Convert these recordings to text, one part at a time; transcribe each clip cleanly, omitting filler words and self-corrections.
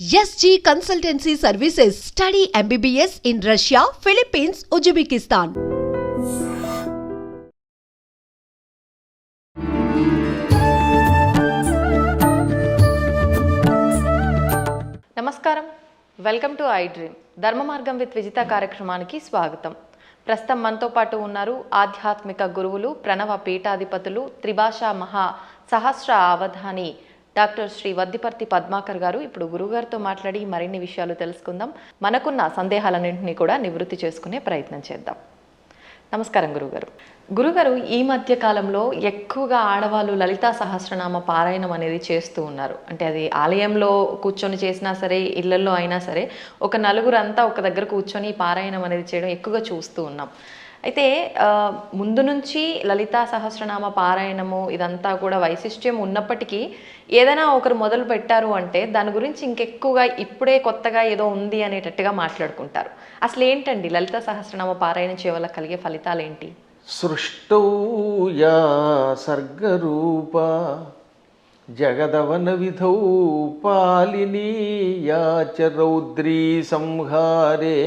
SG Consultancy Services. Study MBBS in Russia, Philippines, Uzbekistan. నమస్కారం, welcome to I dream. ధర్మ మార్గం with Vijitha కార్యక్రమానికి స్వాగతం. ప్రస్తుతం మనతో పాటు ఉన్నారు ఆధ్యాత్మిక గురువులు, ప్రణవ పీఠాధిపతులు, త్రిభాషా మహా సహస్ర అవధాని డాక్టర్ శ్రీ వద్దిపర్తి పద్మాకర్ గారు. ఇప్పుడు గురుగారితో మాట్లాడి మరిన్ని విషయాలు తెలుసుకుందాం. మనకున్న సందేహాలన్నింటినీ కూడా నివృత్తి చేసుకునే ప్రయత్నం చేద్దాం. నమస్కారం గురుగారు. గురుగారు, ఈ మధ్య కాలంలో ఎక్కువగా ఆడవాళ్ళు లలితా సహస్రనామ పారాయణం అనేది చేస్తూ ఉన్నారు. అంటే అది ఆలయంలో కూర్చొని చేసినా సరే, ఇళ్లలో అయినా సరే, ఒక నలుగురు అంతా ఒక దగ్గర కూర్చొని పారాయణం అనేది చేయడం ఎక్కువగా చూస్తూ ఉన్నాం. అయితే ముందు నుంచి లలితా సహస్రనామ పారాయణము ఇదంతా కూడా వైశిష్ట్యం ఉన్నప్పటికీ ఏదైనా ఒకరు మొదలు పెట్టారు అంటే దాని గురించి ఇంకెక్కువగా ఇప్పుడే కొత్తగా ఏదో ఉంది అనేటట్టుగా మాట్లాడుకుంటారు. అసలు ఏంటండి లలితా సహస్రనామ పారాయణం చేయవల్ల కలిగే ఫలితాలు ఏంటి? సృష్టౌ యా సర్గరూప జగదవన విధౌ పాలినీ యా చ రౌద్రీ సంహారే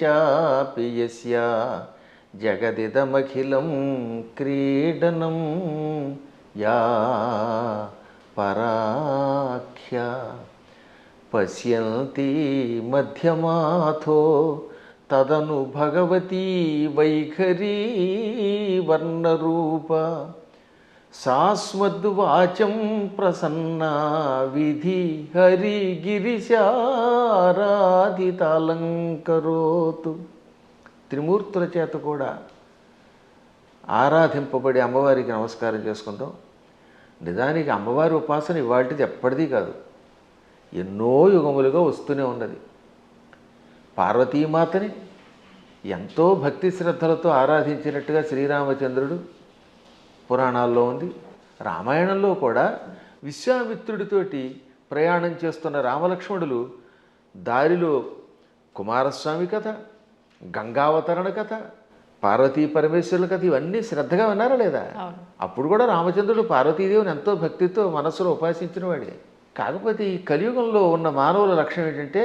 చాపి యస్యా జగదిదమఖిలం క్రీడనం యా పరాఖ్య పశ్యంతి మధ్యమాథో తదను భగవతీ వైఖరీ వర్ణరూప సాస్మద్వాచం ప్రసన్నా విధి హరిగిరిశారాధితాలంకరోతు. త్రిమూర్తుల చేత కూడా ఆరాధింపబడి అమ్మవారికి నమస్కారం చేసుకుందాం. నిజానికి అమ్మవారి ఉపాసన ఇవాళది ఎప్పటిదీ కాదు, ఎన్నో యుగములుగా వస్తూనే ఉన్నది. పార్వతీమాతని ఎంతో భక్తి శ్రద్ధలతో ఆరాధించినట్టుగా శ్రీరామచంద్రుడు పురాణాల్లో ఉంది. రామాయణంలో కూడా విశ్వామిత్రుడితోటి ప్రయాణం చేస్తున్న రామలక్ష్మణులు దారిలో కుమారస్వామి కథ, గంగావతరణ కథ, పార్వతీ పరమేశ్వరుల కథ ఇవన్నీ శ్రద్ధగా విన్నారా లేదా? అప్పుడు కూడా రామచంద్రుడు పార్వతీదేవిని ఎంతో భక్తితో మనస్సులో ఉపాసించిన వాడే. కాకపోతే ఈ కలియుగంలో ఉన్న మానవుల లక్ష్యం ఏంటంటే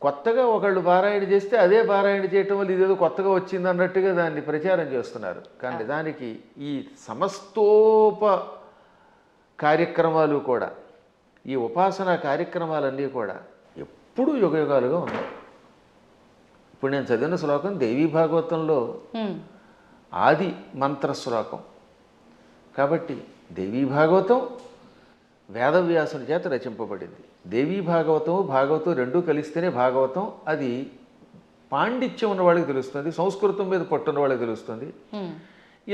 కొత్తగా ఒకళ్ళు పారాయణ చేస్తే అదే పారాయణ చేయటం వల్ల ఇదేదో కొత్తగా వచ్చింది అన్నట్టుగా దాన్ని ప్రచారం చేస్తున్నారు. కానీ నిజానికి ఈ సమస్తోప కార్యక్రమాలు కూడా, ఈ ఉపాసనా కార్యక్రమాలన్నీ కూడా ఎప్పుడూ యుగయుగాలుగా ఉన్నాయి. ఇప్పుడు నేను చదివిన శ్లోకం దేవీ భాగవతంలో ఆది మంత్ర శ్లోకం కాబట్టి దేవీ భాగవతం వేదవ్యాసుని చేత రచింపబడింది. దేవీ భాగవతం రెండూ కలిస్తేనే భాగవతం. అది పాండిత్యం ఉన్న వాళ్ళకి తెలుస్తుంది, సంస్కృతం మీద పట్టున్న వాళ్ళకి తెలుస్తుంది.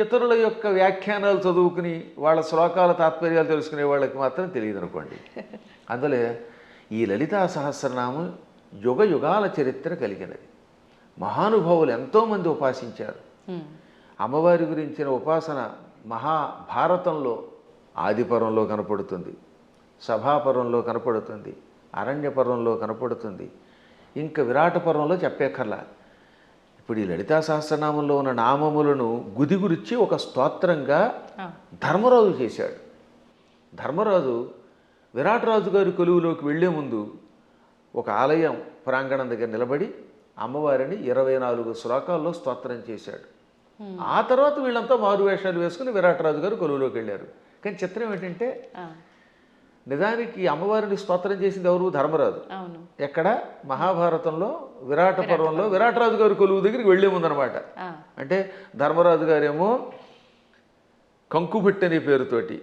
ఇతరుల యొక్క వ్యాఖ్యానాలు చదువుకుని వాళ్ళ శ్లోకాల తాత్పర్యాలు తెలుసుకునే వాళ్ళకి మాత్రం తెలియదు అనుకోండి. అందులో ఈ లలితా సహస్రనామం యుగ యుగాల చరిత్ర కలిగినది. మహానుభావులు ఎంతోమంది ఉపాసించారు. అమ్మవారి గురించిన ఉపాసన మహాభారతంలో ఆదిపర్వంలో కనపడుతుంది, సభాపర్వంలో కనపడుతుంది, అరణ్యపర్వంలో కనపడుతుంది, ఇంకా విరాట పర్వంలో చెప్పేకర్లా. ఇప్పుడు ఈ లలితా సహస్రనామంలో ఉన్న నామములను గుదిగురిచి ఒక స్తోత్రంగా ధర్మరాజు చేశాడు. ధర్మరాజు విరాటరాజు గారి కొలువులోకి వెళ్లే ముందు ఒక ఆలయం ప్రాంగణం దగ్గర నిలబడి అమ్మవారిని 24 శ్లోకాల్లో స్తోత్రం చేశాడు. ఆ తర్వాత వీళ్ళంతా మారువేషాలు వేసుకుని విరాటరాజు గారు కొలువులోకి వెళ్ళారు. కానీ చిత్రం ఏంటంటే నిజానికి అమ్మవారిని స్తోత్రం చేసింది ఎవరు? ధర్మరాజు. ఎక్కడ? మహాభారతంలో విరాట పర్వంలో విరాటరాజు గారి కొలువు దగ్గరికి వెళ్లే ముందనమాట. అంటే ధర్మరాజు గారేమో కంకుభట్టి అనే పేరుతోటి,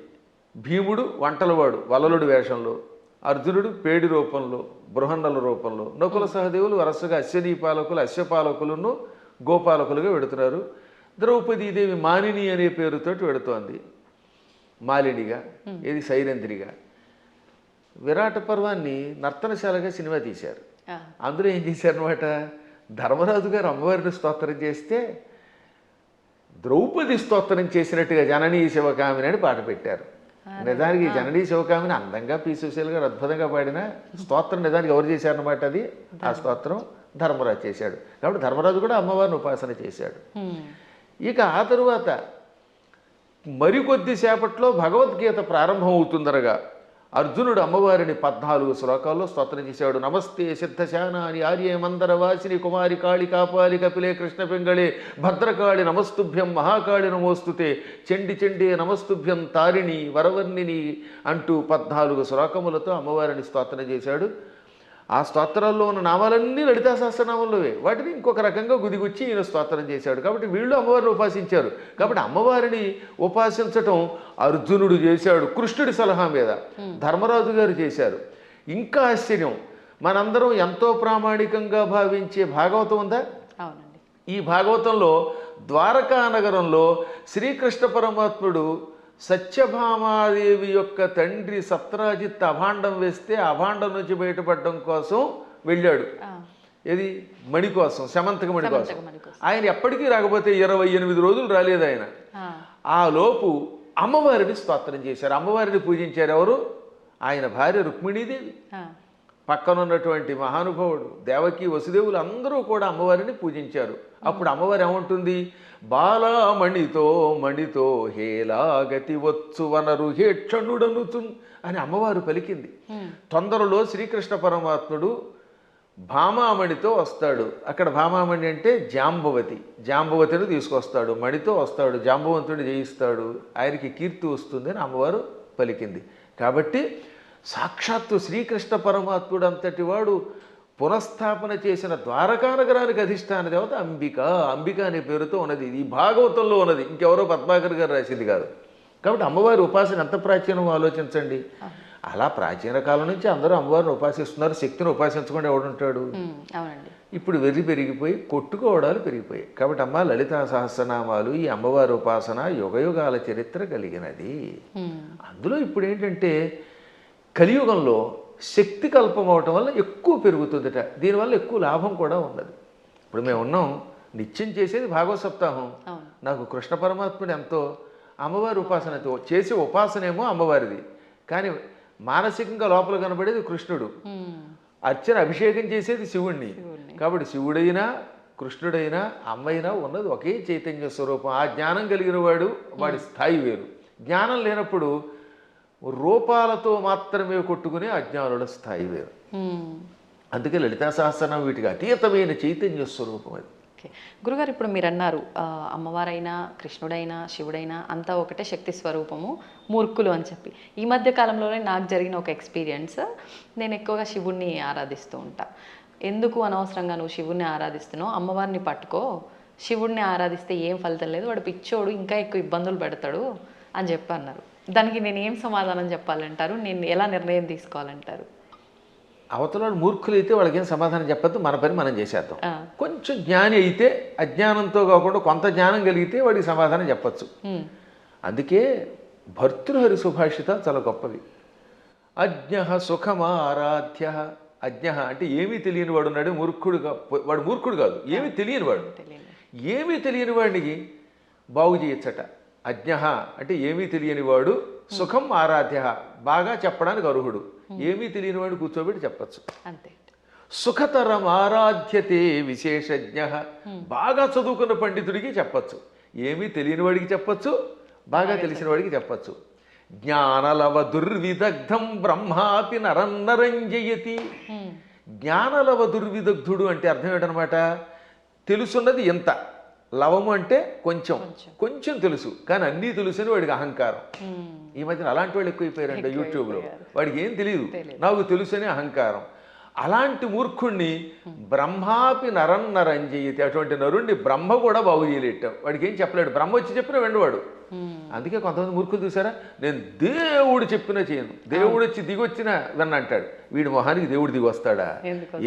భీముడు వంటలవాడు వలలుడి వేషంలో, అర్జునుడు పేడి రూపంలో, బృహన్నల రూపంలో, నకుల సహదేవులు వరుసగా అశ్వనీ పాలకులు, అశ్వపాలకులను గోపాలకులుగా వెడుతున్నారు. ద్రౌపదీదేవి మానిని అనే పేరుతోటి వెడుతోంది, మాలినిగా, ఇది సైరంధ్రిగా. విరాట పర్వాన్ని నర్తనశాలగా సినిమా తీశారు. అందులో ఏం చేశారనమాట, ధర్మరాజు గారు అమ్మవారిని స్తోత్రం చేస్తే ద్రౌపది స్తోత్రం చేసినట్టుగా జననీ శివకామిని అని పాట పెట్టారు. నిజానికి జననీ శివకామిని అందంగా పీసుశీల్ గారు అద్భుతంగా పాడిన స్తోత్రం నిజానికి ఎవరు చేశారనమాట? అది ఆ స్తోత్రం ధర్మరాజు చేశాడు. కాబట్టి ధర్మరాజు కూడా అమ్మవారిని ఉపాసన చేశాడు. ఇక ఆ తరువాత మరికొద్దిసేపట్లో భగవద్గీత ప్రారంభం అవుతుందనగా అర్జునుడు అమ్మవారిని 14 శ్లోకాల్లో స్తోత్రం చేశాడు. నమస్తే సిద్ధశానాని ఆర్యే మందర వాసిని కుమారి కాళి కాపాలి కపిలే కృష్ణ పింగళే భద్రకాళి నమస్తుభ్యం మహాకాళి నమోస్తుతే చండి చండే నమస్తుభ్యం తారిణి వరవర్ణిని అంటూ 14 శ్లోకములతో అమ్మవారిని స్తోత్రం చేశాడు. ఆ స్తోత్రాల్లో ఉన్న నామాలన్నీ లలితా సహస్రనామంలోవే. వాటిని ఇంకొక రకంగా గుదిగుచ్చి ఈయన స్తోత్రం చేశాడు. కాబట్టి వీళ్ళు అమ్మవారిని ఉపాసించారు. కాబట్టి అమ్మవారిని ఉపాసించటం అర్జునుడు చేశాడు కృష్ణుడి సలహా మీద, ధర్మరాజు గారు చేశారు. ఇంకా ఆశ్చర్యం, మనందరం ఎంతో ప్రామాణికంగా భావించే భాగవతం ఉందా? అవునండి. ఈ భాగవతంలో ద్వారకా నగరంలో శ్రీకృష్ణ పరమాత్ముడు సత్యభామాదేవి యొక్క తండ్రి సత్రాజిత్ అభాండం వేస్తే అభాండం నుంచి బయటపడడం కోసం వెళ్ళాడు. ఏది? మణి కోసం, శమంతక మణి కోసం. ఆయన ఎప్పటికీ రాకపోతే 28 రోజులు రాలేదు ఆయన. ఆ లోపు అమ్మవారిని స్తోత్రం చేశారు, అమ్మవారిని పూజించారు. ఎవరు? ఆయన భార్య రుక్మిణీదేవి, పక్కనున్నటువంటి మహానుభావుడు దేవకి వసుదేవులు అందరూ కూడా అమ్మవారిని పూజించారు. అప్పుడు అమ్మవారు ఏమంటుంది? బాలామణితో మణితో హేలాగతి వచ్చు వనరు హేక్షణుడనుచు అని అమ్మవారు పలికింది. తొందరలో శ్రీకృష్ణ పరమాత్ముడు భామామణితో వస్తాడు. అక్కడ భామామణి అంటే జాంబవతి, జాంబవతిని తీసుకొస్తాడు, మణితో వస్తాడు, జాంబవంతుడిని జయిస్తాడు, ఆయనకి కీర్తి వస్తుంది అని అమ్మవారు పలికింది. కాబట్టి సాక్షాత్తు శ్రీకృష్ణ పరమాత్ముడు అంతటి వాడు పునఃస్థాపన చేసిన ద్వారకా నగరానికి అధిష్టాన దేవత అంబిక. అంబిక అనే పేరుతో ఉన్నది. ఇది భాగవతంలో ఉన్నది, ఇంకెవరో పద్మాకర్ గారు రాసింది కాదు. కాబట్టి అమ్మవారి ఉపాసన ఎంత ప్రాచీనమో ఆలోచించండి. అలా ప్రాచీన కాలం నుంచి అందరూ అమ్మవారిని ఉపాసిస్తున్నారు. శక్తిని ఉపాసించకుండా ఎవడుంటాడు? ఇప్పుడు వెర్రి పెరిగిపోయి కొట్టుకోవడాలు పెరిగిపోయాయి. కాబట్టి అమ్మ లలితా సహస్రనామాలు, ఈ అమ్మవారి ఉపాసన యుగయుగాల చరిత్ర కలిగినది. అందులో ఇప్పుడు ఏంటంటే కలియుగంలో శక్తి కల్పం అవటం వల్ల ఎక్కువ పెరుగుతుందట. దీనివల్ల ఎక్కువ లాభం కూడా ఉన్నది. ఇప్పుడు మేము ఉన్నాం, నిత్యం చేసేది భాగవత సప్తాహం. నాకు కృష్ణ పరమాత్ముడు ఎంతో, అమ్మవారి ఉపాసనతో చేసే ఉపాసనేమో అమ్మవారిది, కానీ మానసికంగా లోపల కనబడేది కృష్ణుడు. అర్చన అభిషేకం చేసేది శివుణ్ణి. కాబట్టి శివుడైనా కృష్ణుడైనా అమ్మైనా ఉన్నది ఒకే చైతన్య స్వరూపం. ఆ జ్ఞానం కలిగిన వాడు, వాడి స్థాయి వేరు. జ్ఞానం లేనప్పుడు రూపాలతో మాత్రమే కొట్టుకునే అజ్ఞానుల స్థాయి వేరు. అందుకే లలితా సహస్రనామం వీటికి అతీతమైన చైతన్య స్వరూపం అది. ఓకే గురుగారు, ఇప్పుడు మీరు అన్నారు అమ్మవారైనా కృష్ణుడైనా శివుడైనా అంతా ఒకటే శక్తి స్వరూపము, మూర్ఖులు అని చెప్పి. ఈ మధ్య కాలంలోనే నాకు జరిగిన ఒక ఎక్స్పీరియన్స్, నేను ఎక్కువగా శివుణ్ణి ఆరాధిస్తూ ఉంటా. ఎందుకు అనవసరంగా నువ్వు శివుణ్ణి ఆరాధిస్తున్నావు, అమ్మవారిని పట్టుకో, శివుణ్ణి ఆరాధిస్తే ఏం ఫలితం లేదు, వాడు పిచ్చోడు, ఇంకా ఎక్కువ ఇబ్బందులు పెడతాడు అని చెప్పి అన్నారు. దానికి నేను ఏం సమాధానం చెప్పాలంటారు? నేను ఎలా నిర్ణయం తీసుకోవాలంటారు? అవతల మూర్ఖులు అయితే వాళ్ళకి ఏం సమాధానం చెప్పద్దు, మన పని మనం చేసేద్దాం. కొంచెం జ్ఞాని అయితే అజ్ఞానంతో కాకుండా కొంత జ్ఞానం కలిగితే వాడికి సమాధానం చెప్పచ్చు. అందుకే భర్తృహరి సుభాషిత చాలా గొప్పవి. అజ్ఞ సుఖమారాధ్య. అజ్ఞ అంటే ఏమీ తెలియని వాడు ఉన్నాడు, మూర్ఖుడుగా. వాడు మూర్ఖుడు కాదు, ఏమీ తెలియని వాడు. ఏమీ తెలియని వాడికి బాగు చేయొచ్చట. అజ్ఞ అంటే ఏమీ తెలియని వాడు, సుఖం ఆరాధ్య బాగా చెప్పడానికి అర్హుడు. ఏమీ తెలియని వాడు కూర్చోబెట్టి చెప్పచ్చు. అంతే. సుఖతరం ఆరాధ్యతే విశేషజ్ఞ. బాగా చదువుకున్న పండితుడికి చెప్పచ్చు, ఏమీ తెలియని వాడికి చెప్పచ్చు, బాగా తెలిసిన వాడికి చెప్పచ్చు. జ్ఞానలవ దుర్విదగ్ధం బ్రహ్మాపి నరన్నరంజయతి. జ్ఞానలవ దుర్విదగ్ధుడు అంటే అర్థం ఏంటనమాట? తెలుసున్నది ఎంత, లవము అంటే కొంచెం, కొంచెం తెలుసు కానీ అన్నీ తెలుసు అని వాడికి అహంకారం. ఈ మధ్యన అలాంటి వాళ్ళు ఎక్కువైపోయారంట యూట్యూబ్లో. వాడికి ఏం తెలియదు, నాకు తెలుసు అని అహంకారం. అలాంటి మూర్ఖుణ్ణి బ్రహ్మాపి నరన్నరంజయతి. అటువంటి నరుణ్ణి బ్రహ్మ కూడా బాగు చేయలేట. వాడికి ఏం చెప్పలేడు, బ్రహ్మ వచ్చి చెప్పినా వెండవాడు. అందుకే కొంతమంది మూర్ఖులు చూసారా, నేను దేవుడు చెప్పినా చేయను, దేవుడు వచ్చి దిగొచ్చినా విన్నంటాడు. వీడి మొహానికి దేవుడు దిగి వస్తాడా?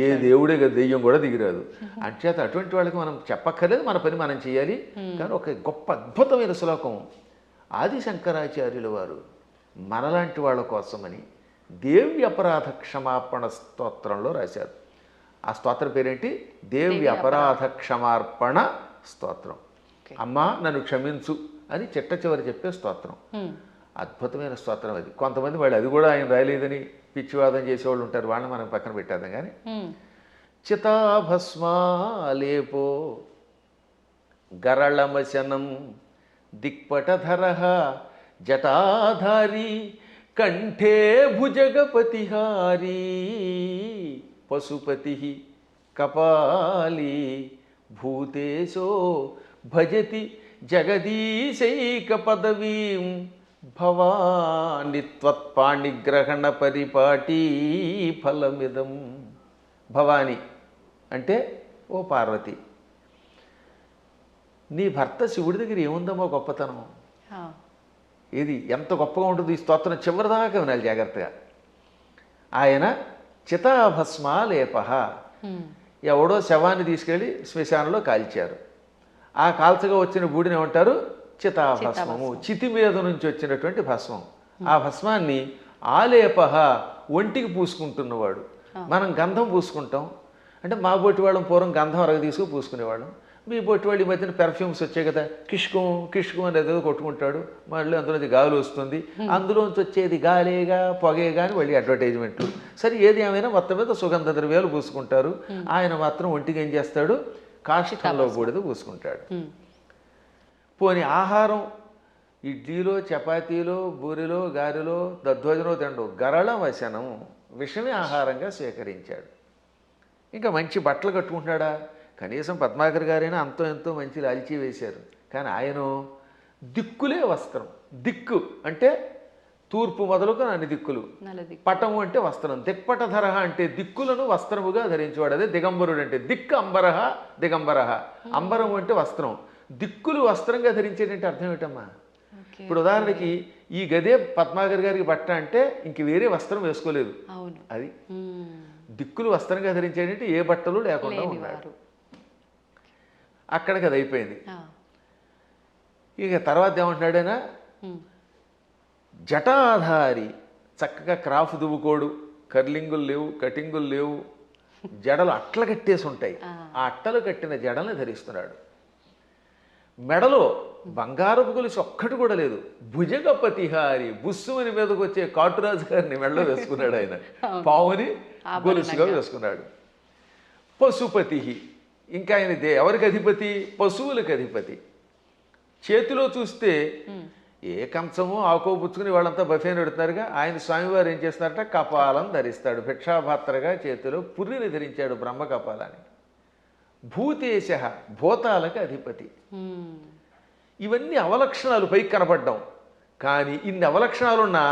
ఏ దేవుడే కదా, దెయ్యం కూడా దిగిరాదు. అంచేత అటువంటి వాళ్ళకి మనం చెప్పక్కర్లేదు, మన పని మనం చేయాలి. కానీ ఒక గొప్ప అద్భుతమైన శ్లోకం ఆది శంకరాచార్యుల వారు మనలాంటి వాళ్ళ కోసమని దేవి అపరాధ క్షమాపణ స్తోత్రంలో రాశారు. ఆ స్తోత్రం పేరేంటి? దేవి అపరాధ క్షమార్పణ స్తోత్రం. అమ్మా నన్ను క్షమించు అని చిట్ట చివరి చెప్పే స్తోత్రం. అద్భుతమైన స్తోత్రం అది. కొంతమంది వాళ్ళు అది కూడా ఆయన రాయలేదని పిచ్చివాదం చేసేవాళ్ళు ఉంటారు, వాళ్ళని మనం పక్కన పెట్టేద్దాం. కానీ చితాభస్మాలేపో గరళమశనం దిక్పటధర జటాధారి కంఠే భుజగపతిహారీ పశుపతి కపాలీ భూతేశో భజతి జగదీశైక పదవీం భవాని త్వత్పాణిగ్రహణ పరిపాటీ ఫలమిదం. భవాని అంటే ఓ పార్వతి, నీ భర్త శివుడి దగ్గర ఏముందమ్మో గొప్పతనం. ఇది ఎంత గొప్పగా ఉంటుంది. ఈ స్తోత్రం చివరిదాకా వినాలి జాగ్రత్తగా. ఆయన చితాభస్మాలేప, ఎవడో శవాన్ని తీసుకెళ్ళి శ్మశానంలో కాల్చారు. ఆ కాల్చగా వచ్చిన బూడిని ఏమంటారు? చితాభస్మము. చితి మీద నుంచి వచ్చినటువంటి భస్మం. ఆ భస్మాన్ని ఆలేప, ఒంటికి పూసుకుంటున్నవాడు. మనం గంధం పూసుకుంటాం అంటే మా బొట్టి వాళ్ళం పూర్వం గంధం అరగ తీసుకుని పూసుకునేవాళ్ళం. మీ బొట్టి వాళ్ళు ఈ మధ్యన పెర్ఫ్యూమ్స్ వచ్చాయి కదా, కిష్కం కిష్కం అనేది ఏదో కొట్టుకుంటాడు, మళ్ళీ అందులోంచి గాలి వస్తుంది, అందులోంచి వచ్చేది గాలేగా పొగేగా అని మళ్ళీ అడ్వర్టైజ్మెంట్లు. సరే ఏది ఏమైనా మొత్తం మీద సుగంధ ద్రవ్యాలు పూసుకుంటారు. ఆయన మాత్రం ఒంటికి ఏం చేస్తాడు? కాష్టంలో బూడిద పూసుకుంటాడు. పోని ఆహారం ఇడ్లీలో చపాతీలో బూరిలో గారెలో దధ్వజనో తిండు గరళ వశనం విషమే ఆహారంగా స్వీకరించాడు. ఇంకా మంచి బట్టలు కట్టుకుంటున్నాడా? కనీసం పద్మాకర్ గారైనా అంతో ఎంతో మంచి లాల్చీ వేశారు. కానీ ఆయన దిక్కులే వస్త్రం. దిక్కు అంటే తూర్పు మొదలుకు అన్ని దిక్కులు. పటము అంటే వస్త్రం. దిక్పటధర అంటే దిక్కులను వస్త్రముగా ధరించేవాడు. అదే దిగంబరుడు అంటే. దిక్కు అంబరహ దిగంబరహ. అంబరం అంటే వస్త్రం. దిక్కులు వస్త్రంగా ధరించేటంటే అర్థం ఏమిటమ్మా? ఇప్పుడు ఉదాహరణకి ఈ గదే పద్మాకర్ గారికి బట్ట అంటే ఇంక వేరే వస్త్రం వేసుకోలేదు. అది దిక్కులు వస్త్రంగా ధరించేటంటే ఏ బట్టలు లేకుండా ఉన్నాడు. అక్కడికి అది అయిపోయింది. ఇక తర్వాత ఏమంటున్నాడైనా జటాధారి, చక్కగా క్రాఫ్ దువ్వుకోడు, కర్లింగులు లేవు, కటింగులు లేవు, జడలు అట్ల కట్టేసి ఉంటాయి. ఆ అట్టలు కట్టిన జడల్ని ధరిస్తున్నాడు. మెడలో బంగారపు గొలుసు ఒక్కటి కూడా లేదు. భుజగపతిహారి, బుస్సుమని మీదకి వచ్చే కాటురాజు గారిని మెడలో వేసుకున్నాడు ఆయన. పావుని గొలుసుగా వేసుకున్నాడు. పశుపతి, ఇంకా ఆయన ఎవరికి అధిపతి? పశువులకు అధిపతి. చేతిలో చూస్తే ఏ కంచమో ఆకో పుచ్చుకుని వాళ్ళంతా బఫే నడుతున్నారుగా. ఆయన స్వామివారు ఏం చేస్తున్నారట? కపాలం ధరిస్తాడు. భిక్షాపాత్రగా చేతిలో పుర్రిని ధరించాడు, బ్రహ్మ కపాలాన్ని. భూతేశ, భూతాలకు అధిపతి. ఇవన్నీ అవలక్షణాలు పైకి కనపడ్డం. కానీ ఇన్ని అవలక్షణాలున్నా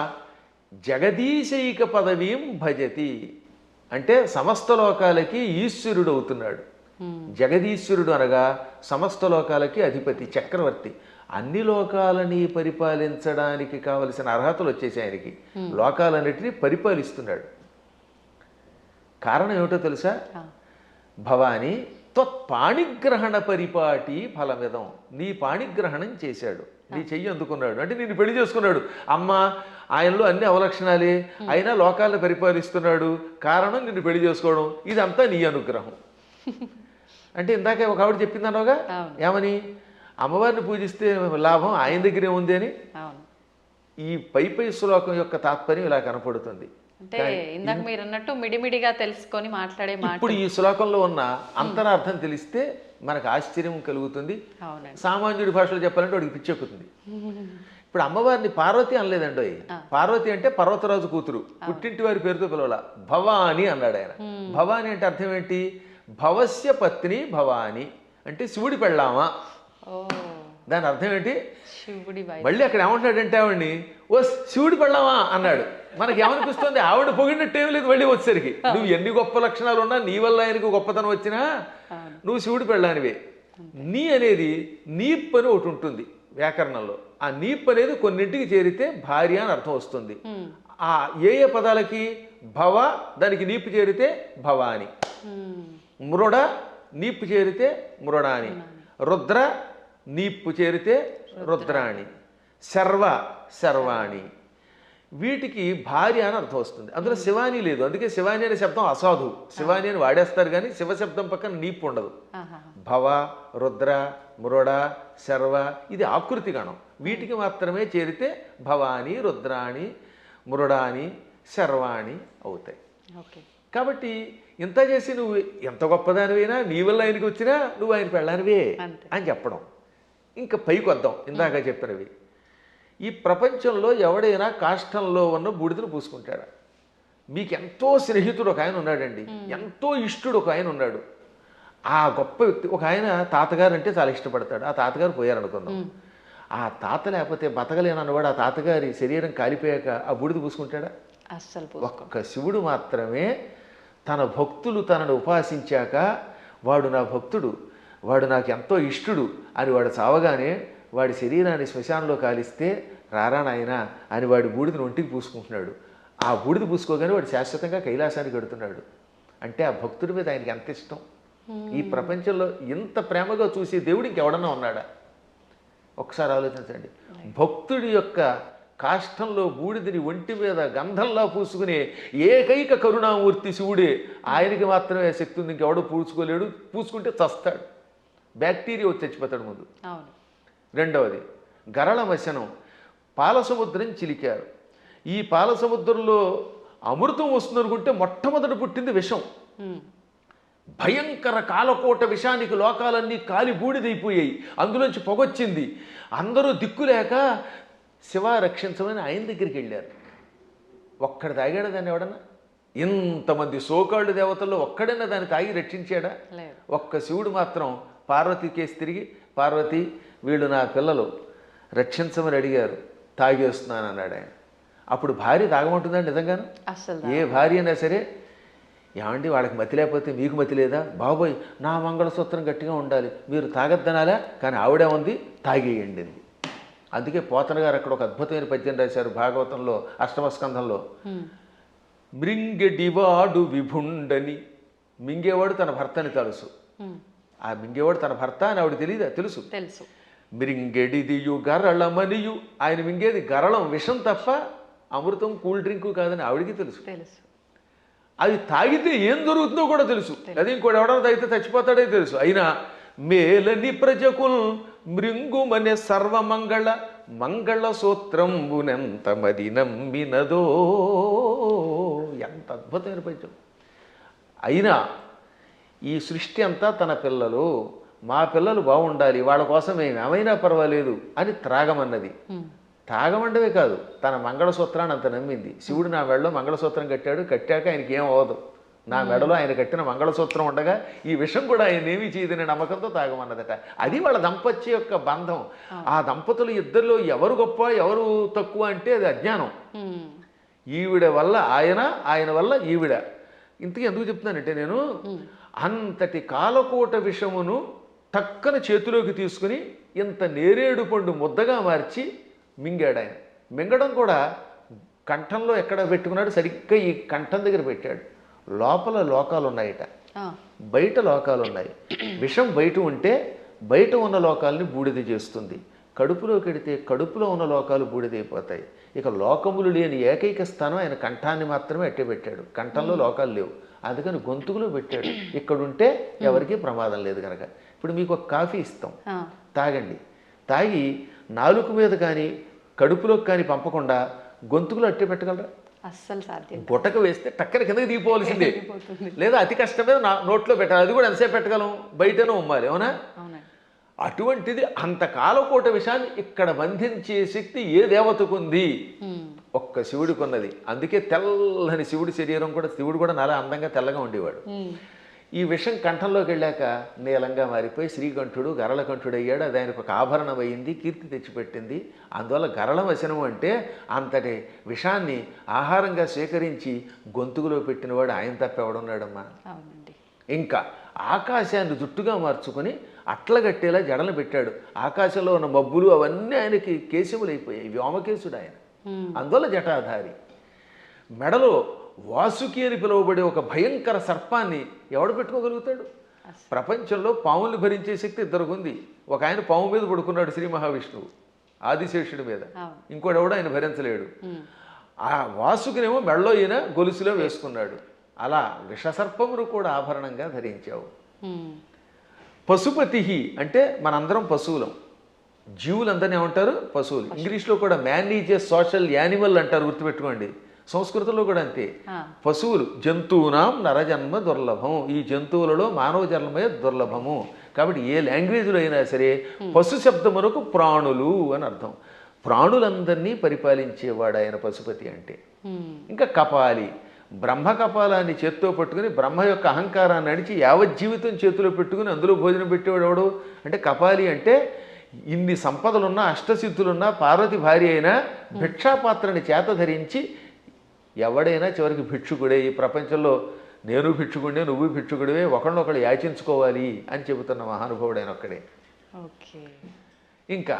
జగదీశైక పదవీం భజతి అంటే సమస్త లోకాలకి ఈశ్వరుడు అవుతున్నాడు. జగదీశ్వరుడు అనగా సమస్త లోకాలకి అధిపతి, చక్రవర్తి. అన్ని లోకాలని పరిపాలించడానికి కావలసిన అర్హతలు వచ్చేసి ఆయనకి. లోకాలన్నిటినీ పరిపాలిస్తున్నాడు. కారణం ఏమిటో తెలుసా? భవాని త్వత్పాణిగ్రహణ పరిపాటి ఫలమిదం. నీ పాణిగ్రహణం చేశాడు, నీ చెయ్యి అందుకున్నాడు అంటే నిన్ను పెళ్లి చేసుకున్నాడు. అమ్మ ఆయనలో అన్ని అవలక్షణాలే, అయినా లోకాలను పరిపాలిస్తున్నాడు. కారణం నిన్ను పెళ్లి చేసుకోవడం. ఇదంతా నీ అనుగ్రహం. అంటే ఇందాకే ఒక ఆవిడ చెప్పిందనోగా, ఏమని? అమ్మవారిని పూజిస్తే లాభం ఆయన దగ్గరే ఉంది అని. ఈ పై శ్లోకం యొక్క తాత్పర్యం ఇలా కనపడుతుంది. అంటే ఇందాక మీరు అన్నట్టు మిడిమిడిగా తెలుసుకొని మాట్లాడే మాట. ఇప్పుడు ఈ శ్లోకంలో ఉన్న అంతరార్థం తెలిస్తే మనకు ఆశ్చర్యం కలుగుతుంది. సామాన్యుడి భాషలో చెప్పాలంటే వాడికి పిచ్చెక్కుతుంది. ఇప్పుడు అమ్మవారిని పార్వతి అనలేదండి. పార్వతి అంటే పర్వతరాజు కూతురు, పుట్టింటి వారి పేరుతో పిలవాల. భవాని అన్నాడు ఆయన. భవాని అంటే అర్థం ఏంటి? భవస్య పత్ని భవాని అంటే శివుడి పెళ్ళామా. దాని అర్థం ఏంటి? మళ్ళీ అక్కడ ఏమంటాడంటే ఆవిడ్ని ఓ శివుడి పెళ్ళామా అన్నాడు. మనకి ఏమనిపిస్తుంది? ఆవిడ పొగిడినట్టు ఏం లేదు. మళ్ళీ వచ్చేసరికి నువ్వు ఎన్ని గొప్ప లక్షణాలు ఉన్నా, నీ వల్ల ఆయనకు గొప్పతనం వచ్చినా నువ్వు శివుడి పెళ్ళానివే. నీ అనేది నీప్ అని ఒకటి ఉంటుంది వ్యాకరణంలో. ఆ నీప్ అనేది కొన్నింటికి చేరితే భార్య అని అర్థం వస్తుంది. ఆ ఏ ఏ పదాలకి? భవ దానికి నీపు చేరితే భవాని, మృడ నీపు చేరితే మృడాని, రుద్ర నీపు చేరితే రుద్రాణి, శర్వ శర్వాణి. వీటికి భార్య అని అర్థం వస్తుంది. అందులో శివాని లేదు. అందుకే శివాని అనే శబ్దం అసాధు. శివాని అని వాడేస్తారు కానీ శివ శబ్దం పక్కన నీపు ఉండదు. భవ, రుద్ర, మృడ, శర్వ ఇది ఆకృతి గణం. వీటికి మాత్రమే చేరితే భవాని, రుద్రాణి, మృడాని, శర్వాణి అవుతాయి. కాబట్టి ఇంత చేసి నువ్వు ఎంత గొప్పదానివైనా, నీ వల్ల ఆయనకి వచ్చినా నువ్వు ఆయన పెళ్ళానివే అని చెప్పడం. ఇంకా పైకి వద్దాం. ఇందాక చెప్పినవి ఈ ప్రపంచంలో ఎవడైనా కాష్టంలో ఉన్న బూడిదను పూసుకుంటాడా? మీకు ఎంతో స్నేహితుడు ఒక ఆయన ఉన్నాడండి, ఎంతో ఇష్టుడు ఒక ఆయన ఉన్నాడు. ఆ గొప్ప వ్యక్తి ఒక ఆయన తాతగారు అంటే చాలా ఇష్టపడతాడు. ఆ తాతగారు పోయారనుకుందాం. ఆ తాత లేకపోతే బతకలేనన్నవాడు ఆ తాతగారి శరీరం కాలిపోయాక ఆ బూడిద పూసుకుంటాడా? అస్సలు ఒక్క శివుడు మాత్రమే తన భక్తులు తనను ఉపాసించాక వాడు నా భక్తుడు, వాడు నాకు ఎంతో ఇష్టుడు అని వాడు చావగానే వాడి శరీరాన్ని శ్మశానంలో కాలిస్తే రారా నాయనా అని వాడి బూడిదని ఒంటికి పూసుకుంటున్నాడు. ఆ బూడిద పూసుకోగానే వాడు శాశ్వతంగా కైలాసానికి వెడుతున్నాడు. అంటే ఆ భక్తుడి మీద ఆయనకి ఎంత ఇష్టం. ఈ ప్రపంచంలో ఇంత ప్రేమగా చూసే దేవుడు ఇంకెవడన్నా ఉన్నాడా? ఒకసారి ఆలోచించండి. భక్తుడి యొక్క కాష్టంలో బూడిదని ఒంటి మీద గంధంలా పూసుకునే ఏకైక కరుణామూర్తి శివుడే. ఆయనకి మాత్రమే శక్తి ఉంది, ఇంకెవడో పూసుకోలేడు. పూసుకుంటే చస్తాడు, బ్యాక్టీరియా వచ్చి చచ్చిపోతాడు ముందు. రెండవది గరళ వశనం. పాలసముద్రం చిలికారు. ఈ పాలసముద్రంలో అమృతం వస్తుంది అనుకుంటే మొట్టమొదటి పుట్టింది విషం. భయంకర కాలకోట విషానికి లోకాలన్నీ కాలి బూడిదైపోయాయి. అందులోంచి పొగొచ్చింది. అందరూ దిక్కులేక శివ రక్షించమని ఆయన దగ్గరికి వెళ్ళారు. ఒక్కడు తాగాడు దాన్ని ఎవడన్నా? ఇంతమంది సోకాళ్ళు దేవతల్లో ఒక్కడైనా దాన్ని తాగి రక్షించాడా? ఒక్క శివుడు మాత్రం పార్వతి కేసు తిరిగి, పార్వతి వీళ్ళు నా పిల్లలు రక్షించమని అడిగారు, తాగేస్తున్నాను అన్నాడు ఆయన. అప్పుడు భార్య తాగమంటుందండి నిజంగాను? ఏ భార్య అయినా సరే, ఏమండి వాళ్ళకి మతి లేకపోతే మీకు మతి లేదా? బాబోయ్ నా మంగళసూత్రం గట్టిగా ఉండాలి, మీరు తాగద్దనాలా? కానీ ఆవిడే ఉంది, తాగేయండి. అందుకే పోతన గారు అక్కడ ఒక అద్భుతమైన పద్యం రాశారు భాగవతంలో అష్టమస్కంధంలో. మృంగెడివాడు విభుండని. మింగేవాడు తన భర్తని తెలుసు. ఆ మింగేవాడు తన భర్త అని ఆవిడ తెలియదా? తెలుసు. మృంగెడిదియు గరళమనియు. ఆయన మింగేది గరళం, విషం తప్ప అమృతం కూల్ డ్రింకు కాదని ఆవిడికి తెలుసు. అది తాగితే ఏం జరుగుతుందో కూడా తెలుసు. అది ఇంకోటి ఎవడన్నా తాగితే చచ్చిపోతాడే తెలుసు. అయినా మేలని ప్రజకుల్ మృంగుమనే సర్వమంగళ మంగళ సూత్రంబునెంత మది నమ్మినదో. ఎంత అద్భుతమైన పద్యం. అయినా ఈ సృష్టి అంతా తన పిల్లలు, మా పిల్లలు బాగుండాలి, వాళ్ళ కోసం మేము ఏమైనా పర్వాలేదు అని త్రాగమన్నది. తాగమండవే కాదు, తన మంగళసూత్రాన్ని అంత నమ్మింది. శివుడు నా మెడలో మంగళసూత్రం కట్టాడు, కట్టాక ఆయనకి ఏం అవ్వదు. నా మెడలో ఆయన కట్టిన మంగళసూత్రం ఉండగా ఈ విషయం కూడా ఆయన ఏమీ చేయదనే నమ్మకంతో తాగమన్నదట. అది వాళ్ళ దంపత్య యొక్క బంధం. ఆ దంపతులు ఇద్దరిలో ఎవరు గొప్ప ఎవరు తక్కువ అంటే అది అజ్ఞానం. ఈవిడ వల్ల ఆయన, ఆయన వల్ల ఈవిడ. ఇంతకీ ఎందుకు చెప్తున్నానంటే నేను, అంతటి కాలకోట విషమును టక్కన చేతిలోకి తీసుకుని ఇంత నేరేడు పండు ముద్దగా మార్చి మింగాడు ఆయన. మింగడం కూడా కంఠంలో ఎక్కడ పెట్టుకున్నాడు? సరిగ్గా ఈ కంఠం దగ్గర పెట్టాడు. లోపల లోకాలు ఉన్నాయట, బయట లోకాలు ఉన్నాయి. విషం బయట ఉంటే బయట ఉన్న లోకాలని బూడిద చేస్తుంది. కడుపులోకి వెడితే కడుపులో ఉన్న లోకాలు బూడిదైపోతాయి. ఇక లోకములు లేని ఏకైక స్థానం ఆయన కంఠాన్ని మాత్రమే అట్టే పెట్టాడు. కంఠంలో లోకాలు లేవు, అందుకని గొంతుకులో పెట్టాడు. ఇక్కడుంటే ఎవరికీ ప్రమాదం లేదు కనుక. ఇప్పుడు మీకు ఒక కాఫీ ఇస్తాం, తాగండి. తాగి నాలుక మీద కానీ కడుపులోకి కానీ పంపకుండా గొంతుకులో అట్టే పెట్టగలరా? అస్సలు సాధ్యం. గుట్టక వేస్తే టక్కన కిందకి దిగిపోవాల్సిందే, లేదా అతి కష్టమే నోట్లో పెట్టాలి. అది కూడా ఎంతసేపు పెట్టగలం? బయటనే ఉమ్మాలి, అవునా? అటువంటిది అంత కాలకోట విషయాన్ని ఇక్కడ బంధించే శక్తి ఏ దేవతకు ఉంది? ఒక్క శివుడికి ఉన్నది. అందుకే తెల్లని శివుడి శరీరం కూడా, శివుడు కూడా నాలా అందంగా తెల్లగా ఉండేవాడు. ఈ విషం కంఠంలోకి వెళ్ళాక నీలంగా మారిపోయి శ్రీకంఠుడు గరళకంఠుడు అయ్యాడు. అది ఆయనకు ఒక ఆభరణం అయింది, కీర్తి తెచ్చిపెట్టింది. అందువల్ల గరళ వశనం అంటే అంతటి విషాన్ని ఆహారంగా స్వీకరించి గొంతుకులో పెట్టినవాడు ఆయన తప్ప ఎవడున్నాడమ్మా? ఇంకా ఆకాశాన్ని జుట్టుగా మార్చుకొని అట్లగట్టేలా జడలు పెట్టాడు. ఆకాశంలో ఉన్న మబ్బులు అవన్నీ ఆయనకి కేశములైపోయాయి. వ్యోమకేశుడు ఆయన, అందువల్ల జటాధారి. మెడలో వాసుకి అని పిలువబడే ఒక భయంకర సర్పాన్ని ఎవడు పెట్టుకోగలుగుతాడు? ప్రపంచంలో పాముల్ని భరించే శక్తి ఇద్దరికి ఉంది. ఒక ఆయన పాము మీద పడుకున్నాడు, శ్రీ మహావిష్ణువు ఆదిశేషుడి మీద. ఇంకోటి ఎవడు ఆయన భరించలేడు. ఆ వాసుకినేమో మెడలో ఈయన గొలుసులో వేసుకున్నాడు. అలా విషసర్పమును కూడా ఆభరణంగా ధరించావు. పశుపతి అంటే మనందరం పశువులం. జీవులందరినీ ఏమంటారు? పశువులు. ఇంగ్లీష్లో కూడా man is a social animal అంటారు, గుర్తుపెట్టుకోండి. సంస్కృతంలో కూడా అంతే. పశువులు జంతువునాం నరజన్మ దుర్లభం. ఈ జంతువులలో మానవ జన్మే దుర్లభము. కాబట్టి ఏ లాంగ్వేజ్లో అయినా సరే పశు శబ్దమునకు ప్రాణులు అని అర్థం. ప్రాణులందరినీ పరిపాలించేవాడు ఆయన పశుపతి అంటే. ఇంకా కపాలి, బ్రహ్మ కపాలాన్ని చేత్తో పట్టుకుని బ్రహ్మ యొక్క అహంకారాన్ని అడిచి యావజ్జీవితం చేతిలో పెట్టుకుని అందులో భోజనం పెట్టేవాడు ఎవడు అంటే కపాలి. అంటే ఇన్ని సంపదలున్నా అష్టసిద్ధులున్నా పార్వతి భార్య అయినా భిక్షాపాత్రని చేత ధరించి ఎవడైనా చివరికి భిక్షుకుడే. ఈ ప్రపంచంలో నేను భిక్షుకుడే, నువ్వు భిక్షుకుడివే, ఒకళ్ళనొకళ్ళు యాచించుకోవాలి అని చెబుతున్న మహానుభావుడైన ఒక్కడే. ఓకే. ఇంకా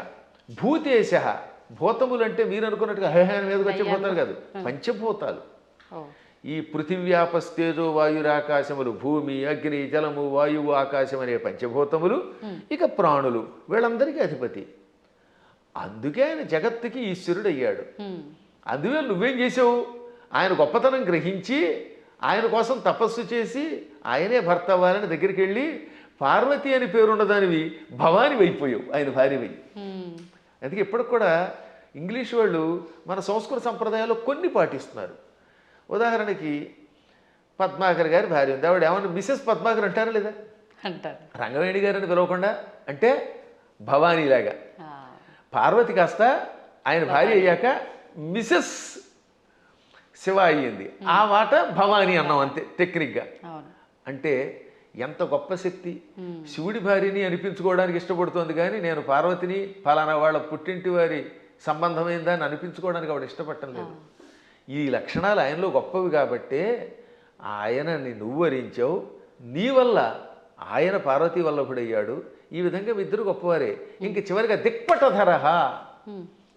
భూతేశ, భూతములు అంటే మీరు అనుకున్నట్టుగా హైహాన్ మీదకి వచ్చే భూతాలు కాదు, పంచభూతాలు. ఈ పృథివ్యాపస్తేజో వాయురాకాశములు, భూమి, అగ్ని, జలము, వాయువు, ఆకాశం అనే పంచభూతములు. ఇక ప్రాణులు, వీళ్ళందరికీ అధిపతి. అందుకే ఆయన జగత్తుకి ఈశ్వరుడు అయ్యాడు. అందువల్ల నువ్వేం చేసావు? ఆయన గొప్పతనం గ్రహించి ఆయన కోసం తపస్సు చేసి ఆయనే భర్త అవ్వాలని దగ్గరికి వెళ్ళి పార్వతి అని పేరున్నదానివి భవాని అయిపోయావు, ఆయన భార్యవై. అందుకే ఇప్పటికి కూడా ఇంగ్లీష్ వాళ్ళు మన సంస్కృత సంప్రదాయాల్లో కొన్ని పాటిస్తున్నారు. ఉదాహరణకి పద్మాకర్ గారి భార్య ఉంది, ఆవిడ ఏమన్నా మిసెస్ పద్మాకర్ అంటారా లేదా? అంటారు. రంగవేణి గారిని పిలవకుండా అంటే భవానీలాగా. పార్వతి కాస్త ఆయన భార్య అయ్యాక మిసెస్ శివ అయ్యింది, ఆ మాట భవానీ అన్నాం అంతే టెక్నిక్గా. అంటే ఎంత గొప్ప శక్తి! శివుడి భార్యని అనిపించుకోవడానికి ఇష్టపడుతోంది కానీ నేను పార్వతిని ఫలానా వాళ్ళ పుట్టింటి వారి సంబంధమైందా అని అనిపించుకోవడానికి ఆవిడ ఇష్టపడటం లేదు. ఈ లక్షణాలు ఆయనలో గొప్పవి కాబట్టే ఆయనని నువ్వు వరించావు, నీ వల్ల ఆయన పార్వతీ వల్లభుడయ్యాడు. ఈ విధంగా మీ ఇద్దరు గొప్పవారే. ఇంక చివరిగా దిక్పటధరహ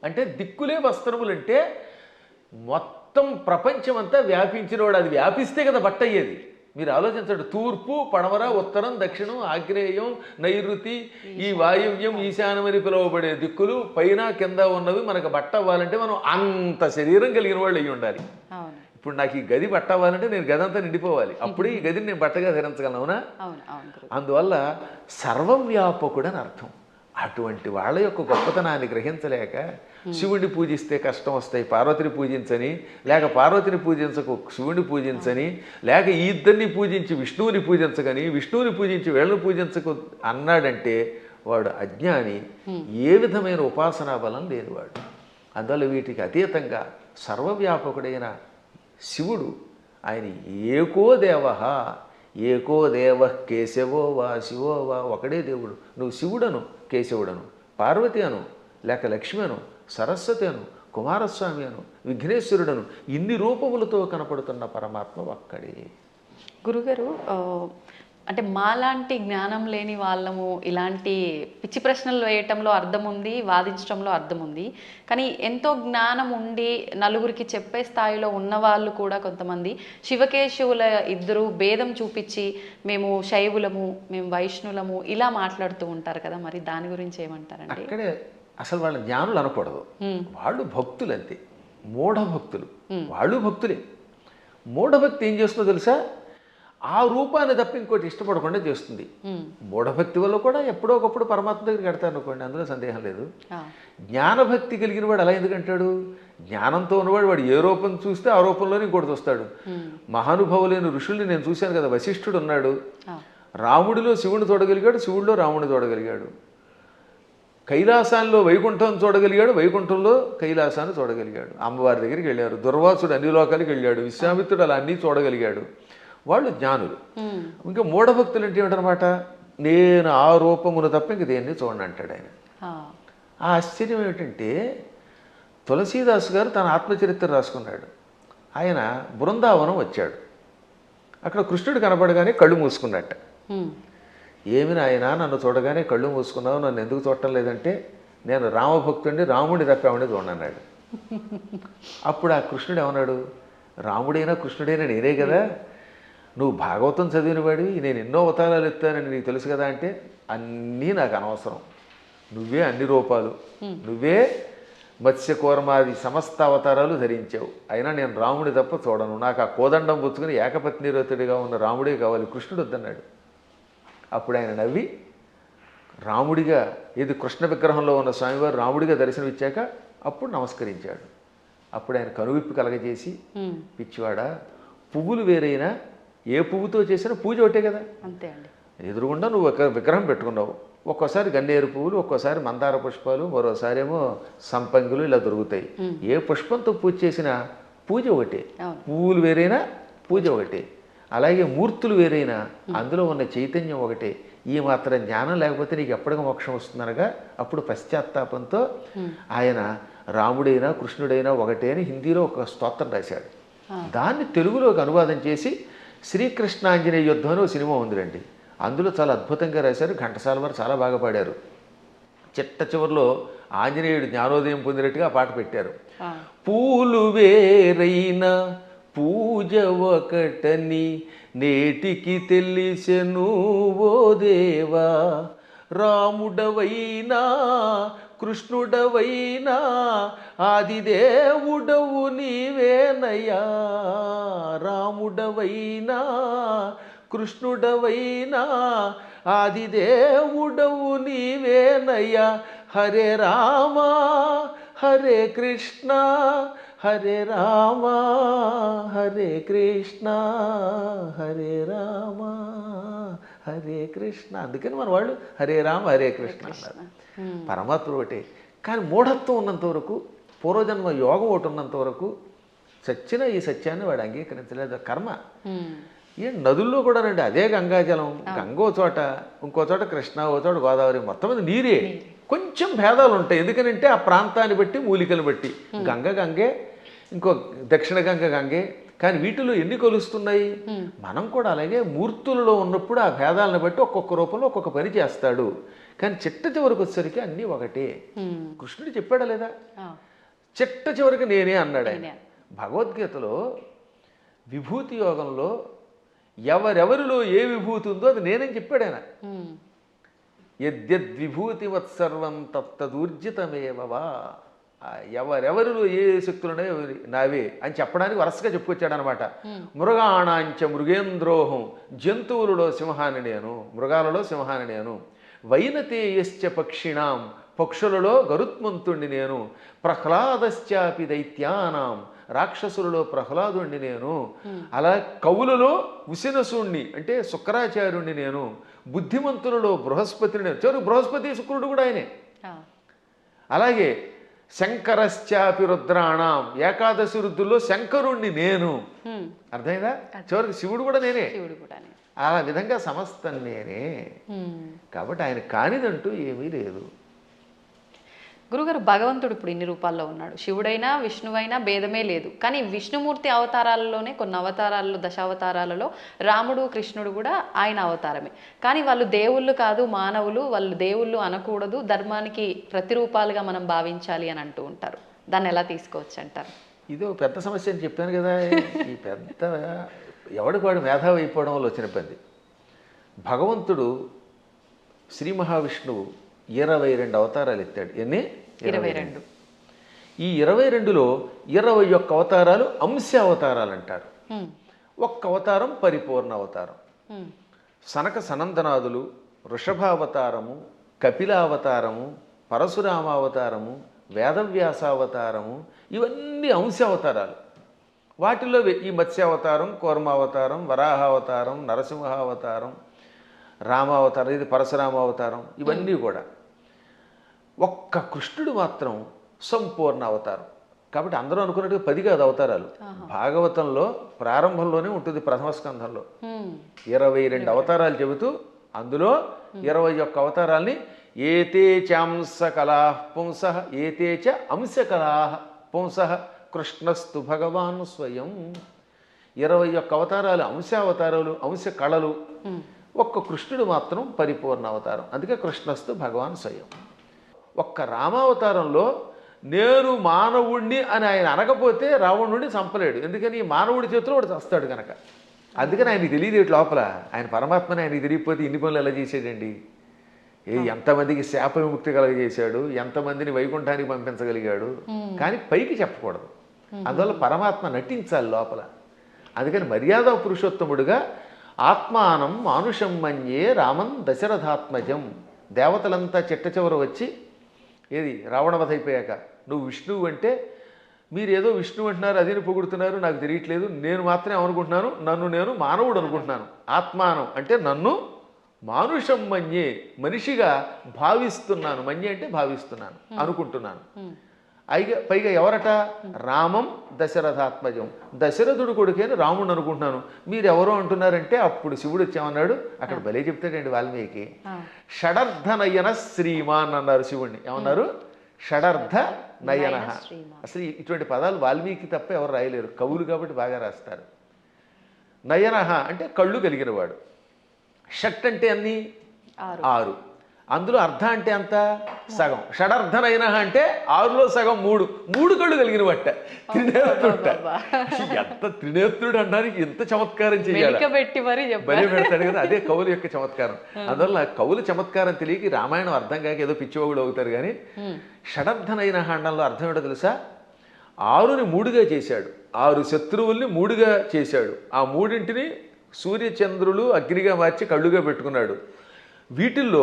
అంటే దిక్కులే వస్త్రములంటే మొత్తం ప్రపంచం అంతా వ్యాపించినవాడు. అది వ్యాపిస్తే కదా బట్ట అయ్యేది. మీరు ఆలోచించండి, తూర్పు, పడమర, ఉత్తరం, దక్షిణం, ఆగ్నేయం, నైరుతి, ఈ వాయువ్యం, ఈశాన్యం అని పిలువబడే దిక్కులు పైన కింద ఉన్నవి మనకు బట్ట అవ్వాలంటే మనం అంత శరీరం కలిగిన వాళ్ళు అయ్యి ఉండాలి. ఇప్పుడు నాకు ఈ గది బట్ట అవ్వాలంటే నేను గది అంతా నిండిపోవాలి, అప్పుడే ఈ గదిని నేను బట్టగా ధరించగలను. అవునా? అందువల్ల సర్వవ్యాపకుడు అని అర్థం. అటువంటి వాళ్ళ యొక్క గొప్పతనాన్ని గ్రహించలేక శివుడిని పూజిస్తే కష్టం వస్తాయి, పార్వతిని పూజించని, లేక పార్వతిని పూజించకు శివుడిని పూజించని, లేక ఈ ఇద్దరిని పూజించి విష్ణువుని పూజించగని, విష్ణువుని పూజించి వీళ్ళని పూజించకు అన్నాడంటే వాడు అజ్ఞాని, ఏ విధమైన ఉపాసనా బలం లేనివాడు. అందువల్ల వీటికి అతీతంగా సర్వవ్యాపకుడైన శివుడు ఆయన ఏకో దేవ, ఏకో దేవ కేశవో వా శివో వా, ఒకడే దేవుడు. నువ్వు శివుడను, కేశవుడను, పార్వతి అను, లేక లక్ష్మి అను, సరస్వతి అను, కుమారస్వామి అను, విఘ్నేశ్వరుడను, ఇన్ని రూపములతో కనపడుతున్న పరమాత్మ ఒక్కడే. గురుగారు, అంటే మాలాంటి జ్ఞానం లేని వాళ్ళము ఇలాంటి పిచ్చి ప్రశ్నలు వేయటంలో అర్థం ఉంది, వాదించడంలో అర్థం ఉంది. కానీ ఎంతో జ్ఞానం ఉండి నలుగురికి చెప్పే స్థాయిలో ఉన్నవాళ్ళు కూడా కొంతమంది శివకేశవుల ఇద్దరు భేదం చూపించి మేము శైవులము, మేము వైష్ణులము ఇలా మాట్లాడుతూ ఉంటారు కదా, మరి దాని గురించి ఏమంటారండి? అక్కడే అసలు వాళ్ళ జ్ఞానులు అనకూడదు, వాళ్ళు భక్తులు అంతే, మూఢభక్తులు. వాళ్ళు భక్తులే. మూఢభక్తి ఏం చేస్తుందో తెలుసా? ఆ రూపాన్ని తప్ప ఇంకోటి ఇష్టపడకుండా చేస్తుంది. మూఢభక్తి వల్ల కూడా ఎప్పుడో ఒకప్పుడు పరమాత్మ దగ్గరికి వెడతారు అనుకోండి, అందులో సందేహం లేదు. జ్ఞానభక్తి కలిగిన వాడు అలా ఎందుకంటాడు? జ్ఞానంతో ఉన్నవాడు వాడు ఏ రూపం చూస్తే ఆ రూపంలోనే ఇంకోటి చూస్తాడు. మహానుభావులైన ఋషుల్ని నేను చూశాను కదా, వశిష్ఠుడు ఉన్నాడు, రాముడిలో శివుని చూడగలిగాడు, శివుడిలో రాముడిని చూడగలిగాడు. కైలాసాల్లో వైకుంఠం చూడగలిగాడు, వైకుంఠంలో కైలాసాన్ని చూడగలిగాడు. అమ్మవారి దగ్గరికి వెళ్ళారు. దుర్వాసుడు అన్ని లోకాలకి వెళ్ళాడు. విశ్వామిత్రుడు అలా అన్నీ చూడగలిగాడు. వాళ్ళు జ్ఞానులు. ఇంకా మూఢభక్తులు అంటే ఏమిటనమాట? నేను ఆ రూపమును తప్ప ఇంక దేన్ని చూడండి అంటాడు ఆయన. ఆ ఆశ్చర్యం ఏమిటంటే తులసీదాసు గారు తన ఆత్మచరిత్ర రాసుకున్నాడు. ఆయన బృందావనం వచ్చాడు. అక్కడ కృష్ణుడు కనపడగానే కళ్ళు మూసుకున్నట్ట. ఏమి నాయనా నన్ను చూడగానే కళ్ళు మూసుకున్నావు, నన్ను ఎందుకు చూడటం లేదంటే నేను రామభక్తుడిని, రాముడిని తప్పేవాడిని చూడన్నాడు. అప్పుడు ఆ కృష్ణుడు ఏమన్నాడు? రాముడైనా కృష్ణుడైనా నేనే కదా, నువ్వు భాగవతం చదివిన వాడివి, నేను ఎన్నో అవతారాలు ఎత్తానని నీకు తెలుసు కదా అంటే అన్నీ నాకు అనవసరం, నువ్వే అన్ని రూపాలు, నువ్వే మత్స్య కూర్మాది సమస్త అవతారాలు ధరించావు, అయినా నేను రాముడి తప్ప చూడను, నాకు ఆ కోదండం పుచ్చుకుని ఏకపత్నిరతుడిగా ఉన్న రాముడే కావాలి, కృష్ణుడు వద్దన్నాడు. అప్పుడు ఆయన నవ్వి రాముడిగా, ఇది కృష్ణ విగ్రహంలో ఉన్న స్వామివారు రాముడిగా దర్శనమిచ్చాక అప్పుడు నమస్కరించాడు. అప్పుడు ఆయన కనువిప్పు కలగజేసి, పిచ్చివాడా, పువ్వులు వేరైనా ఏ పువ్వుతో చేసినా పూజ ఒకటే కదా, అంతే అండి. ఎదురుగుండా నువ్వు ఒక విగ్రహం పెట్టుకున్నావు, ఒక్కోసారి గన్నేరు పువ్వులు, ఒక్కోసారి మందార పుష్పాలు, మరోసారి ఏమో సంపంగులు ఇలా దొరుకుతాయి. ఏ పుష్పంతో పూజ చేసినా పూజ ఒకటే, పువ్వులు వేరైనా పూజ ఒకటే. అలాగే మూర్తులు వేరైనా అందులో ఉన్న చైతన్యం ఒకటే. ఈ మాత్రం జ్ఞానం లేకపోతే నీకు ఎప్పటికీ మోక్షం వస్తుందనగా అప్పుడు పశ్చాత్తాపంతో ఆయన రాముడైనా కృష్ణుడైనా ఒకటే అని హిందీలో ఒక స్తోత్రం రాశాడు. దాన్ని తెలుగులోకి అనువాదం చేసి శ్రీకృష్ణాంజనేయ యుద్ధం అని ఒక సినిమా ఉందిరండి. అందులో చాలా అద్భుతంగా రాశారు. ఘంటసాల వారు చాలా బాగా పాడారు. చిట్ట చివరిలో ఆంజనేయుడు జ్ఞానోదయం పొందినట్టుగా ఆ పాట పెట్టారు. పూలు వేరైనా పూజ ఒకటని నేటికి తెలిసెను ఓ దేవా, రాముడవైనా కృష్ణుడవైనా ఆదిదేవుడవు నీవేనయ్యా, రాముడవైనా కృష్ణుడవైనా ఆదిదేవుడవు నీవేనయ్యా, హరే రామ హరే కృష్ణ హరే రామ హరే కృష్ణ హరే రామ హరే కృష్ణ. అందుకని మన వాళ్ళు హరే రామ హరే కృష్ణ అన్నారు. పరమాత్మ ఒకటే. కానీ మూఢత్వం ఉన్నంత వరకు, పూర్వజన్మ యోగం ఒకటి ఉన్నంత వరకు చచ్చిన ఈ సత్యాన్ని వాడు అంగీకరించలేదు. కర్మ. ఏ నదుల్లో కూడా రండి, అదే గంగాజలం. గంగో చోట, ఇంకో చోట కృష్ణ, ఓ చోట గోదావరి, మొత్తం మీద నీరే. కొంచెం భేదాలు ఉంటాయి. ఎందుకనంటే ఆ ప్రాంతాన్ని బట్టి, మూలికలు బట్టి. గంగ గంగే, ఇంకో దక్షిణ గంగ గంగే. కానీ వీటిలో ఎన్ని కొలుస్తున్నాయి? మనం కూడా అలాగే మూర్తులలో ఉన్నప్పుడు ఆ భేదాలను బట్టి ఒక్కొక్క రూపంలో ఒక్కొక్క పని చేస్తాడు. కానీ చిట్ట చివరికి వచ్చేసరికి అన్నీ ఒకటే. కృష్ణుడు చెప్పాడా లేదా? చిట్ట చివరికి నేనే అన్నాడు ఆయన. భగవద్గీతలో విభూతి యోగంలో ఎవరెవరిలో ఏ విభూతి ఉందో అది నేనని చెప్పాడు ఆయన. యద్యద్విభూతివత్సర్వం తత్తదూర్జితమేవవా. ఎవరెవరిలో ఏ శక్తులున్నాయో నావే అని చెప్పడానికి వరుసగా చెప్పుకొచ్చాడు అనమాట. మృగాణాంచ మృగేంద్రోహం, జంతువులలో సింహాన్ని నేను, మృగాలలో సింహాన్ని నేను. వైనతేయశ్చ పక్షిణాం, పక్షులలో గరుత్మంతుణ్ణి నేను. ప్రహ్లాదశ్చాపి దైత్యానాం, రాక్షసులలో ప్రహ్లాదుణ్ణి నేను. అలా కవులలో ఉసినసుణ్ణి అంటే శుక్రాచార్యుణ్ణి నేను. బుద్ధిమంతులలో బృహస్పతిని నేను. చివరికి బృహస్పతి శుక్రుడు కూడా ఆయనే. అలాగే శంకరశ్చాపి రుద్రాణం, ఏకాదశి రుద్రుల్లో శంకరుణ్ణి నేను. అర్థమైందా? చివరికి శివుడు కూడా నేనే. ఆ విధంగా సమస్తం నేనే. కాబట్టి ఆయన కానిదంటూ ఏమీ లేదు. గురుగారు, భగవంతుడు ఇప్పుడు ఇన్ని రూపాల్లో ఉన్నాడు. శివుడైనా విష్ణువైనా భేదమే లేదు. కానీ విష్ణుమూర్తి అవతారాలలోనే, కొన్ని అవతారాలలో, దశావతారాలలో రాముడు కృష్ణుడు కూడా ఆయన అవతారమే. కానీ వాళ్ళు దేవుళ్ళు కాదు, మానవులు. వాళ్ళు దేవుళ్ళు అనకూడదు, ధర్మానికి ప్రతిరూపాలుగా మనం భావించాలి అని అంటూ ఉంటారు. దాన్ని ఎలా తీసుకోవచ్చు అంటారు? ఇది ఒక పెద్ద సమస్య అని చెప్పాను కదా. ఈ పెద్ద ఎవడికి వాడు మేధావి అయిపోవడం వల్ల వచ్చిన పని. భగవంతుడు శ్రీ మహావిష్ణువు 22 అవతారాలు ఎత్తాడు. ఎన్ని? 22. ఈ 22లో 21 అవతారాలు అంశ అవతారాలు అంటారు. ఒక్క అవతారం పరిపూర్ణ అవతారం. సనక సనందనాదులు, వృషభావతారము, కపిలావతారము, పరశురామావతారము, వేదవ్యాసావతారము, ఇవన్నీ అంశ అవతారాలు. వాటిలో ఈ మత్స్యావతారం, కూర్మావతారం, వరాహావతారం, నరసింహావతారం, రామావతారం, ఇది పరశురామావతారం, ఇవన్నీ కూడా. ఒక్క కృష్ణుడు మాత్రం సంపూర్ణ అవతారం. కాబట్టి అందరూ అనుకున్నట్టుగా 10 కాదు అవతారాలు. భాగవతంలో ప్రారంభంలోనే ఉంటుంది, ప్రథమ స్కంధంలో 22 అవతారాలు చెబుతూ అందులో 21 అవతారాల్ని ఏతే చాంస కళా పుంస ఏతే చ అంశ కళా పుంస కృష్ణస్తు భగవాన్ స్వయం. 21 అవతారాలు అంశావతారాలు, అంశ కళలు. ఒక్క కృష్ణుడు మాత్రం పరిపూర్ణ అవతారం. అందుకే కృష్ణస్తు భగవాన్ స్వయం. ఒక్క రామావతారంలో నేను మానవుణ్ణి అని ఆయన అనకపోతే రావణుడిని చంపలేడు. ఎందుకని మానవుడి చేతిలో వాడు చస్తాడు కనుక. అందుకని ఆయనకి తెలియదు లోపల. ఆయన పరమాత్మని ఆయనకి తెలియకపోతే ఇన్ని పనులు ఎలా చేసాడండి? ఎంతమందికి శాప విముక్తి కలగజేశాడు, ఎంతమందిని వైకుంఠానికి పంపించగలిగాడు. కానీ పైకి చెప్పకూడదు. అందువల్ల పరమాత్మ నటించాలి లోపల. అందుకని మర్యాద పురుషోత్తముడుగా ఆత్మానం మానుషం మన్యే రామం దశరథాత్మజం. దేవతలంతా చిట్ట చివర వచ్చి ఏది రావణవధ అయిపోయాక నువ్వు విష్ణువు అంటే మీరు ఏదో విష్ణువు అంటున్నారు, అదిని పొగుడుతున్నారు, నాకు తెలియట్లేదు. నేను మాత్రమే అనుకుంటున్నాను, నన్ను నేను మానవుడు అనుకుంటున్నాను. ఆత్మానం అంటే నన్ను మానుషం మన్యే, మనిషిగా భావిస్తున్నాను. మన్యే అంటే భావిస్తున్నాను, అనుకుంటున్నాను. పైగా ఎవరట? రామం దశరథాత్మజం, దశరథుడు కొడుకేని రాముడు అనుకుంటున్నాను. మీరు ఎవరో అంటున్నారంటే అప్పుడు శివుడు వచ్చామన్నాడు. అక్కడ భలే చెప్తాడండి వాల్మీకి. షడర్థ నయన శ్రీమాన్ అన్నారు శివుణ్ణి. ఏమన్నారు? షడర్థ నయన. అసలు ఇటువంటి పదాలు వాల్మీకి తప్ప ఎవరు రాయలేరు, కవులు కాబట్టి బాగా రాస్తారు. నయన అంటే కళ్ళు కలిగినవాడు. షట్ అంటే అన్ని 6, అందులో అర్ధ అంటే అంత సగం. షడర్ధనైన అంటే 6లో సగం 3 కళ్ళు కలిగిన వట్ట త్రినేత్రుడ. ఎంత త్రినేత్రుడు అనడానికి ఎంత చమత్కారం చేయాలి, బలి పెడతాడు కదా. అదే కవుల యొక్క చమత్కారం. అందువల్ల కవుల చమత్కారం తెలియక రామాయణం అర్థం కాక ఏదో పిచ్చివాగుడు అవుతారు. కానీ షడర్ధనైన అండంలో అర్థం ఏంటో తెలుసా? 6ని 3గా చేశాడు, 6 శత్రువుల్ని 3గా చేశాడు. ఆ 3ంటిని సూర్యచంద్రులు అగ్నిగా మార్చి కళ్ళుగా పెట్టుకున్నాడు. వీటిల్లో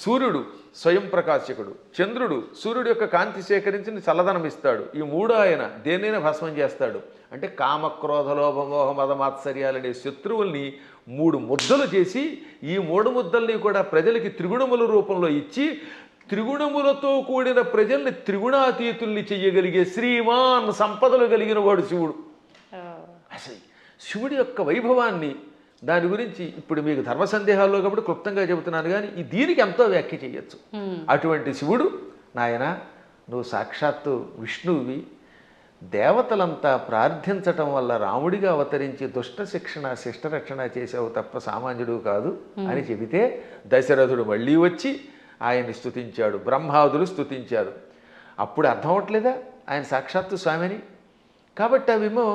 సూర్యుడు స్వయం ప్రకాశకుడు, చంద్రుడు సూర్యుడు యొక్క కాంతి సేకరించి చల్లదనం ఇస్తాడు. ఈ 3 ఆయన దేన్నైనా భస్మం చేస్తాడు. అంటే కామక్రోధ లోభమోహ మదమాత్సర్యాలనే శత్రువుల్ని 3 ముద్దలు చేసి ఈ 3 ముద్దల్ని కూడా ప్రజలకి త్రిగుణముల రూపంలో ఇచ్చి త్రిగుణములతో కూడిన ప్రజల్ని త్రిగుణాతీతుల్ని చెయ్యగలిగే శ్రీమాన్ సంపదలు కలిగిన వాడు శివుడు. అసలు శివుడి యొక్క వైభవాన్ని, దాని గురించి ఇప్పుడు మీకు ధర్మ సందేహాల్లో కాబట్టి క్లుప్తంగా చెబుతున్నాను. కానీ దీనికి ఎంతో వ్యాఖ్య చేయొచ్చు. అటువంటి శివుడు, నాయన నువ్వు సాక్షాత్తు విష్ణువువి, దేవతలంతా ప్రార్థించటం వల్ల రాముడిగా అవతరించి దుష్ట శిక్షణ శిష్టరక్షణ చేసావు తప్ప సామాన్యుడు కాదు అని చెబితే దశరథుడు మళ్ళీ వచ్చి ఆయన్ని స్తుతించాడు, బ్రహ్మాదులు స్తుతించారు. అప్పుడు అర్థం అవట్లేదా ఆయన సాక్షాత్తు స్వామిని? కాబట్టి అవేమో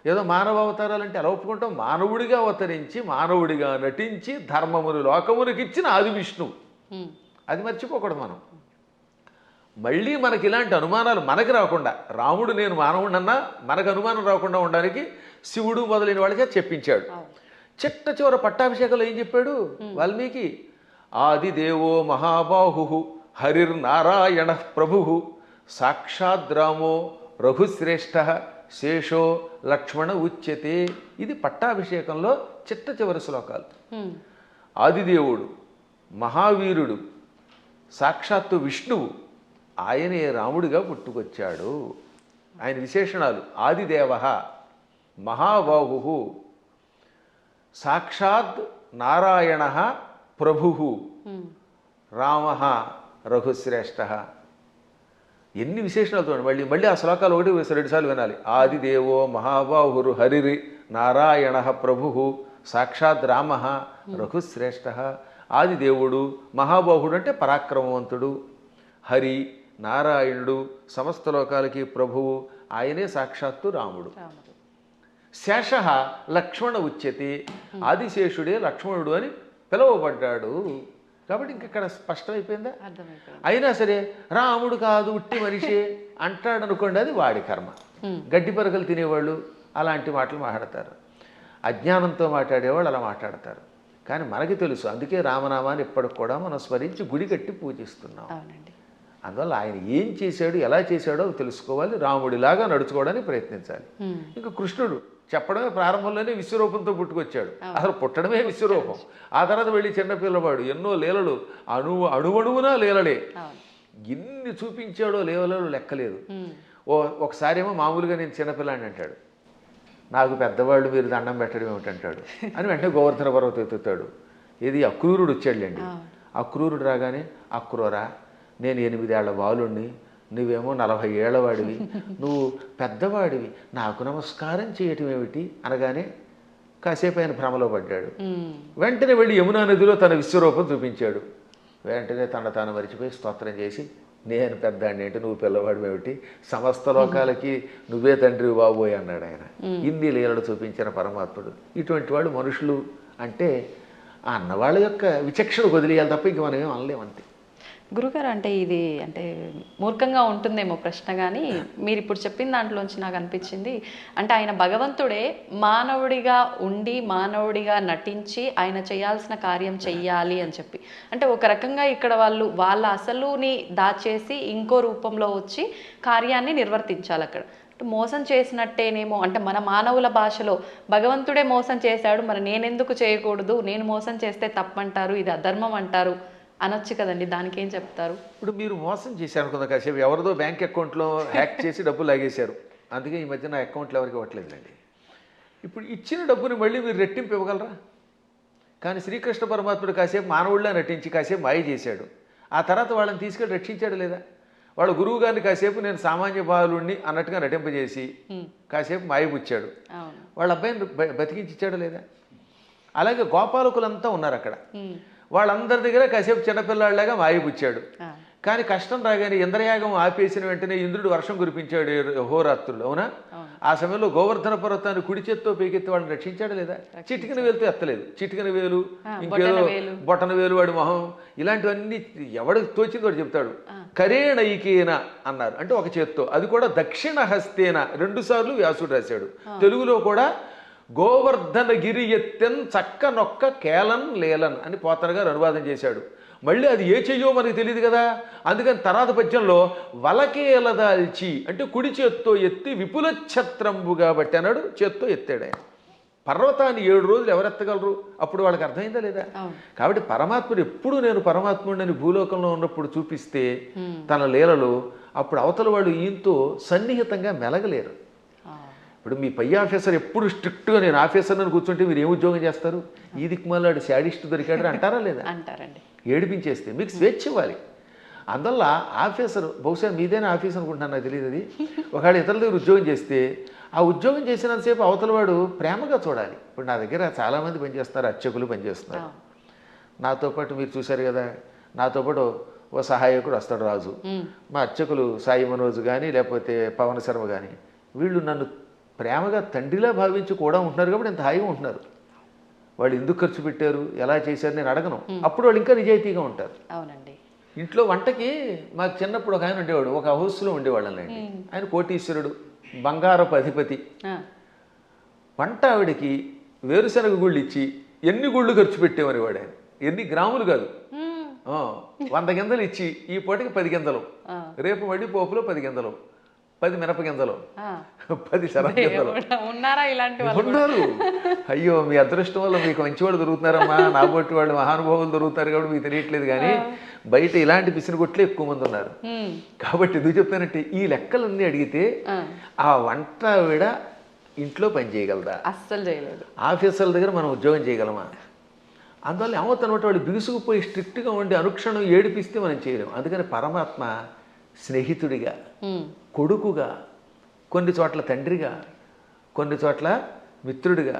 ఏదో మానవ అవతారాలంటే ఎలా ఒప్పుకుంటాం? మానవుడిగా అవతరించి మానవుడిగా నటించి ధర్మమును లోకమునికి ఇచ్చిన ఆది విష్ణువు. అది మర్చిపోకూడదు మనం. మళ్ళీ మనకి ఇలాంటి అనుమానాలు మనకి రాకుండా, రాముడు నేను మానవుడన్నా మనకు అనుమానం రాకుండా ఉండడానికి శివుడు మొదలైన వాళ్ళకే చెప్పించాడు. చిట్ట చివర పట్టాభిషేకంలో ఏం చెప్పాడు వాల్మీకి? ఆదిదేవో మహాబాహు హరిర్నారాయణ ప్రభు సాక్షాద్రామో రఘుశ్రేష్ఠ శేషో లక్ష్మణ ఉచ్యతే. ఇది పట్టాభిషేకంలో చిట్ట చివరి శ్లోకాలు. ఆదిదేవుడు, మహావీరుడు, సాక్షాత్తు విష్ణువు, ఆయనే రాముడిగా పుట్టుకొచ్చాడు. ఆయన విశేషణాలు: ఆదిదేవ, మహాబాహు, సాక్షాత్ నారాయణ ప్రభు, రామ రఘుశ్రేష్ఠ. ఎన్ని విశేషణాలు చూడండి. మళ్ళీ ఆ శ్లోకాలు 1-2 సార్లు వినాలి. ఆదిదేవో మహాబాహురు హరిరి నారాయణ ప్రభు సాక్షాత్ రామ రఘుశ్రేష్ఠ. ఆదిదేవుడు, మహాబాహుడు అంటే పరాక్రమవంతుడు, హరి నారాయణుడు, సమస్త లోకాలకి ప్రభువు, ఆయనే సాక్షాత్తు రాముడు. శేష లక్ష్మణ ఉచ్యతే, ఆదిశేషుడే లక్ష్మణుడు అని పిలువబడ్డాడు. కాబట్టి ఇంకెక్కడ స్పష్టమైపోయిందా? అయినా సరే రాముడు కాదు ఉట్టి మనిషి అంటాడు అనుకోండి, అది వాడి కర్మ. గడ్డి పరకలు తినేవాళ్ళు అలాంటి మాటలు మాట్లాడతారు, అజ్ఞానంతో మాట్లాడేవాళ్ళు అలా మాట్లాడతారు. కానీ మనకి తెలుసు, అందుకే రామనామాన్ని ఇప్పటికి కూడా మనం స్మరించి గుడి కట్టి పూజిస్తున్నాం. అందువల్ల ఆయన ఏం చేశాడు, ఎలా చేశాడో తెలుసుకోవాలి, రాముడిలాగా నడుచుకోవడానికి ప్రయత్నించాలి. ఇంకా కృష్ణుడు చెప్పడమే ప్రారంభంలోనే విశ్వరూపంతో పుట్టుకొచ్చాడు. అసలు పుట్టడమే విశ్వరూపం. ఆ తర్వాత వెళ్ళి చిన్నపిల్లవాడు ఎన్నో లీలలు, అణువణువునా లీలలే. ఎన్ని చూపించాడో లీలలు లెక్కలేదు. ఒకసారి ఏమో మామూలుగా నేను చిన్నపిల్లాడిని అంటాడు, నాకు పెద్దవాళ్ళు మీరు దండం పెట్టడం ఏమిటంటాడు అని వెంటనే గోవర్ధన పర్వతం ఎత్తుతాడు. ఇది అక్రూరుడు వచ్చాడులేండి. అక్రూరుడు రాగానే, అక్రూరా నేను 8 ఏళ్ల బాలుణ్ణి, నువ్వేమో 40 ఏళ్ల వాడివి, నువ్వు పెద్దవాడివి, నాకు నమస్కారం చేయటం ఏమిటి అనగానే కాసేపు ఆయన భ్రమలో పడ్డాడు. వెంటనే వెళ్ళి యమునా నదిలో తన విశ్వరూపం చూపించాడు. వెంటనే తాను మరిచిపోయి స్తోత్రం చేసి, నేను పెద్దాడిని ఏంటి, నువ్వు పిల్లవాడు ఏమిటి, సమస్త లోకాలకి నువ్వే తండ్రి బాబోయ్ అన్నాడు ఆయన. ఇన్ని లీలలు చూపించిన పరమాత్ముడు. ఇటువంటి వాళ్ళు మనుషులు అంటే ఆ అన్నవాళ్ళ యొక్క విచక్షణ వదిలేయాలి తప్ప ఇంక మనం ఏం అనలేమంతే. గురుగారు, అంటే ఇది అంటే మూర్ఖంగా ఉంటుందేమో ప్రశ్న, కానీ మీరు ఇప్పుడు చెప్పిన దాంట్లోంచి నాకు అనిపించింది, అంటే ఆయన భగవంతుడే మానవుడిగా ఉండి మానవుడిగా నటించి ఆయన చేయాల్సిన కార్యం చెయ్యాలి అని చెప్పి, అంటే ఒక రకంగా ఇక్కడ వాళ్ళ అసలుని దాచేసి ఇంకో రూపంలో వచ్చి కార్యాన్ని నిర్వర్తించాలి అక్కడ. మోసం చేసినట్టేనేమో, అంటే మన మానవుల భాషలో భగవంతుడే మోసం చేశాడు, మరి నేనెందుకు చేయకూడదు, నేను మోసం చేస్తే తప్పంటారు, ఇది అధర్మం అంటారు అనొచ్చు కదండి, దానికి ఏం చెప్తారు? ఇప్పుడు మీరు మోసం చేశారు అనుకుందా, కాసేపు ఎవరిదో బ్యాంక్ అకౌంట్లో హ్యాక్ చేసి డబ్బులు లాగేశారు, అందుకే ఈ మధ్య నా అకౌంట్లో ఎవరికి ఇవ్వట్లేదులేండి. ఇప్పుడు ఇచ్చిన డబ్బుని మళ్ళీ మీరు రెట్టింపు ఇవ్వగలరా? కానీ శ్రీకృష్ణ పరమాత్ముడు కాసేపు మానవుడిలా నటించి కాసేపు మాయ చేశాడు, ఆ తర్వాత వాళ్ళని తీసుకెళ్ళి రక్షించాడు లేదా? వాళ్ళ గురువు గారిని కాసేపు నేను సామాన్య బాలుడిని అన్నట్టుగా నటింపజేసి కాసేపు మాయబుచ్చాడు, వాళ్ళ అబ్బాయిని బతికించిచ్చాడు లేదా? అలాగే గోపాలకులంతా ఉన్నారు అక్కడ, వాళ్ళందరి దగ్గర కాసేపు చిన్నపిల్లాడిలాగా మాయబుచ్చాడు. కానీ కష్టం రాగానే ఇంద్రయాగం ఆపేసిన వెంటనే ఇంద్రుడు వర్షం కురిపించాడు హోరాత్రులు, అవునా? ఆ సమయంలో గోవర్ధన పర్వతాన్ని కుడి చేత్తో పైకెత్తి వాళ్ళని రక్షించాడు లేదా? చిటికిన వేలుతో ఎత్తలేదు, చిటికిన వేలు, ఇంకేదో బొటన వేలు, వాడి మొహం, ఇలాంటివన్నీ ఎవడికి తోచింది వాడు చెప్తాడు. కరేణైకేన అన్నారు, అంటే ఒక చేత్తో, అది కూడా దక్షిణ హస్తేన, 2 సార్లు వ్యాసుడు రాశాడు. తెలుగులో కూడా గోవర్ధన గిరి ఎత్తెన్ చక్క నొక్క కేలన్ లేలన్ అని పోతన గారు అనువాదం చేశాడు. మళ్ళీ అది ఏ చెయ్యో మనకి తెలియదు కదా, అందుకని తర్వాత పద్యంలో వలకేలదాల్చి అంటే కుడి చేత్తో ఎత్తి విపుల ఛత్రంబుగా బట్టి అన్నాడు, చేత్తో ఎత్తాడు ఆయన. పర్వతాన్ని 7 రోజులు ఎవరెత్తగలరు? అప్పుడు వాళ్ళకి అర్థమైందా లేదా? కాబట్టి పరమాత్ముడు ఎప్పుడు నేను పరమాత్ముడిని భూలోకంలో ఉన్నప్పుడు చూపిస్తే తన లీలలో, అప్పుడు అవతల వాళ్ళు ఈయంతో సన్నిహితంగా మెలగలేరు. ఇప్పుడు మీ పై ఆఫీసర్ ఎప్పుడు స్ట్రిక్ట్గా నేను ఆఫీసర్ని కూర్చుంటే మీరు ఏం ఉద్యోగం చేస్తారు? ఈ దిక్కుమాలాడు శాడిస్ట్ దొరికాడు అంటారా లేదా? అంటారండి. ఏడిపించేస్తే మీకు స్వేచ్ఛ ఇవ్వాలి. అందువల్ల ఆఫీసర్, బహుశా మీదైనా ఆఫీస్ అనుకుంటున్నాను, నాకు తెలియదు అది. ఒకవేళ ఇతరుల దగ్గర ఉద్యోగం చేస్తే ఆ ఉద్యోగం చేసినంతసేపు అవతల వాడు ప్రేమగా చూడాలి. ఇప్పుడు నా దగ్గర చాలామంది పనిచేస్తున్నారు, అర్చకులు పనిచేస్తున్నారు. నాతో పాటు మీరు చూశారు కదా, నాతో పాటు ఓ సహాయకుడు వస్తాడు రాజు. మా అర్చకులు సాయి మనోజ్ కానీ లేకపోతే పవన్ శర్మ కానీ, వీళ్ళు నన్ను ప్రేమగా తండ్రిలా భావించి కూడా ఉంటున్నారు కాబట్టి ఇంత హాయిగా ఉంటున్నారు. వాళ్ళు ఎందుకు ఖర్చు పెట్టారు, ఎలా చేశారు నేను అడగను, అప్పుడు వాళ్ళు ఇంకా నిజాయితీగా ఉంటారు. అవునండి. ఇంట్లో వంటకి మాకు చిన్నప్పుడు ఒక ఆయన ఉండేవాడు, ఒక హౌస్లో ఉండేవాళ్ళండి. ఆయన కోటీశ్వరుడు, బంగారపు అధిపతి. వంట ఆవిడకి వేరుశనగ గుళ్ళు ఇచ్చి ఎన్ని గుళ్ళు ఖర్చు పెట్టేవారు వాడు. ఆయన ఎన్ని గ్రాములు కాదు, 100 గింజలు ఇచ్చి ఈ పూటకి 10 గింజలు, రేపు మళ్ళీ పోపులో 10 గింజలు, 10 మినప గింజలు, 10 శనగ గింజలు ఉన్నారు. అయ్యో మీ అదృష్టం వల్ల మీకు మంచి వాళ్ళు దొరుకుతున్నారమ్మా, నా బొట్టి వాళ్ళు మహానుభావులు దొరుకుతారు కాబట్టి మీకు తెలియట్లేదు. కానీ బయట ఇలాంటి పిసినగొట్లే ఎక్కువ మంది ఉన్నారు. కాబట్టి ఎందుకు చెప్తానంటే ఈ లెక్కలన్నీ అడిగితే ఆ వంట ఆవిడ ఇంట్లో పని చేయగలదా? అస్సలు చేయలేదు. ఆఫీసర్ల దగ్గర మనం ఉద్యోగం చేయగలమా? అందువల్ల ఏమవుతానమాట, వాళ్ళు బిగుసుకుపోయి స్ట్రిక్ట్గా ఉండి అనుక్షణం ఏడిపిస్తే మనం చేయలేము. అందుకని పరమాత్మ స్నేహితుడిగా, కొడుకుగా, కొన్ని చోట్ల తండ్రిగా, కొన్ని చోట్ల మిత్రుడిగా,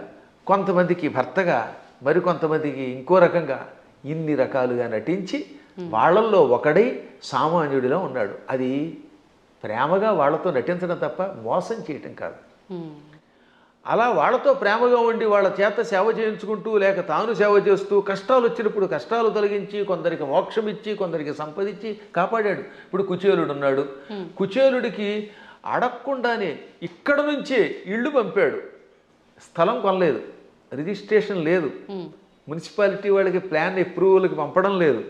కొంతమందికి భర్తగా, మరికొంతమందికి ఇంకో రకంగా, ఇన్ని రకాలుగా నటించి వాళ్ళల్లో ఒకడై సామాన్యుడిలో ఉన్నాడు. అది ప్రేమగా వాళ్ళతో నటించడం తప్ప మోసం చేయటం కాదు. అలా వాళ్ళతో ప్రేమగా ఉండి వాళ్ళ చేత సేవ చేయించుకుంటూ లేక తాను సేవ చేస్తూ కష్టాలు వచ్చినప్పుడు కష్టాలు తొలగించి కొందరికి మోక్షం ఇచ్చి కొందరికి సంపదించి కాపాడాడు. ఇప్పుడు కుచేలుడు ఉన్నాడు, కుచేలుడికి అడగకుండానే ఇక్కడ నుంచే ఇళ్ళు పంపాడు. స్థలం కొనలేదు, రిజిస్ట్రేషన్ లేదు, మున్సిపాలిటీ వాళ్ళకి ప్లాన్ అప్రూవల్కి పంపడం లేదు.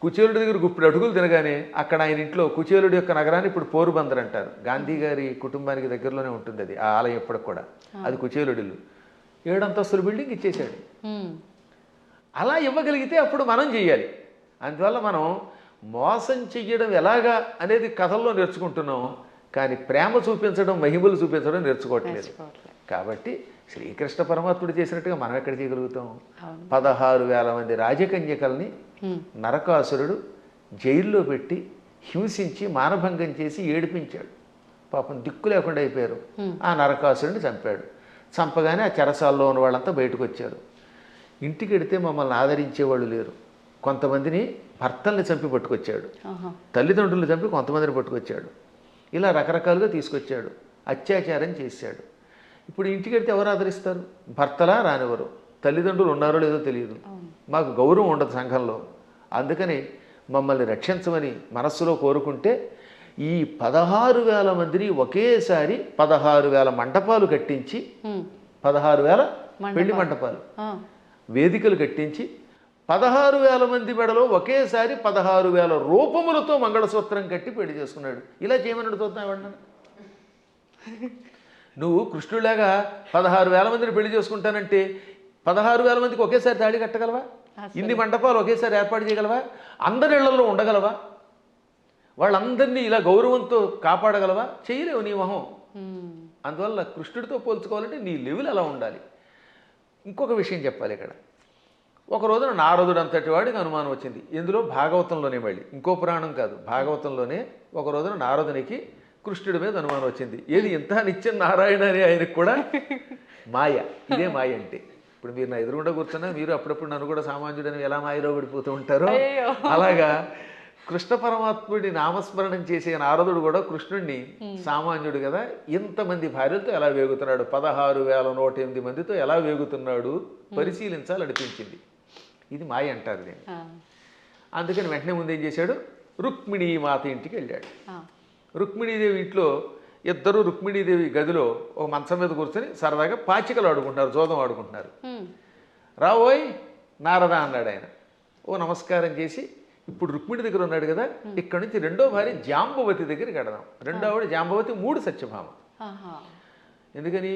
కుచేలుడి దగ్గర గుప్పుడు అడుగులు తినగానే అక్కడ ఆయన ఇంట్లో, కుచేలుడి యొక్క నగరాన్ని ఇప్పుడు పోరుబందర్ అంటారు, గాంధీ గారి కుటుంబానికి దగ్గరలోనే ఉంటుంది అది, ఆ ఆలయం ఎప్పటికి కూడా, అది కుచేలుడి ఇల్లు. 7 అంతస్తుల బిల్డింగ్ ఇచ్చేసాడు. అలా ఇవ్వగలిగితే అప్పుడు మనం చెయ్యాలి. అందువల్ల మనం మోసం చెయ్యడం ఎలాగా అనేది కథల్లో నేర్చుకుంటున్నాం, కానీ ప్రేమ చూపించడం, మహిమలు చూపించడం నేర్చుకోవట్లేదు. కాబట్టి శ్రీకృష్ణ పరమాత్ముడు చేసినట్టుగా మనం ఎక్కడ చేయగలుగుతాం? 16,000 మంది రాజకన్యకల్ని నరకాసురుడు జైల్లో పెట్టి హింసించి మానభంగం చేసి ఏడిపించాడు. పాపం దిక్కు లేకుండా అయిపోయారు. ఆ నరకాసురుడిని చంపాడు. చంపగానే ఆ చెరసాల్లో ఉన్న వాళ్ళంతా బయటకు వచ్చారు. ఇంటికి వెడితే మమ్మల్ని ఆదరించేవాళ్ళు లేరు. కొంతమందిని భర్తల్ని చంపి పట్టుకొచ్చాడు, తల్లిదండ్రులు చంపి కొంతమందిని పట్టుకొచ్చాడు. ఇలా రకరకాలుగా తీసుకొచ్చాడు, అత్యాచారం చేశాడు. ఇప్పుడు ఇంటికి వెడితే ఎవరు ఆదరిస్తారు? భర్తలా రానివ్వరు, తల్లిదండ్రులు ఉన్నారో లేదో తెలియదు, మాకు గౌరవం ఉండదు సంఘంలో. అందుకని మమ్మల్ని రక్షించమని మనస్సులో కోరుకుంటే ఈ 16,000 మందిని ఒకేసారి 16,000 మంటపాలు కట్టించి, 16,000 పెళ్లి మంటపాలు, వేదికలు కట్టించి 16,000 మంది మెడలో ఒకేసారి 16,000 రూపములతో మంగళసూత్రం కట్టి పెళ్లి చేసుకున్నాడు. ఇలా చేయమని చూద్దాం ఎవడన్నా? నువ్వు కృష్ణుడిలాగా 16,000 మందిని పెళ్లి చేసుకుంటానంటే 16,000 మందికి ఒకేసారి తాళి కట్టగలవా? ఇన్ని మండపాలు ఒకేసారి ఏర్పాటు చేయగలవా? అందరి ఇళ్లలో ఉండగలవా? వాళ్ళందరినీ ఇలా గౌరవంతో కాపాడగలవా? చేయలేవు నీ మొహం. అందువల్ల కృష్ణుడితో పోల్చుకోవాలంటే నీ లెవెల్ అలా ఉండాలి. ఇంకొక విషయం చెప్పాలి ఇక్కడ. ఒక రోజున నారదుడు అంతటి వాడికి అనుమానం వచ్చింది. ఎందులో? భాగవతంలోనే. మళ్ళీ ఇంకో పురాణం కాదు, భాగవతంలోనే ఒక రోజున నారదునికి కృష్ణుడి మీద అనుమానం వచ్చింది. ఏది ఇంత నిత్యం నారాయణ అని ఆయనకు కూడా మాయ. ఇదే మాయ అంటే. ఇప్పుడు మీరు నా ఎదురుగుండా కూర్చున్నా మీరు అప్పుడప్పుడు నన్ను కూడా సామాన్యుడని ఎలా మాయలో పడిపోతూ ఉంటారో అలాగా కృష్ణ పరమాత్ముడి నామస్మరణం చేసే నారదుడు కూడా కృష్ణుడిని సామాన్యుడు కదా, ఇంతమంది భార్యలతో ఎలా వేగుతున్నాడు, 16,108 మందితో ఎలా వేగుతున్నాడు పరిశీలించాలనిపించింది. ఇది మాయ అంటారు దీన్ని. అందుకని వెంటనే ముందు ఏం చేశాడు? రుక్మిణీ మాత ఇంటికి వెళ్ళాడు. రుక్మిణీదేవి ఇంట్లో ఇద్దరు రుక్మిణీదేవి గదిలో ఒక మంచం మీద కూర్చొని సరదాగా పాచికలు ఆడుకుంటున్నారు, జోదం ఆడుకుంటున్నారు. రావోయ్ నారద అన్నాడు ఆయన. ఓ నమస్కారం చేసి, ఇప్పుడు రుక్మిణి దగ్గర ఉన్నాడు కదా, ఇక్కడ నుంచి రెండో భార్య జాంబవతి దగ్గరికి వెడదాం. రెండో ఆవిడ జాంబవతి, 3 సత్యభామ. ఎందుకని?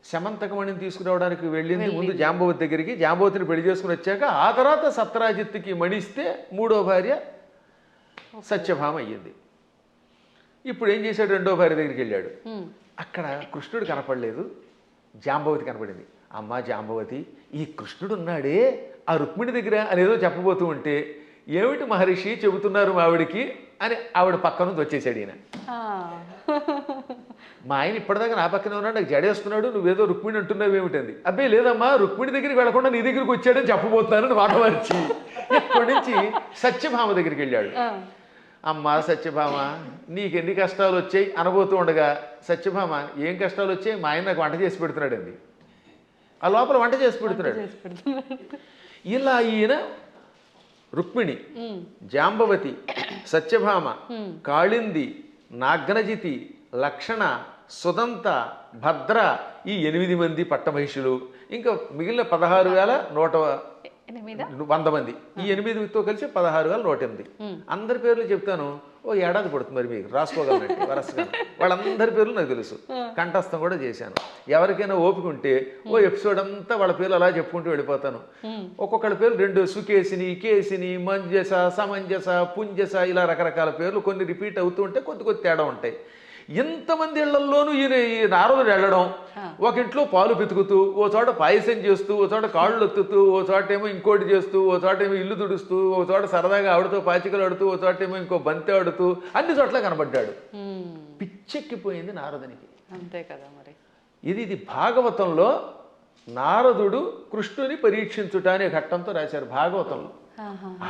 శమంతకమణిని తీసుకురావడానికి వెళ్ళింది ముందు జాంబవతి దగ్గరికి. జాంబవతిని పెళ్లి చేసుకుని వచ్చాక ఆ తర్వాత సత్రాజిత్తుకి మణిస్తే 3వ భార్య సత్యభామ అయ్యింది. ఇప్పుడు ఏం చేశాడు? రెండో భార్య దగ్గరికి వెళ్ళాడు. అక్కడ కృష్ణుడు కనపడలేదు, జాంబవతి కనపడింది. అమ్మా జాంబవతి, ఈ కృష్ణుడు ఉన్నాడే ఆ రుక్మిణి దగ్గర అనేదో చెప్పబోతూ ఉంటే, ఏమిటి మహర్షి చెబుతున్నారు మావిడికి అని ఆవిడ పక్క నుంచి వచ్చేసాడు ఈయన. మా ఆయన ఇప్పటిదాకా నా పక్కనే ఉన్నాడు, నాకు జడేస్తున్నాడు, నువ్వేదో రుక్మిణి అంటున్నావు ఏమిటంది. అబ్బే లేదమ్మా, రుక్మిణి దగ్గరికి వెళ్లకుండా నీ దగ్గరికి వచ్చాడని చెప్పబోతున్నానని మాట మార్చి ఇక్కడి నుంచి సత్యభామ దగ్గరికి వెళ్ళాడు. అమ్మా సత్యభామ, నీకెన్ని కష్టాలు వచ్చాయి అనబోతూ ఉండగా, సత్యభామ ఏం కష్టాలు వచ్చాయి? మా ఆయన నాకు వంట చేసి పెడుతున్నాడండి. ఆ లోపల వంట చేసి పెడుతున్నాడు. ఇలా ఈయన రుక్మిణి, జాంబవతి, సత్యభామ, కాళింది, నాగ్నజితి, లక్షణ, సుదంత, భద్ర, ఈ 8 మంది పట్టమహిషులు, ఇంకా మిగిలిన 16,100 మంది. ఈ 8తో కలిసి 16,108. అందరి పేర్లు చెప్తాను, ఓ ఏడాది పడుతుంది మరి మీకు రాసుకోగలనండి వరసగా. వాళ్ళందరి పేర్లు నాకు తెలుసు, కంఠస్థం కూడా చేశాను. ఎవరికైనా ఓపిక ఉంటే ఓ ఎపిసోడ్ అంతా వాళ్ళ పేర్లు అలా చెప్పుకుంటూ వెళ్ళిపోతాను. ఒక్కొక్కళ్ళ పేర్లు 2 సుకేసిని, కేసిని, మంజస, సమంజస, పుంజస, ఇలా రకరకాల పేర్లు కొన్ని రిపీట్ అవుతూ ఉంటే కొద్ది తేడా ఉంటాయి. ఇంతమంది ఇళ్లల్లోనూ ఈ నారదుడు వెళ్ళడం, ఒక ఇంట్లో పాలు పితుకుతూ, ఓ చోట పాయసం చేస్తూ, ఓ చోట కాళ్ళు ఎత్తుతూ, ఓ చోట ఏమో ఇంకోటి చేస్తూ, ఓ చోట ఏమో ఇల్లు తుడుస్తూ, ఓ చోట సరదాగా ఆవిడతో పాచికలు ఆడుతూ, ఓ చోట ఏమో ఇంకో బంతి ఆడుతూ, అన్ని చోట్ల కనబడ్డాడు. పిచ్చెక్కిపోయింది నారదునికి. అంతే కదా మరి. ఇది భాగవతంలో నారదుడు కృష్ణుని పరీక్షించుట అనే ఘట్టంతో రాశారు భాగవతంలో.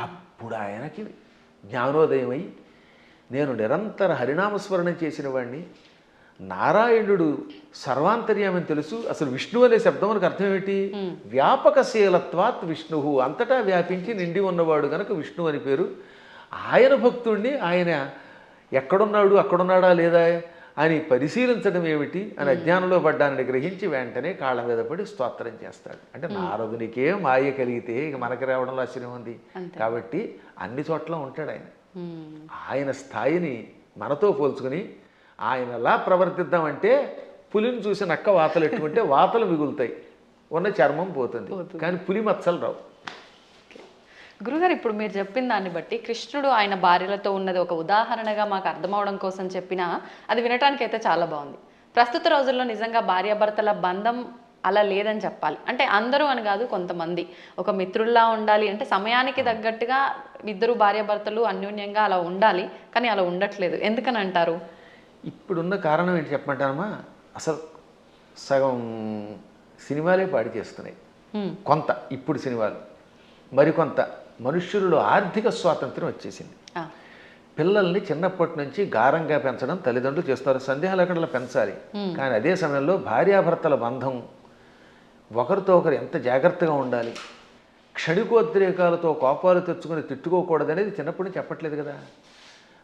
అప్పుడు ఆయనకి జ్ఞానోదయమై, నేను నిరంతర హరినామస్మరణం చేసిన వాడిని, నారాయణుడు సర్వాంతర్యామని తెలుసు. అసలు విష్ణు అనే శబ్దం మనకు అర్థం ఏంటి? వ్యాపకశీలత్వాత్ విష్ణు, అంతటా వ్యాపించి నిండి ఉన్నవాడు కనుక విష్ణు అని పేరు. ఆయన భక్తుణ్ణి ఆయన ఎక్కడున్నాడు, అక్కడున్నాడా లేదా అని పరిశీలించడం ఏమిటి అని అజ్ఞానంలో పడ్డానని గ్రహించి వెంటనే కాళ్ళ మీద పడి స్తోత్రం చేస్తాడు. అంటే నారదునికే మాయ కలిగితే ఇక మనకి రావడంలో ఆశ్చర్యం ఉంది. కాబట్టి అన్ని చోట్ల ఉంటాడు ఆయన. ఆయన స్థాయిని మనతో పోల్చుకుని ఆయన ఎలా ప్రవర్తిద్దామంటే, పులిని చూసి నక్క వాతలు ఎట్టుకుంటే వాతలు మిగులుతాయి, ఉన్న చర్మం పోతుంది, కానీ పులి మచ్చలు రావు. గురుగారు, ఇప్పుడు మీరు చెప్పిన దాన్ని బట్టి కృష్ణుడు ఆయన భార్యలతో ఉన్నది ఒక ఉదాహరణగా మాకు అర్థమవడం కోసం చెప్పినా అది వినటానికి అయితే చాలా బాగుంది. ప్రస్తుత రోజుల్లో నిజంగా భార్యాభర్తల బంధం అలా లేదని చెప్పాలి. అంటే అందరూ అని కాదు, కొంతమంది ఒక మిత్రుల్లా ఉండాలి అంటే సమయానికి తగ్గట్టుగా ఇద్దరు భార్యాభర్తలు అన్యోన్యంగా అలా ఉండాలి, కానీ అలా ఉండట్లేదు. ఎందుకని అంటారు? ఇప్పుడున్న కారణం ఏంటి చెప్పమంటారమ్మా? అసలు సగం సినిమాలే పాడి చేస్తున్నాయి కొంత, ఇప్పుడు సినిమాలు మరికొంత. మనుష్యులలో ఆర్థిక స్వాతంత్రం వచ్చేసింది. పిల్లల్ని చిన్నప్పటి నుంచి గారంగా పెంచడం తల్లిదండ్రులు చేస్తున్నారు, సందేహం లేకుండా పెంచాలి. కానీ అదే సమయంలో భార్యాభర్తల బంధం ఒకరితో ఒకరు ఎంత జాగ్రత్తగా ఉండాలి, క్షణికోద్రేకాలతో కోపాలు తెచ్చుకుని తిట్టుకోకూడదు అనేది చిన్నప్పటి నుంచి చెప్పట్లేదు కదా.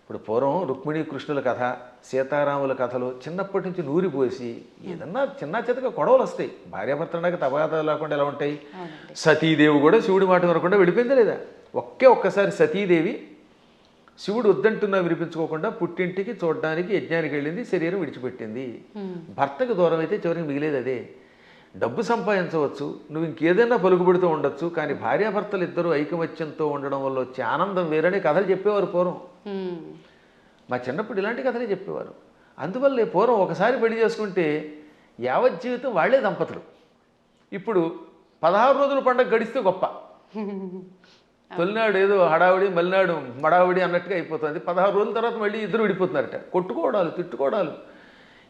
ఇప్పుడు పూర్వం రుక్మిణీ కృష్ణుల కథ, సీతారాముల కథలు చిన్నప్పటి నుంచి నూరిపోసి ఏదన్నా చిన్న చితక గొడవలు వస్తాయి. భార్యాభర్తలకు తగాదాలు లేకుండా ఎలా ఉంటాయి? సతీదేవి కూడా శివుడి మాట వినకుండా వెళ్ళిపోయిందా లేదా? ఒక్కసారి సతీదేవి శివుడు వద్దంటున్నా వినిపించుకోకుండా పుట్టింటికి చూడడానికి యజ్ఞానికి వెళ్ళింది, శరీరం విడిచిపెట్టింది. భర్తకు దూరం అయితే చివరికి మిగిలేది అదే. డబ్బు సంపాదించవచ్చు, నువ్వు ఇంకేదైనా పలుకుబడుతూ ఉండొచ్చు, కానీ భార్యాభర్తలు ఇద్దరు ఐకమత్యంతో ఉండడం వల్ల వచ్చే ఆనందం వేరనే కథలు చెప్పేవారు పూర్వం. మా చిన్నప్పుడు ఇలాంటి కథలే చెప్పేవారు. అందువల్లే పూర్వం ఒకసారి పెళ్లి చేసుకుంటే యావత్ జీవితం వాళ్లే దంపతులు. ఇప్పుడు 16 రోజుల పండుగ గడిస్తే గొప్ప. తొలినాడు ఏదో హడావిడి, మలినాడు మడావిడి అన్నట్టుగా అయిపోతుంది. 16 రోజుల తర్వాత మళ్ళీ ఇద్దరు విడిపోతున్నారట. కొట్టుకోవడాలు, తిట్టుకోవడాలు,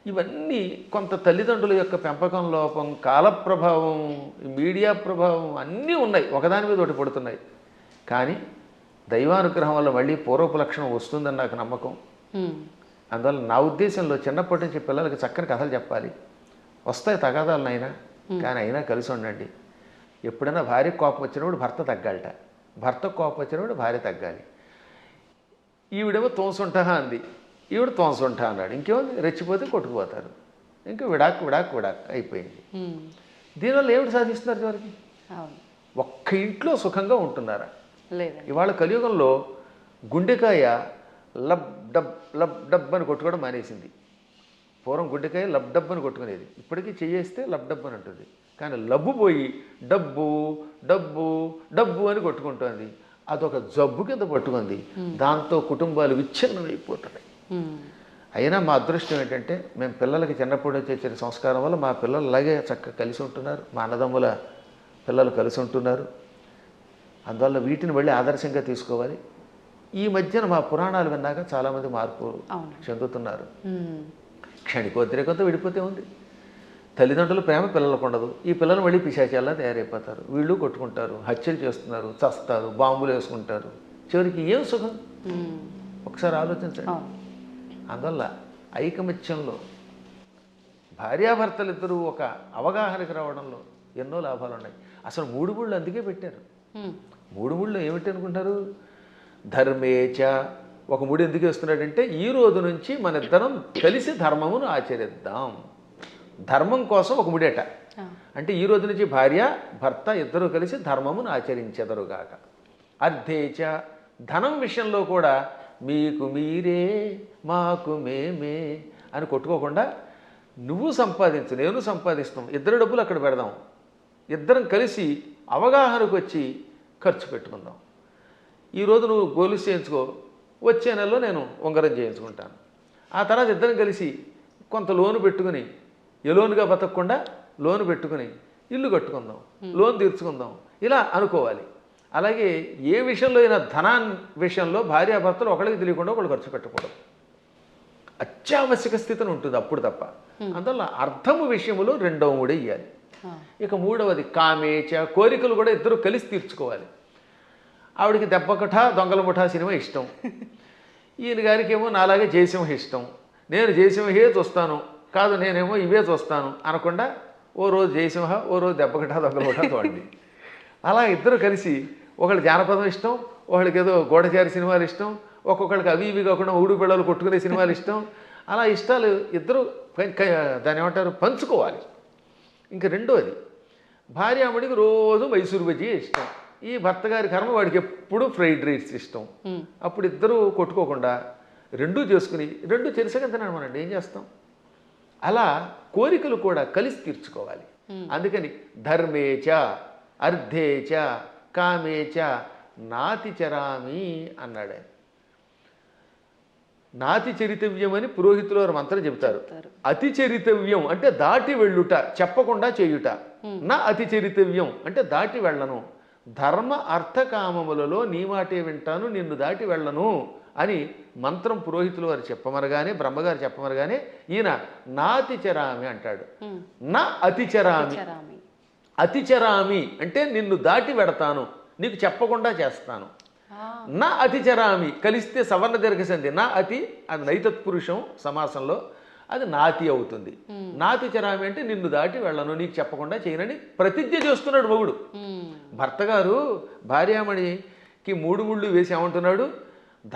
ఇవన్నీ కొంత తల్లిదండ్రుల యొక్క పెంపకం లోపం, కాల ప్రభావం, మీడియా ప్రభావం అన్నీ ఉన్నాయి, ఒకదాని మీద ఒకటి పడుతున్నాయి. కానీ దైవానుగ్రహం వల్ల మళ్ళీ పూర్వపు లక్షణం వస్తుందని నాకు నమ్మకం. అందువల్ల నా ఉద్దేశంలో చిన్నప్పటి నుంచి పిల్లలకి చక్కని కథలు చెప్పాలి. వస్తాయి తగాదాలనైనా, కానీ అయినా కలిసి ఉండండి. ఎప్పుడైనా భార్య కోపం వచ్చినప్పుడు భర్త తగ్గాలట, భర్త కోపం వచ్చినప్పుడు భార్య తగ్గాలి. ఈవిడేమో తోసుంటా అంది, ఈవిడ తోసుంటా అన్నాడు, ఇంకేముంది, రెచ్చిపోతే కొట్టుకుపోతారు. ఇంకా విడాక్ విడాక్ విడాక్ అయిపోయింది. దీనివల్ల ఏమిటి సాధిస్తున్నారు చివరికి? ఒక్క ఇంట్లో సుఖంగా ఉంటున్నారా? ఇవాళ కలియుగంలో గుండెకాయ లబ్ డబ్ అని కొట్టుకోవడం మానేసింది. పూర్వం గుండెకాయ లబ్ డబ్ అని కొట్టుకునేది, ఇప్పటికీ చేయేస్తే లబ్ డబ్ అని ఉంటుంది. కానీ లబ్బు పోయి డబ్బు డబ్బు డబ్బు అని కొట్టుకుంటుంది. అదొక జబ్బు కింద పట్టుకుంది. దాంతో కుటుంబాలు విచ్ఛిన్నమైపోతున్నాయి. అయినా మా అదృష్టం ఏంటంటే మేము పిల్లలకి చిన్నప్పుడు చేసిన సంస్కారం వల్ల మా పిల్లలు అలాగే చక్కగా కలిసి ఉంటున్నారు, మా అన్నదమ్ముల పిల్లలు కలిసి ఉంటున్నారు. అందువల్ల వీటిని మళ్ళీ ఆదర్శంగా తీసుకోవాలి. ఈ మధ్యన మా పురాణాలు విన్నాక చాలామంది మార్పు చెందుతున్నారు. క్షణికోద్రేకంతో విడిపోతే ఉంది. తల్లిదండ్రుల ప్రేమ పిల్లలకు ఉండదు. ఈ పిల్లలు మళ్ళీ పిశాచాల్లా తయారైపోతారు. వీళ్ళు కొట్టుకుంటారు, హత్యలు చేస్తున్నారు, చస్తారు, బాంబులు వేసుకుంటారు. చివరికి ఏం సుఖం? ఒకసారి ఆలోచించండి. అందువల్ల ఐకమత్యంలో భార్యాభర్తలు ఇద్దరూ ఒక అవగాహనకి రావడంలో ఎన్నో లాభాలు ఉన్నాయి. అసలు 3 ముళ్ళు అందుకే పెట్టారు. 3 ముళ్ళు ఏమిటి అనుకుంటారు? ధర్మేచ. ఒక ముడి ఎందుకు వేస్తున్నాడంటే ఈ రోజు నుంచి మన ఇద్దరం కలిసి ధర్మమును ఆచరిద్దాం. ధర్మం కోసం ఒక ముడేట. అంటే ఈ రోజు నుంచి భార్య భర్త ఇద్దరు కలిసి ధర్మమును ఆచరించెదరుగాక. అర్థేచ. ధనం విషయంలో కూడా మీకు మీరే మాకు మేమే అని కొట్టుకోకుండా నువ్వు సంపాదించు, నేను సంపాదిస్తాం, ఇద్దరు డబ్బులు అక్కడ పెడదాం, ఇద్దరం కలిసి అవగాహనకు వచ్చి ఖర్చు పెట్టుకుందాం. ఈరోజు నువ్వు గోలు చేయించుకో, వచ్చే నెలలో నేను ఉంగరం చేయించుకుంటాను. ఆ తర్వాత ఇద్దరం కలిసి కొంత లోను పెట్టుకుని, లోనుగా బతకకుండా లోను పెట్టుకుని ఇల్లు కట్టుకుందాం, లోన్ తీర్చుకుందాం, ఇలా అనుకోవాలి. అలాగే ఏ విషయంలో అయినా ధనాన్ని విషయంలో భార్యాభర్తలు ఒకరికి తెలియకుండా ఒకళ్ళు ఖర్చు పెట్టకూడదు. అత్యావశ్యక స్థితిని ఉంటుంది అప్పుడు తప్ప. అందువల్ల అర్థము విషయంలో 2వ ముడి ఇవ్వాలి. ఇక 3వది కామేచ. కోరికలు కూడా ఇద్దరు కలిసి తీర్చుకోవాలి. ఆవిడికి దెబ్బకఠ దొంగల ముఠా సినిమా ఇష్టం, ఈయన గారికి ఏమో నాలాగే జయసింహ ఇష్టం. నేను జయసింహే చూస్తాను, కాదు నేనేమో ఇవే చూస్తాను అనకుండా ఓ రోజు జయసింహ, ఓ రోజు దెబ్బకఠ దొంగల ముఠా చూడండి. అలా ఇద్దరు కలిసి ఒకళ్ళు జానపదం ఇష్టం, ఒకళ్ళకి ఏదో గూఢచారి సినిమాలు ఇష్టం, ఒక్కొక్కళ్ళకి అవి ఇవి కాకుండా ఊడు పిల్లలు కొట్టుకునే సినిమాలు ఇష్టం. అలా ఇష్టాలు ఇద్దరు దాన్ని ఏమంటారు పంచుకోవాలి. ఇంకా 2వది భార్యామణికి రోజు మైసూరు బజ్జీ ఇష్టం, ఈ భర్త గారి కర్మ వాడికి ఎప్పుడు ఫ్రైడ్ రైస్ ఇష్టం. అప్పుడు ఇద్దరు కొట్టుకోకుండా 2 చేసుకుని 2 తెలిసగా తినమనండి, ఏం చేస్తాం? అలా కోరికలు కూడా కలిసి తీర్చుకోవాలి. అందుకని ధర్మేచ అర్థేచ కామేచ నాతి చరామి అన్నాడు. నాతి చరితవ్యం అని పురోహితులు వారు మంత్రం చెబుతారు. అతి చరితవ్యం అంటే దాటి వెళ్ళుట, చెప్పకుండా చేయుట. నా అతి చరితవ్యం అంటే దాటి వెళ్ళను. ధర్మ అర్థ కామములలో నీ మాటే వింటాను, నిన్ను దాటి వెళ్ళను అని మంత్రం పురోహితులు వారు చెప్పమనగానే, బ్రహ్మగారు చెప్పమనగానే ఈయన నాతిచరామి అంటాడు. నా అతిచరామి. అతిచరామి అంటే నిన్ను దాటి వెడతాను, నీకు చెప్పకుండా చేస్తాను. నా అతిచరామి కలిస్తే సవర్ణ దీర్ఘసంధి. నా అతి అది నైతత్పురుషం సమాసంలో, అది నాతి అవుతుంది. నాతిచరామి అంటే నిన్ను దాటి వెళ్ళను, నీకు చెప్పకుండా చేయనని ప్రతిజ్ఞ చేస్తున్నాడు మొగుడు. భర్త గారు భార్యామణికి 3 ముళ్ళు వేసి ఏమంటున్నాడు?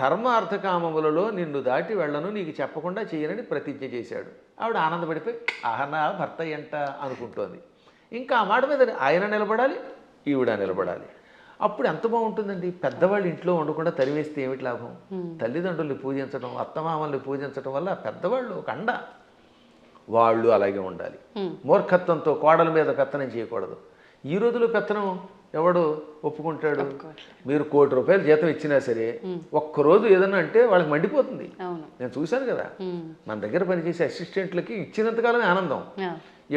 ధర్మ అర్థకామములలో నిన్ను దాటి వెళ్ళను, నీకు చెప్పకుండా చేయనని ప్రతిజ్ఞ చేశాడు. ఆవిడ ఆనందపడిపోయి ఆహనా భర్త ఎంట అనుకుంటోంది. ఇంకా ఆ మాట మీద ఆయన నిలబడాలి, ఈవిడ నిలబడాలి. అప్పుడు ఎంత బాగుంటుందండి. పెద్దవాళ్ళు ఇంట్లో ఉండకుండా తరివేస్తే ఏమిటి లాభం? తల్లిదండ్రుల్ని పూజించడం, అత్తమామల్ని పూజించడం వల్ల పెద్దవాళ్ళు ఒక అండ. వాళ్ళు అలాగే ఉండాలి. మూర్ఖత్వంతో కోడల మీద పెత్తనం చేయకూడదు. ఈ రోజులో పెత్తనం ఎవడు ఒప్పుకుంటాడు? మీరు ₹1,00,00,000 జీతం ఇచ్చినా సరే ఒక్కరోజు ఏదన్నా అంటే వాళ్ళకి మండిపోతుంది. నేను చూశాను కదా, మన దగ్గర పనిచేసే అసిస్టెంట్లకి ఇచ్చినంతకాలమే ఆనందం.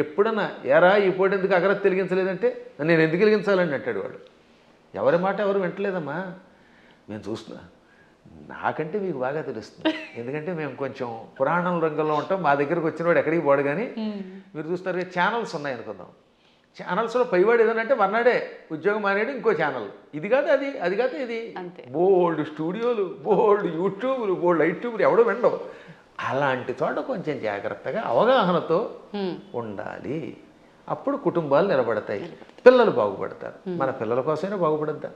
ఎప్పుడన్నా ఎరా ఈ పూట ఎందుకు అగరత్ వెలిగించలేదంటే నేను ఎందుకు వెలిగించాలని అంటాడు వాడు. ఎవరి మాట ఎవరు వింటలేదమ్మా. మేము చూస్తున్నా, నాకంటే మీకు బాగా తెలుస్తుంది. ఎందుకంటే మేము కొంచెం పురాణం రంగంలో ఉంటాం. మా దగ్గరకు వచ్చిన వాడు ఎక్కడికి పోడు. కానీ మీరు చూస్తారు ఛానల్స్ ఉన్నాయి అనుకుందాం. ఛానల్స్లో పైవాడు ఏదనంటే మర్నాడే ఉద్యోగం మానేడు ఇంకో ఛానల్. ఇది కాదు అది, అది కాదు ఇది. బోల్డ్ స్టూడియోలు, బోల్డ్ యూట్యూబ్లు, బోల్డ్ యూట్యూబ్లు ఎవడో వినవు. అలాంటి చోట కొంచెం జాగ్రత్తగా అవగాహనతో ఉండాలి. అప్పుడు కుటుంబాలు నిలబడతాయి, పిల్లలు బాగుపడతారు. మన పిల్లల కోసమైనా బాగుపడద్దా?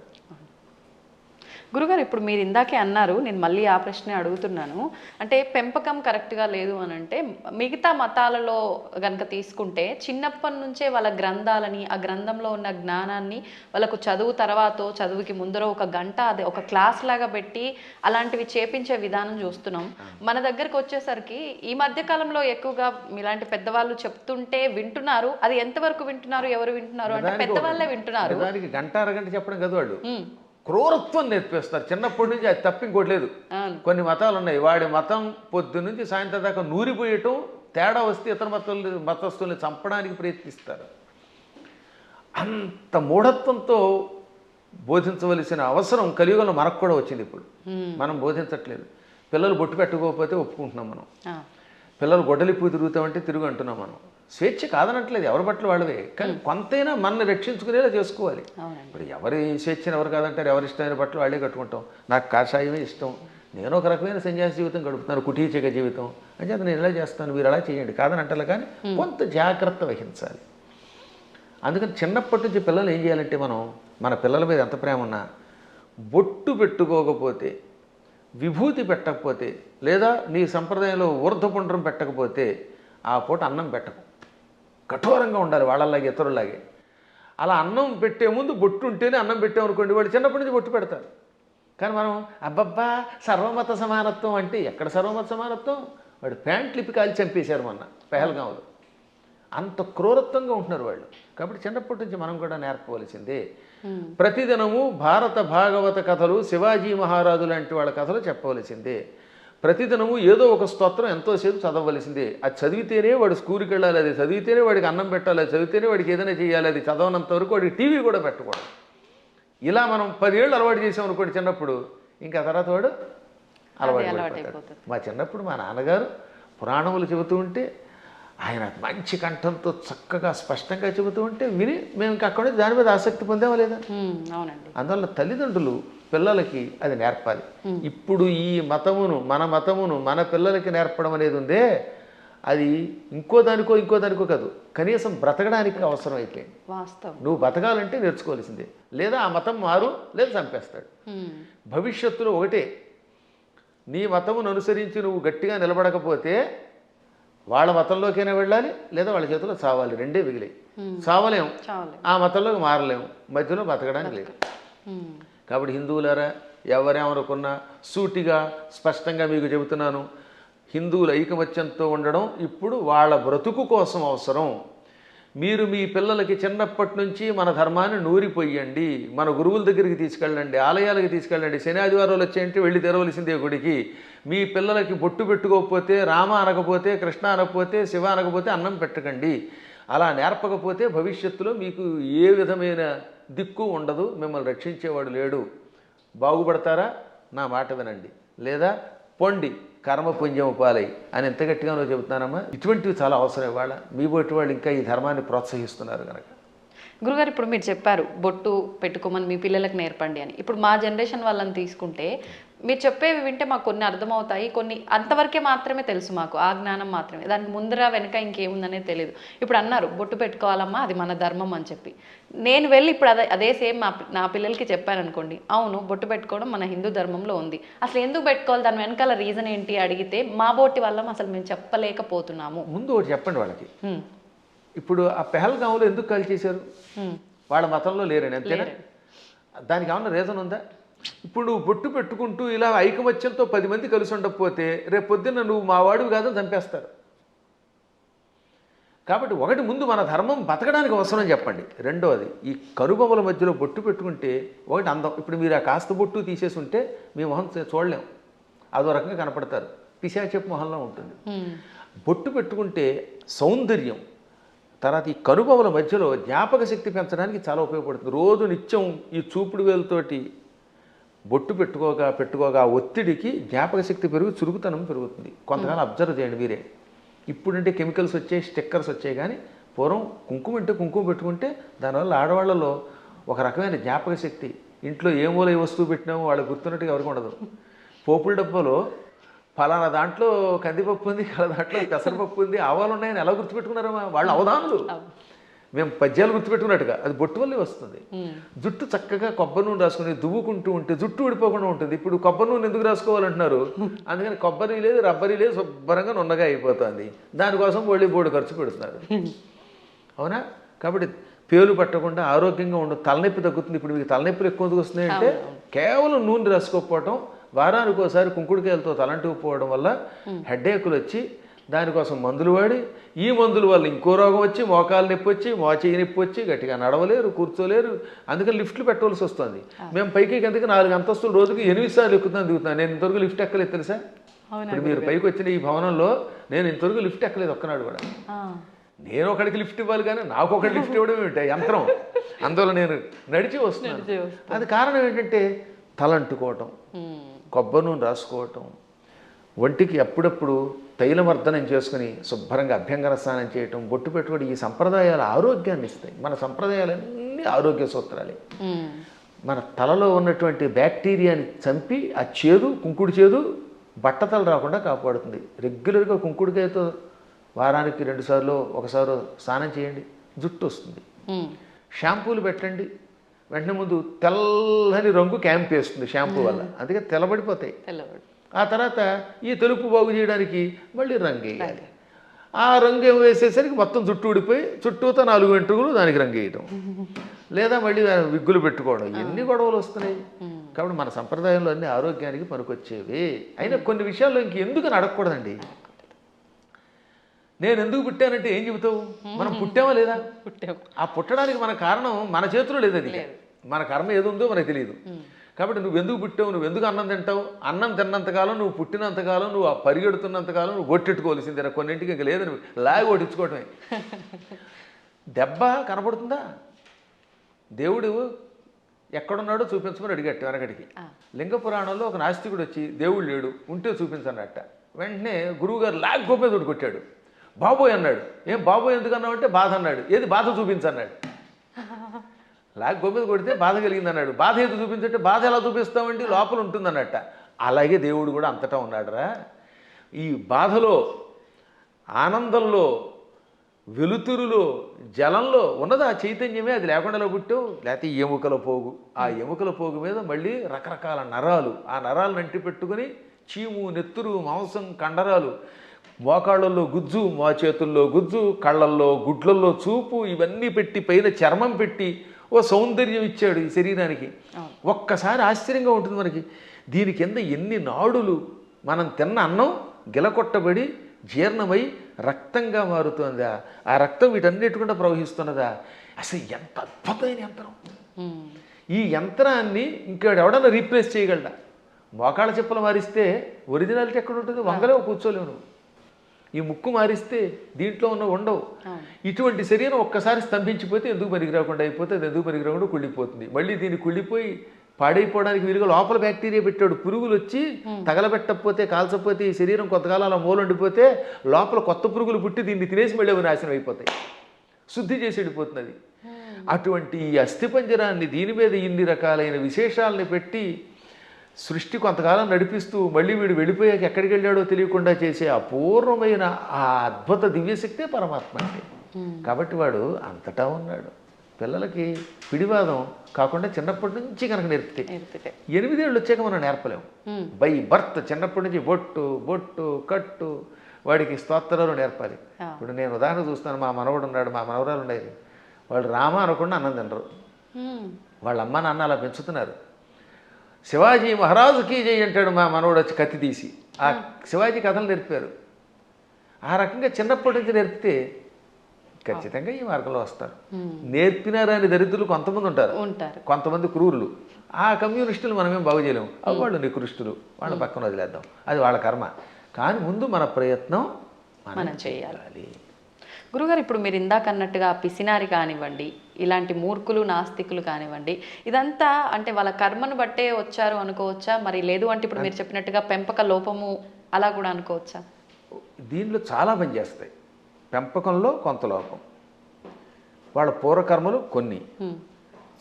గురుగారు, ఇప్పుడు మీరు ఇందాకే అన్నారు, నేను మళ్ళీ ఆ ప్రశ్నే అడుగుతున్నాను. అంటే పెంపకం కరెక్ట్గా లేదు అని అంటే మిగతా మతాలలో కనుక తీసుకుంటే చిన్నప్పటి నుంచే వాళ్ళ గ్రంథాలని, ఆ గ్రంథంలో ఉన్న జ్ఞానాన్ని వాళ్ళకు చదువు తర్వాత చదువుకి ముందర ఒక గంట అదే ఒక క్లాస్ లాగా పెట్టి అలాంటివి చేపించే విధానం చూస్తున్నాం. మన దగ్గరకు వచ్చేసరికి ఈ మధ్య కాలంలో ఎక్కువగా ఇలాంటి పెద్దవాళ్ళు చెప్తుంటే వింటున్నారు. అది ఎంతవరకు వింటున్నారు, ఎవరు వింటున్నారు అంటే పెద్దవాళ్ళే వింటున్నారు. గంట అరగంట చెప్పడం కదా, వాళ్ళు క్రూరత్వం నేర్పిస్తారు చిన్నప్పటి నుంచి. అది తప్ప ఇంకోటి లేదు. కొన్ని మతాలు ఉన్నాయి, వాడి మతం పొద్దు నుంచి సాయంత్రం దాకా నూరిపోయటం, తేడా వస్తే ఇతర మతస్థుల్ని చంపడానికి ప్రయత్నిస్తారు. అంత మూఢత్వంతో బోధించవలసిన అవసరం కలియుగంలో మనకు కూడా వచ్చింది. ఇప్పుడు మనం బోధించట్లేదు. పిల్లలు బొట్టు పెట్టుకోకపోతే ఒప్పుకుంటున్నాం మనం. పిల్లలు గొడ్డలిప్పు తిరుగుతామంటే తిరుగు అంటున్నాం మనం. స్వేచ్ఛ కాదనట్లేదు, ఎవరి బట్టలు వాళ్ళవే. కానీ కొంతైనా మనల్ని రక్షించుకునేలా చేసుకోవాలి. ఇప్పుడు ఎవరి స్వేచ్ఛను ఎవరు కాదంటారు? ఎవరి ఇష్టమైన బట్టలు వాళ్ళే కట్టుకుంటాం. నాకు కాషాయమే ఇష్టం, నేను ఒక రకమైన సన్యాసి జీవితం గడుపుతున్నాను, కుటీచక జీవితం అని చెప్పి నేను ఇలా చేస్తాను, మీరు అలా చేయండి కాదని అంటారు. కానీ కొంత జాగ్రత్త వహించాలి. అందుకని చిన్నప్పటి నుంచి పిల్లలు ఏం చేయాలంటే, మనం మన పిల్లల మీద ఎంత ప్రేమ ఉన్నా బొట్టు పెట్టుకోకపోతే, విభూతి పెట్టకపోతే, లేదా నీ సంప్రదాయంలో ఊర్ధ్వపుండ్రం పెట్టకపోతే ఆ పూట అన్నం పెట్టకు. కఠోరంగా ఉండాలి వాళ్ళలాగే, ఇతరులాగే. అలా అన్నం పెట్టే ముందు బొట్టు ఉంటేనే అన్నం పెట్టామనుకోండి, వాడు చిన్నప్పటి నుంచి బొట్టు పెడతారు. కానీ మనం అబ్బబ్బా సర్వమత సమానత్వం అంటే ఎక్కడ సర్వమత సమానత్వం? వాడు ప్యాంట్ లిపి కాల్చి చంపేశారు మొన్న పెహల్గాంలో. అంత క్రూరత్వంగా ఉంటున్నారు వాళ్ళు. కాబట్టి చిన్నప్పటి నుంచి మనం కూడా నేర్పవలసిందే. ప్రతిదినము భారత భాగవత కథలు, శివాజీ మహారాజు లాంటి వాళ్ళ కథలు చెప్పవలసిందే. ప్రతిదినము ఏదో ఒక స్తోత్రం ఎంతోసేపు చదవవలసిందే. అది చదివితేనే వాడు స్కూల్కి వెళ్ళాలి, అది చదివితేనే వాడికి అన్నం పెట్టాలి, అది చదివితేనే వాడికి ఏదైనా చేయాలి. అది చదవనంత వరకు వాడికి టీవీ కూడా పెట్టకూడదు. ఇలా మనం 10 ఏళ్ళు అలవాటు చేసామనుకోండి చిన్నప్పుడు, ఇంకా తర్వాత వాడు అలవాటు అయిపోతాడు. మా చిన్నప్పుడు మా నాన్నగారు పురాణములు చెబుతూ ఉంటే, ఆయన మంచి కంఠంతో చక్కగా స్పష్టంగా చెబుతూ ఉంటే విని మేము ఇంకా అక్కడ దాని మీద ఆసక్తి పొందామా లేదా? అందువల్ల తల్లిదండ్రులు పిల్లలకి అది నేర్పాలి. ఇప్పుడు ఈ మతమును, మన మతమును మన పిల్లలకి నేర్పడం అనేది ఉందే, అది ఇంకో దానికో కాదు, కనీసం బ్రతకడానికి అవసరం అయిపోయింది. నువ్వు బతకాలంటే నేర్చుకోవాల్సిందే. లేదా ఆ మతం మారు, లేదా చంపేస్తాడు. భవిష్యత్తులో ఒకటే, నీ మతమును అనుసరించి నువ్వు గట్టిగా నిలబడకపోతే వాళ్ళ మతంలోకైనా వెళ్ళాలి, లేదా వాళ్ళ చేతిలో చావాలి. రెండే మిగిలాయి. చావలేం, ఆ మతంలోకి మారలేము, మధ్యలో బతకడానికి లేదు. కాబట్టి హిందువులారా, ఎవరేమనుకున్నా సూటిగా స్పష్టంగా మీకు చెబుతున్నాను, హిందువుల ఐకమత్యంతో ఉండడం ఇప్పుడు వాళ్ళ బ్రతుకు కోసం అవసరం. మీరు మీ పిల్లలకి చిన్నప్పటి నుంచి మన ధర్మాన్ని నూరిపోయండి, మన గురువుల దగ్గరికి తీసుకెళ్ళండి, ఆలయాలకి తీసుకెళ్ళండి. శని ఆదివారాలు వచ్చాయంటే వెళ్ళి తెరవలసిందే గుడికి. మీ పిల్లలకి బొట్టు పెట్టుకోకపోతే, రామ అనకపోతే, కృష్ణ అనకపోతే, శివ అనకపోతే అన్నం పెట్టకండి. అలా నేర్పకపోతే భవిష్యత్తులో మీకు ఏ విధమైన దిక్కు ఉండదు, మిమ్మల్ని రక్షించేవాడు లేడు. బాగుపడతారా? నా మాట వినండి, లేదా పొండి కర్మపుణ్యం పాలై అని ఎంత గట్టిగానో చెబుతున్నానమ్మా. ఇటువంటివి చాలా అవసరం. ఇవాళ మీ బొట్టు వాళ్ళు ఇంకా ఈ ధర్మాన్ని ప్రోత్సహిస్తున్నారు కనుక. గురుగారు, ఇప్పుడు మీరు చెప్పారు బొట్టు పెట్టుకోమని మీ పిల్లలకు నేర్పండి అని. ఇప్పుడు మా జనరేషన్ వాళ్ళని తీసుకుంటే మీరు చెప్పేవి వింటే మాకు కొన్ని అర్థమవుతాయి, కొన్ని అంతవరకే మాత్రమే తెలుసు, మాకు ఆ జ్ఞానం మాత్రమే, దానికి ముందర వెనక ఇంకేముందనేది తెలియదు. ఇప్పుడు అన్నారు బొట్టు పెట్టుకోవాలమ్మా, అది మన ధర్మం అని చెప్పి, నేను వెళ్ళి ఇప్పుడు అదే సేమ్ నా పిల్లలకి చెప్పాను అనుకోండి, అవును బొట్టు పెట్టుకోవడం మన హిందూ ధర్మంలో ఉంది, అసలు ఎందుకు పెట్టుకోవాలి, దాని వెనకాల రీజన్ ఏంటి అడిగితే మా బోటి వల్ల అసలు మేము చెప్పలేకపోతున్నాము. ముందు ఒకటి చెప్పండి వాళ్ళకి. ఇప్పుడు ఆ పెహల్గాంలో ఎందుకు కాల్ చేశారు? వాళ్ళ మతంలో లేరని, అంతేనా? దానికి ఏమన్నా రీజన్ ఉందా? ఇప్పుడు నువ్వు బొట్టు పెట్టుకుంటూ ఇలా ఐకమత్యంతో 10 మంది కలిసి ఉండకపోతే రేపు పొద్దున్న నువ్వు మా వాడివి కాదని చంపేస్తారు. కాబట్టి ఒకటి ముందు మన ధర్మం బతకడానికి అవసరం చెప్పండి. రెండోది ఈ కనుబొమ్మల మధ్యలో బొట్టు పెట్టుకుంటే ఒకటి అందం. ఇప్పుడు మీరు ఆ కాస్త బొట్టు తీసేసి ఉంటే మీ మొహం చూడలేం, అదో రకంగా కనపడతారు, పిశాచపు మొహంలో ఉంటుంది. బొట్టు పెట్టుకుంటే సౌందర్యం. తర్వాత ఈ కనుబొమ్మల మధ్యలో జ్ఞాపక శక్తి పెంచడానికి చాలా ఉపయోగపడుతుంది. రోజు నిత్యం ఈ చూపుడు వేలుతోటి బొట్టు పెట్టుకోగా ఒత్తిడికి జ్ఞాపక శక్తి పెరుగు, చురుకుతనం పెరుగుతుంది. కొంతకాలం అబ్జర్వ్ చేయండి మీరే. ఇప్పుడంటే కెమికల్స్ వచ్చాయి, స్టిక్కర్స్ వచ్చాయి, కానీ పూర్వం కుంకుమ అంటే కుంకుమ పెట్టుకుంటే దానివల్ల ఆడవాళ్ళలో ఒక రకమైన జ్ఞాపక శక్తి. ఇంట్లో ఏ మూల ఏ వస్తువు పెట్టినామో వాళ్ళకి గుర్తున్నట్టుగా ఎవరికి ఉండదు. పోపుల డబ్బాలో ఫలానా దాంట్లో కందిపప్పు ఉంది, దాంట్లో పెసరపప్పు ఉంది, ఆవాలు ఉన్నాయని ఎలా గుర్తుపెట్టుకున్నారమ్మా వాళ్ళు అవధానులు. మేము పద్యాలు గుర్తుపెట్టుకున్నట్టుగా అది బొట్టు వల్లే వస్తుంది. జుట్టు చక్కగా కొబ్బరి నూనె రాసుకుని దువ్వుకుంటూ ఉంటే జుట్టు ఊడిపోకుండా ఉంటుంది. ఇప్పుడు కొబ్బరి నూనె ఎందుకు రాసుకోవాలంటున్నారు? అందుకని కొబ్బరి లేదు, రబ్బరి లేదు, శుభ్రంగా నున్నగా అయిపోతుంది. దానికోసం బోడి ఖర్చు పెడుతున్నారు. అవునా? కాబట్టి పేలు పట్టకుండా ఆరోగ్యంగా ఉండదు, తలనొప్పి తగ్గుతుంది. ఇప్పుడు మీకు తలనొప్పులు ఎక్కువ ఎందుకు వస్తున్నాయంటే కేవలం నూనె రాసుకోకపోవటం, వారానికి ఒకసారి కుంకుడుకాయలతో తలంటుకుపోవడం వల్ల హెడ్ఏకులు వచ్చి దానికోసం మందులు వాడి, ఈ మందుల వల్ల ఇంకో రోగం వచ్చి మోకాలు నొప్పి వచ్చి మోచేయి నొప్పి వచ్చి గట్టిగా నడవలేరు, కూర్చోలేరు. అందుకని లిఫ్ట్లు పెట్టవలసి వస్తుంది. మేము పైకి కిందకి 4 అంతస్తులు రోజుకి 8 సార్లు దిగుతున్నాను. నేను ఇంతవరకు లిఫ్ట్ ఎక్కలేదు తెలుసా? ఇప్పుడు మీరు పైకి వచ్చిన ఈ భవనంలో నేను ఇంతవరకు లిఫ్ట్ ఎక్కలేదు ఒక్కనాడు కూడా. నేను ఒకడికి లిఫ్ట్ ఇవ్వాలి కానీ నాకు ఒకటి లిఫ్ట్ ఇవ్వడం ఏమిటి యంత్రం? అందువల్ల నేను నడిచి వస్తున్నాను. అది కారణం ఏంటంటే తలంటుకోవటం, కొబ్బరి నూనె రాసుకోవటం, ఒంటికి అప్పుడప్పుడు తైలమర్దనం చేసుకుని శుభ్రంగా అభ్యంగన స్నానం చేయటం, బొట్టు పెట్టుకోవడం. ఈ సంప్రదాయాలు ఆరోగ్యాన్ని ఇస్తాయి. మన సంప్రదాయాలన్నీ ఆరోగ్య సూత్రాలే. మన తలలో ఉన్నటువంటి బ్యాక్టీరియాని చంపి ఆ చేదు, కుంకుడు చేదు బట్టతలు రాకుండా కాపాడుతుంది. రెగ్యులర్గా కుంకుడుకాయతో వారానికి 2 సార్లు 1 సారి స్నానం చేయండి, జుట్టు వస్తుంది. షాంపూలు పెట్టండి, వెంటనే ముందు తెల్లని రంగు క్యాంప్ వేస్తుంది షాంపూ వల్ల, అందుకే తెల్లబడిపోతాయి. ఆ తర్వాత ఈ తెలుపు బాగు చేయడానికి మళ్ళీ రంగు వేయాలి. ఆ రంగు వేసేసరికి మొత్తం జుట్టు ఊడిపోయి చుట్టూతో 4 వెంట్రుకలు దానికి రంగు వేయటం, లేదా మళ్ళీ విగ్గులు పెట్టుకోవడం, ఎన్ని గొడవలు వస్తున్నాయి. కాబట్టి మన సంప్రదాయంలో అన్ని ఆరోగ్యానికి పనికొచ్చేవి. అయినా కొన్ని విషయాల్లో ఇంకెందుకు అడగకూడదండి. నేను ఎందుకు పుట్టానంటే ఏం చెబుతావు? మనం పుట్టామా లేదా? ఆ పుట్టడానికి మన కారణం మన చేతిలో లేదు. అది మన కర్మ ఏది ఉందో మనకు తెలియదు. కాబట్టి నువ్వు ఎందుకు పుట్టావు, నువ్వు ఎందుకు అన్నం తింటావు? అన్నం తిన్నంతకాలం, నువ్వు పుట్టినంతకాలం, నువ్వు ఆ పరిగెడుతున్నంతకాలం నువ్వు ఒట్టెట్టుకోవాల్సిందే. కొన్నింటికి ఇంక లేదని లాగి ఒట్టించుకోవటమే. దెబ్బ కనపడుతుందా? దేవుడు ఎక్కడున్నాడో చూపించమని అడిగట్టు వెనకడికి. లింగ పురాణంలో ఒక నాస్తికుడు వచ్చి దేవుడు లేడు, ఉంటే చూపించన్నట్ట. వెంటనే గురువుగారు లాగ్ గోపే తోడు కొట్టాడు. బాబోయ్ అన్నాడు. ఏం బాబోయ్ ఎందుకు అన్నావు అంటే బాధ అన్నాడు. ఏది బాధ చూపించన్నాడు. లాగ్ గోపే కొడితే బాధ కలిగింది అన్నాడు. బాధ ఏది చూపించంటే బాధ ఎలా చూపిస్తామండి, లోపల ఉంటుందన్నట్ట. అలాగే దేవుడు కూడా అంతటా ఉన్నాడురా. ఈ బాధలో, ఆనందంలో, వెలుతురులో, జలంలో ఉన్నది ఆ చైతన్యమే. అది లేకుండా పుట్టావు, లేకపోతే ఎముకల పోగు. ఆ ఎముకల పోగు మీద మళ్ళీ రకరకాల నరాలు, ఆ నరాలను అంటి పెట్టుకుని చీము, నెత్తురు, మాంసం, కండరాలు, మోకాళ్ళల్లో గుజ్జు, మోచేతుల్లో గుజ్జు, కళ్ళల్లో, గుడ్లల్లో చూపు, ఇవన్నీ పెట్టి పైన చర్మం పెట్టి ఓ సౌందర్యం ఇచ్చాడు ఈ శరీరానికి. ఒక్కసారి ఆశ్చర్యంగా ఉంటుంది మనకి. దీని కింద ఎన్ని నాడులు, మనం తిన్న అన్నం గిలకొట్టబడి జీర్ణమై రక్తంగా మారుతుందా, ఆ రక్తం వీటన్నిటికుండా ప్రవహిస్తున్నదా. అసలు ఎంత అద్భుతమైన యంత్రం. ఈ యంత్రాన్ని ఇంకెవడన్నా రీప్లేస్ చేయగలడా? మోకాళ్ళ చెప్పులు మారిస్తే ఒరిజినాలిటీ ఎక్కడ ఉంటుంది? వంగలేవు, కూర్చోలేవు నువ్వు. ఈ ముక్కు మారిస్తే దీంట్లో ఉన్న ఉండవు. ఇటువంటి శరీరం ఒక్కసారి స్తంభించిపోతే ఎందుకు పనికి రాకుండా అయిపోతే అది ఎందుకు పనికి రాకుండా కుళ్ళిపోతుంది. మళ్ళీ దీన్ని కుళ్ళిపోయి పాడైపోవడానికి వీలుగా లోపల బ్యాక్టీరియా పెట్టాడు. పురుగులు వచ్చి తగలబెట్టకపోతే, కాల్చకపోతే, ఈ శరీరం కొంతకాలం అలా మూలండిపోతే లోపల కొత్త పురుగులు పుట్టి దీన్ని తినేసి మళ్ళీ అవి నాశనం అయిపోతాయి. శుద్ధి చేసి వెళ్ళిపోతున్నది. అటువంటి ఈ అస్థిపంజరాన్ని దీని మీద ఇన్ని రకాలైన విశేషాలని పెట్టి సృష్టి కొంతకాలం నడిపిస్తూ మళ్ళీ వీడు వెళ్ళిపోయాక ఎక్కడికి వెళ్ళాడో తెలియకుండా చేసే అపూర్వమైన ఆ అద్భుత దివ్యశక్తే పరమాత్మ అంటే. కాబట్టి వాడు అంతటా ఉన్నాడు. పిల్లలకి పిడివాదం కాకుండా చిన్నప్పటి నుంచి కనుక నేర్పితే 8 ఏళ్ళు వచ్చాక మనం నేర్పలేము. బై బర్త్ చిన్నప్పటి నుంచి బొట్టు, బొట్టు, కట్టు, వాడికి స్తోత్రాలు నేర్పాలి. ఇప్పుడు నేను ఉదాహరణ చూస్తాను. మా మనవడు ఉన్నాడు, మా మనవరాలు ఉండేది. వాళ్ళు రామ అనకుండా అన్నం తినరు. వాళ్ళ అమ్మ నాన్న అలా పెంచుతున్నారు. శివాజీ మహారాజుకి జై అంటాడు మా మనవడు వచ్చి కత్తి తీసి. ఆ శివాజీ కథలు నేర్పారు. ఆ రకంగా చిన్నప్పటి నుంచి నేర్పితే ఖచ్చితంగా ఈ మార్గంలో వస్తారు. నేర్పినారు అని దరిద్రులు కొంతమంది ఉంటారు, కొంతమంది క్రూరులు. ఆ కమ్యూనిస్టులు మనమేం బాగు చేయలేము. వాళ్ళు నికృష్టులు, వాళ్ళ పక్కన వదిలేద్దాం, అది వాళ్ళ కర్మ. కానీ ముందు మన ప్రయత్నం మనం చేయాలి. గురుగారు, ఇప్పుడు మీరు ఇందాక అన్నట్టుగా పిసినారి కానివ్వండి, ఇలాంటి మూర్ఖులు నాస్తికులు కానివ్వండి, ఇదంతా అంటే వాళ్ళ కర్మను బట్టే వచ్చారు అనుకోవచ్చా? మరి లేదు అంటే ఇప్పుడు మీరు చెప్పినట్టుగా పెంపక లోపము అలా కూడా అనుకోవచ్చా? దీనిలో చాలా పని చేస్తాయి. పెంపకంలో కొంత లోపం, వాళ్ళ పూర్వకర్మలు కొన్ని,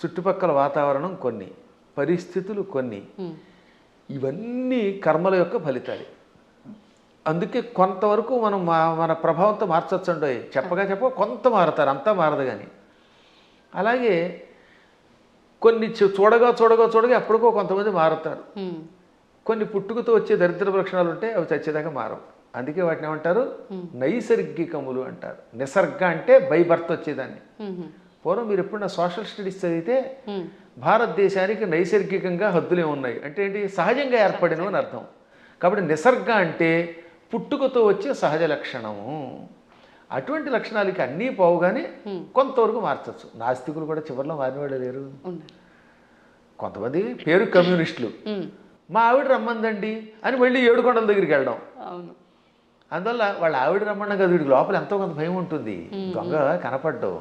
చుట్టుపక్కల వాతావరణం కొన్ని, పరిస్థితులు కొన్ని, ఇవన్నీ కర్మల యొక్క ఫలితాలు. అందుకే కొంతవరకు మనం మన ప్రభావంతో మార్చొచ్చండి. చెప్ప కొంత మారుతారు, అంతా మారదు. కానీ అలాగే కొన్ని చూడగా ఎప్పటికో కొంతమంది మారుతారు. కొన్ని పుట్టుకతో వచ్చే దరిద్ర లక్షణాలు ఉంటే అవి చచ్చేదాకా మారవు. అందుకే వాటిని ఏమంటారు? నైసర్గికములు అంటారు. నిసర్గ అంటే బై బర్త్ వచ్చేదాన్ని. పూర్వం మీరు ఎప్పుడన్నా సోషల్ స్టడీస్ చదివితే భారతదేశానికి నైసర్గికంగా హద్దులే ఉన్నాయి అంటే ఏంటి? సహజంగా ఏర్పడినవి అని అర్థం. కాబట్టి నిసర్గ అంటే పుట్టుకతో వచ్చే సహజ లక్షణము. అటువంటి లక్షణాలకి అన్నీ పోవుగానే కొంతవరకు మార్చచ్చు. నాస్తికులు కూడా చివరిలో మారినవాళ్ళు లేరు. కొంతమంది పేరు కమ్యూనిస్టులు, మా ఆవిడ రమ్మందండి అని మళ్ళీ ఏడుకొండల దగ్గరికి వెళ్ళడం. అందువల్ల వాళ్ళ ఆవిడ రమ్మన్నా కదా, వీడికి లోపల ఎంతో కొంత భయం ఉంటుంది. దొంగ కనపడ్డావు,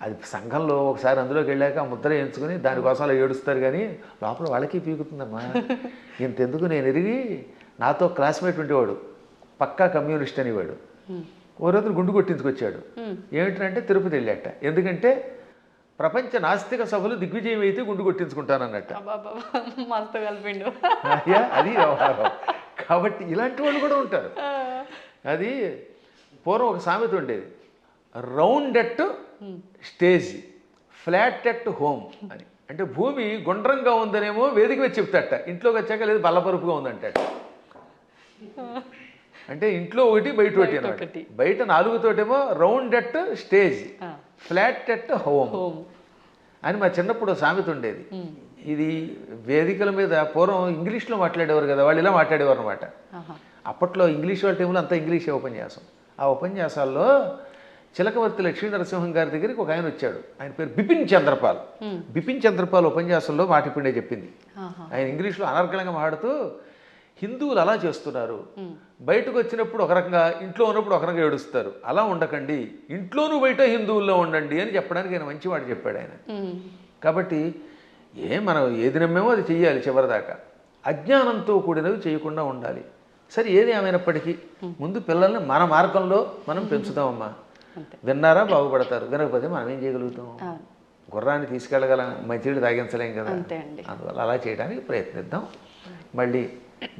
అది సంఘంలో ఒకసారి అందులోకి వెళ్ళాక ఆ ముద్ర ఎంచుకుని దానికోసం అలా ఏడుస్తారు. కానీ లోపల వాళ్ళకి పీకుతుందమ్మా. ఇంతెందుకు, నేను ఎరిగి నాతో క్లాస్మేట్ ఉండేవాడు, పక్కా కమ్యూనిస్ట్ అనేవాడు. ఓ రోజు గుండు కొట్టించుకొచ్చాడు. ఏమిటంటే తిరుపతి వెళ్ళాట. ఎందుకంటే ప్రపంచ నాస్తిక సభలు దిగ్విజయం అయితే గుండు కొట్టించుకుంటానన్నట్టు. అది వ్యవహారం. కాబట్టి ఇలాంటి వాళ్ళు కూడా ఉంటారు. అది పూర్వం ఒక సామెత ఉండేది, round at stage, flat at home అని. అంటే భూమి గుండ్రంగా ఉందనేమో వేదిక వచ్చి చెప్తాట, ఇంట్లోకి వచ్చాక లేదు బల్లపరుపుగా ఉందంటాట. అంటే ఇంట్లో ఒకటి బయట ఒకటి అనమాట. బయట 4 తోటేమో round at stage, flat at home అని మా చిన్నప్పుడు సామెత ఉండేది. ఇది వేదికల మీద పూర్వం ఇంగ్లీష్లో మాట్లాడేవారు కదా, వాళ్ళు ఇలా మాట్లాడేవారు అనమాట. అప్పట్లో ఇంగ్లీష్ వాళ్ళ టైంలో అంతా ఇంగ్లీషే ఉపన్యాసం. ఆ ఉపన్యాసాల్లో చిలకవర్తి లక్ష్మీ నరసింహం గారి దగ్గరికి ఒక ఆయన వచ్చాడు. ఆయన పేరు బిపిన్ చంద్రపాల్. బిపిన్ చంద్రపాల్ ఉపన్యాసంలో మాట ఇప్పుడే చెప్పింది. ఆయన ఇంగ్లీష్లో అనర్గళంగా మాట్లాడుతూ, హిందువులు అలా చేస్తున్నారు, బయటకు వచ్చినప్పుడు ఒక రకంగా, ఇంట్లో ఉన్నప్పుడు ఒక రకంగా ఏడుస్తారు, అలా ఉండకండి, ఇంట్లోనూ బయట హిందువుల్లో ఉండండి అని చెప్పడానికి ఆయన మంచి మాట చెప్పాడు ఆయన. కాబట్టి మనం ఏది నమ్మేమో అది చెయ్యాలి చివరిదాకా. అజ్ఞానంతో కూడినవి చేయకుండా ఉండాలి. సరే, ఏది ఏమైనప్పటికీ ముందు పిల్లల్ని మన మార్గంలో మనం పెంచుతామమ్మా. విన్నారా బాగుపడతారు, వినకపోతే మనం ఏం చేయగలుగుతాం? గుర్రాన్ని తీసుకెళ్ళగలం, మంచినీళ్ళు తాగించలేం కదా. అందువల్ల అలా చేయడానికి ప్రయత్నిద్దాం. మళ్ళీ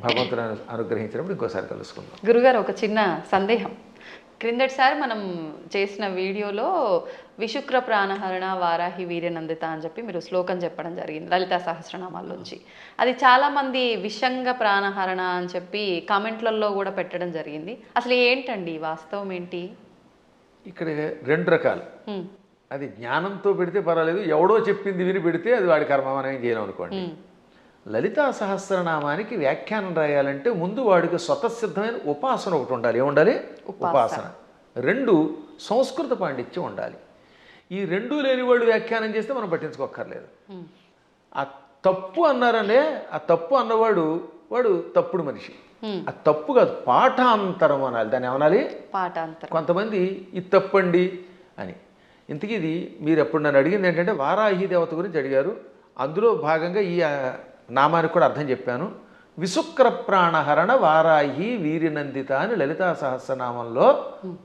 భగవంతుడు అనుగ్రహించినప్పుడు ఇంకోసారి కలుసుకుందాం. గురుగారు, ఒక చిన్న సందేహం. క్రిందటిసారి మనం చేసిన వీడియోలో విశుక్ర ప్రాణహరణ వారాహి వీర్యనందిత అని చెప్పి మీరు శ్లోకం చెప్పడం జరిగింది లలితా సహస్రనామాల్లోంచి. అది చాలామంది విషంగ ప్రాణహరణ అని చెప్పి కామెంట్లలో కూడా పెట్టడం జరిగింది. అసలు ఏంటండి వాస్తవం ఏంటి? ఇక్కడ 2 రకాలు. అది జ్ఞానంతో పెడితే పర్వాలేదు, ఎవడో చెప్పింది విని పెడితే అది వాడి కర్మ, మనం ఏం చేయలేం అనుకోండి. లలితా సహస్రనామానికి వ్యాఖ్యానం రాయాలంటే ముందు వాడికి స్వతసిద్ధమైన ఉపాసన ఒకటి ఉండాలి. ఏముండాలి? ఉపాసన. 2 సంస్కృత పాండిత్యం ఉండాలి. ఈ 2 లేని వాళ్ళు వ్యాఖ్యానం చేస్తే మనం పట్టించుకోక్కర్లేదు. ఆ తప్పు అన్నారనే, ఆ తప్పు అన్నవాడు వాడు తప్పుడు మనిషి. ఆ తప్పు కాదు, పాఠాంతరం అనాలి. దాన్ని ఏమనాలి? పాఠాంతరం. కొంతమంది ఇది తప్పండి అని. ఇంతకీ ఇది మీరు ఎప్పుడు నన్ను అడిగింది ఏంటంటే వారాహి దేవత గురించి అడిగారు. అందులో భాగంగా ఈ నామానికి కూడా అర్థం చెప్పాను. విశుక్ర ప్రాణహరణ వారాహి వీర్యనందిత అని లలితా సహస్రనామంలో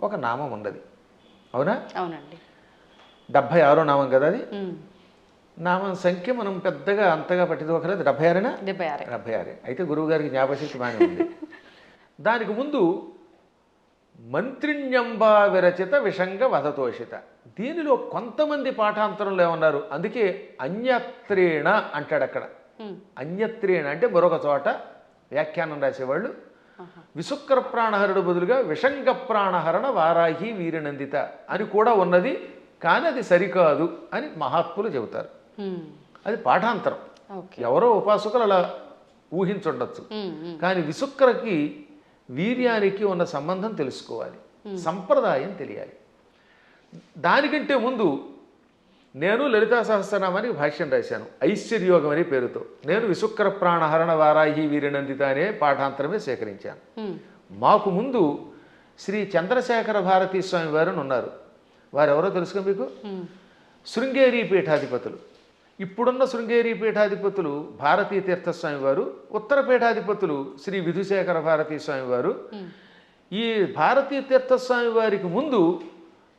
ఒక నామం ఉన్నది. అవునా? అవునండి. 76వ నామం కదా అది. నామం సంఖ్య మనం పెద్దగా అంతగా పట్టించుకోకలేదు. 76 76. అయితే గురువు గారికి జ్ఞాపశక్తి బాగానే ఉంది. దానికి ముందు మంత్రిణ్యంబా విరచిత విషంగ వధతోషిత. దీనిలో కొంతమంది పాఠాంతరంలో ఏమన్నారు, అందుకే అన్యత్రేణ అంటాడు అక్కడ. అన్యత్రేణ అంటే మరొక చోట వ్యాఖ్యానం రాసేవాళ్ళు విశుక్ర ప్రాణహరుడు బదులుగా విషంగ ప్రాణహరణ వారాహి వీరనందిత అని కూడా ఉన్నది, కానీ అది సరికాదు అని మహాత్ములు చెబుతారు. అది పాఠాంతరం. ఎవరో ఉపాసకులు అలా ఊహించుండొచ్చు. కానీ విసుక్రకి వీర్యానికి ఉన్న సంబంధం తెలుసుకోవాలి, సంప్రదాయం తెలియాలి. దానికంటే ముందు నేను లలితా సహస్రనామానికి భాష్యం రాశాను ఐశ్వర్యోగం అనే పేరుతో. నేను విసుక్ర ప్రాణహరణ వారాహి వీరనందిత అనే పాఠాంతరమే స్వీకరించాను. మాకు ముందు శ్రీ చంద్రశేఖర భారతీ స్వామి వారు ఉన్నారు. వారు ఎవరో తెలుసుకో మీకు? శృంగేరి పీఠాధిపతులు. ఇప్పుడున్న శృంగేరి పీఠాధిపతులు భారతీ తీర్థస్వామి వారు, ఉత్తర పీఠాధిపతులు శ్రీ విధుశేఖర భారతీ స్వామి వారు. ఈ భారతీ తీర్థస్వామి వారికి ముందు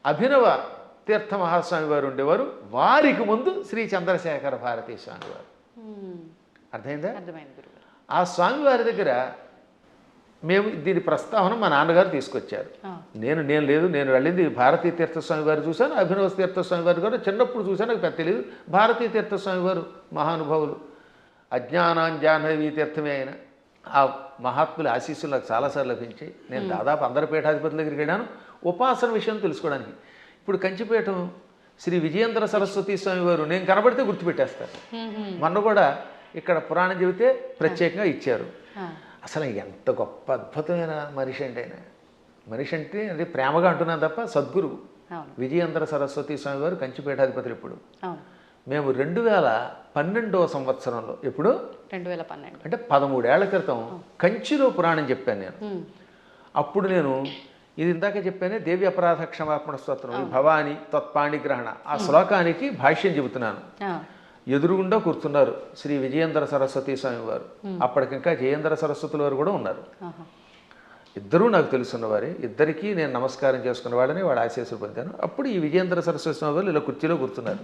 అభినవ తీర్థ మహాస్వామి వారు ఉండేవారు. వారికి ముందు శ్రీ చంద్రశేఖర భారతీ స్వామి వారు. అర్థమైందా? ఆ స్వామి వారి దగ్గర మేము దీని ప్రస్తావన మా నాన్నగారు తీసుకొచ్చారు. నేను లేదు, నేను వెళ్ళింది భారతీ తీర్థస్వామి వారు చూశాను, అభినవ తీర్థస్వామి వారు కూడా చిన్నప్పుడు చూశాను, నాకు పెద్ద తెలియదు. భారతీ తీర్థస్వామి వారు మహానుభావులు, అజ్ఞానాంజాహ్నవీ తీర్థమే అయిన ఆ మహాత్ముల ఆశీస్సులు నాకు చాలాసార్లు లభించాయి. నేను దాదాపు అందరి పీఠాధిపతుల దగ్గరికి వెళ్ళాను ఉపాసన విషయం తెలుసుకోవడానికి. ఇప్పుడు కంచిపీఠం శ్రీ విజయేంద్ర సరస్వతి స్వామి వారు నేను కనబడితే గుర్తుపెట్టేస్తారు. మొన్న కూడా ఇక్కడ పురాణం చెబితే ప్రత్యేకంగా ఇచ్చారు. అసలు ఎంత గొప్ప అద్భుతమైన మనిషి అంటే ఆయన. మనిషి అంటే అది ప్రేమగా అంటున్నాను తప్ప సద్గురువు విజయేంద్ర సరస్వతి స్వామి వారు కంచిపీఠాధిపతులు. ఇప్పుడు మేము 2012వ సంవత్సరంలో, ఎప్పుడు 2012 అంటే 13 ఏళ్ల క్రితం కంచిలో పురాణం చెప్పాను నేను. అప్పుడు నేను ఇది ఇందాక చెప్పానే దేవి అపరాధ క్షమాపణ స్తోత్రం, భవాని తత్పాణిగ్రహణ, ఆ శ్లోకానికి భాష్యం చెబుతున్నాను. ఎదురుగుండా కూర్చున్నారు శ్రీ విజయేంద్ర సరస్వతి స్వామి వారు. అప్పటికింకా జయేంద్ర సరస్వతుల వారు కూడా ఉన్నారు. ఇద్దరూ నాకు తెలుసున్నవారే. ఇద్దరికీ నేను నమస్కారం చేసుకున్న వాళ్ళని వాళ్ళ ఆశీస్సులు పొందాను. అప్పుడు ఈ విజయేంద్ర సరస్వతి స్వామి వారు ఇలా కుర్చీలో కూర్చున్నారు.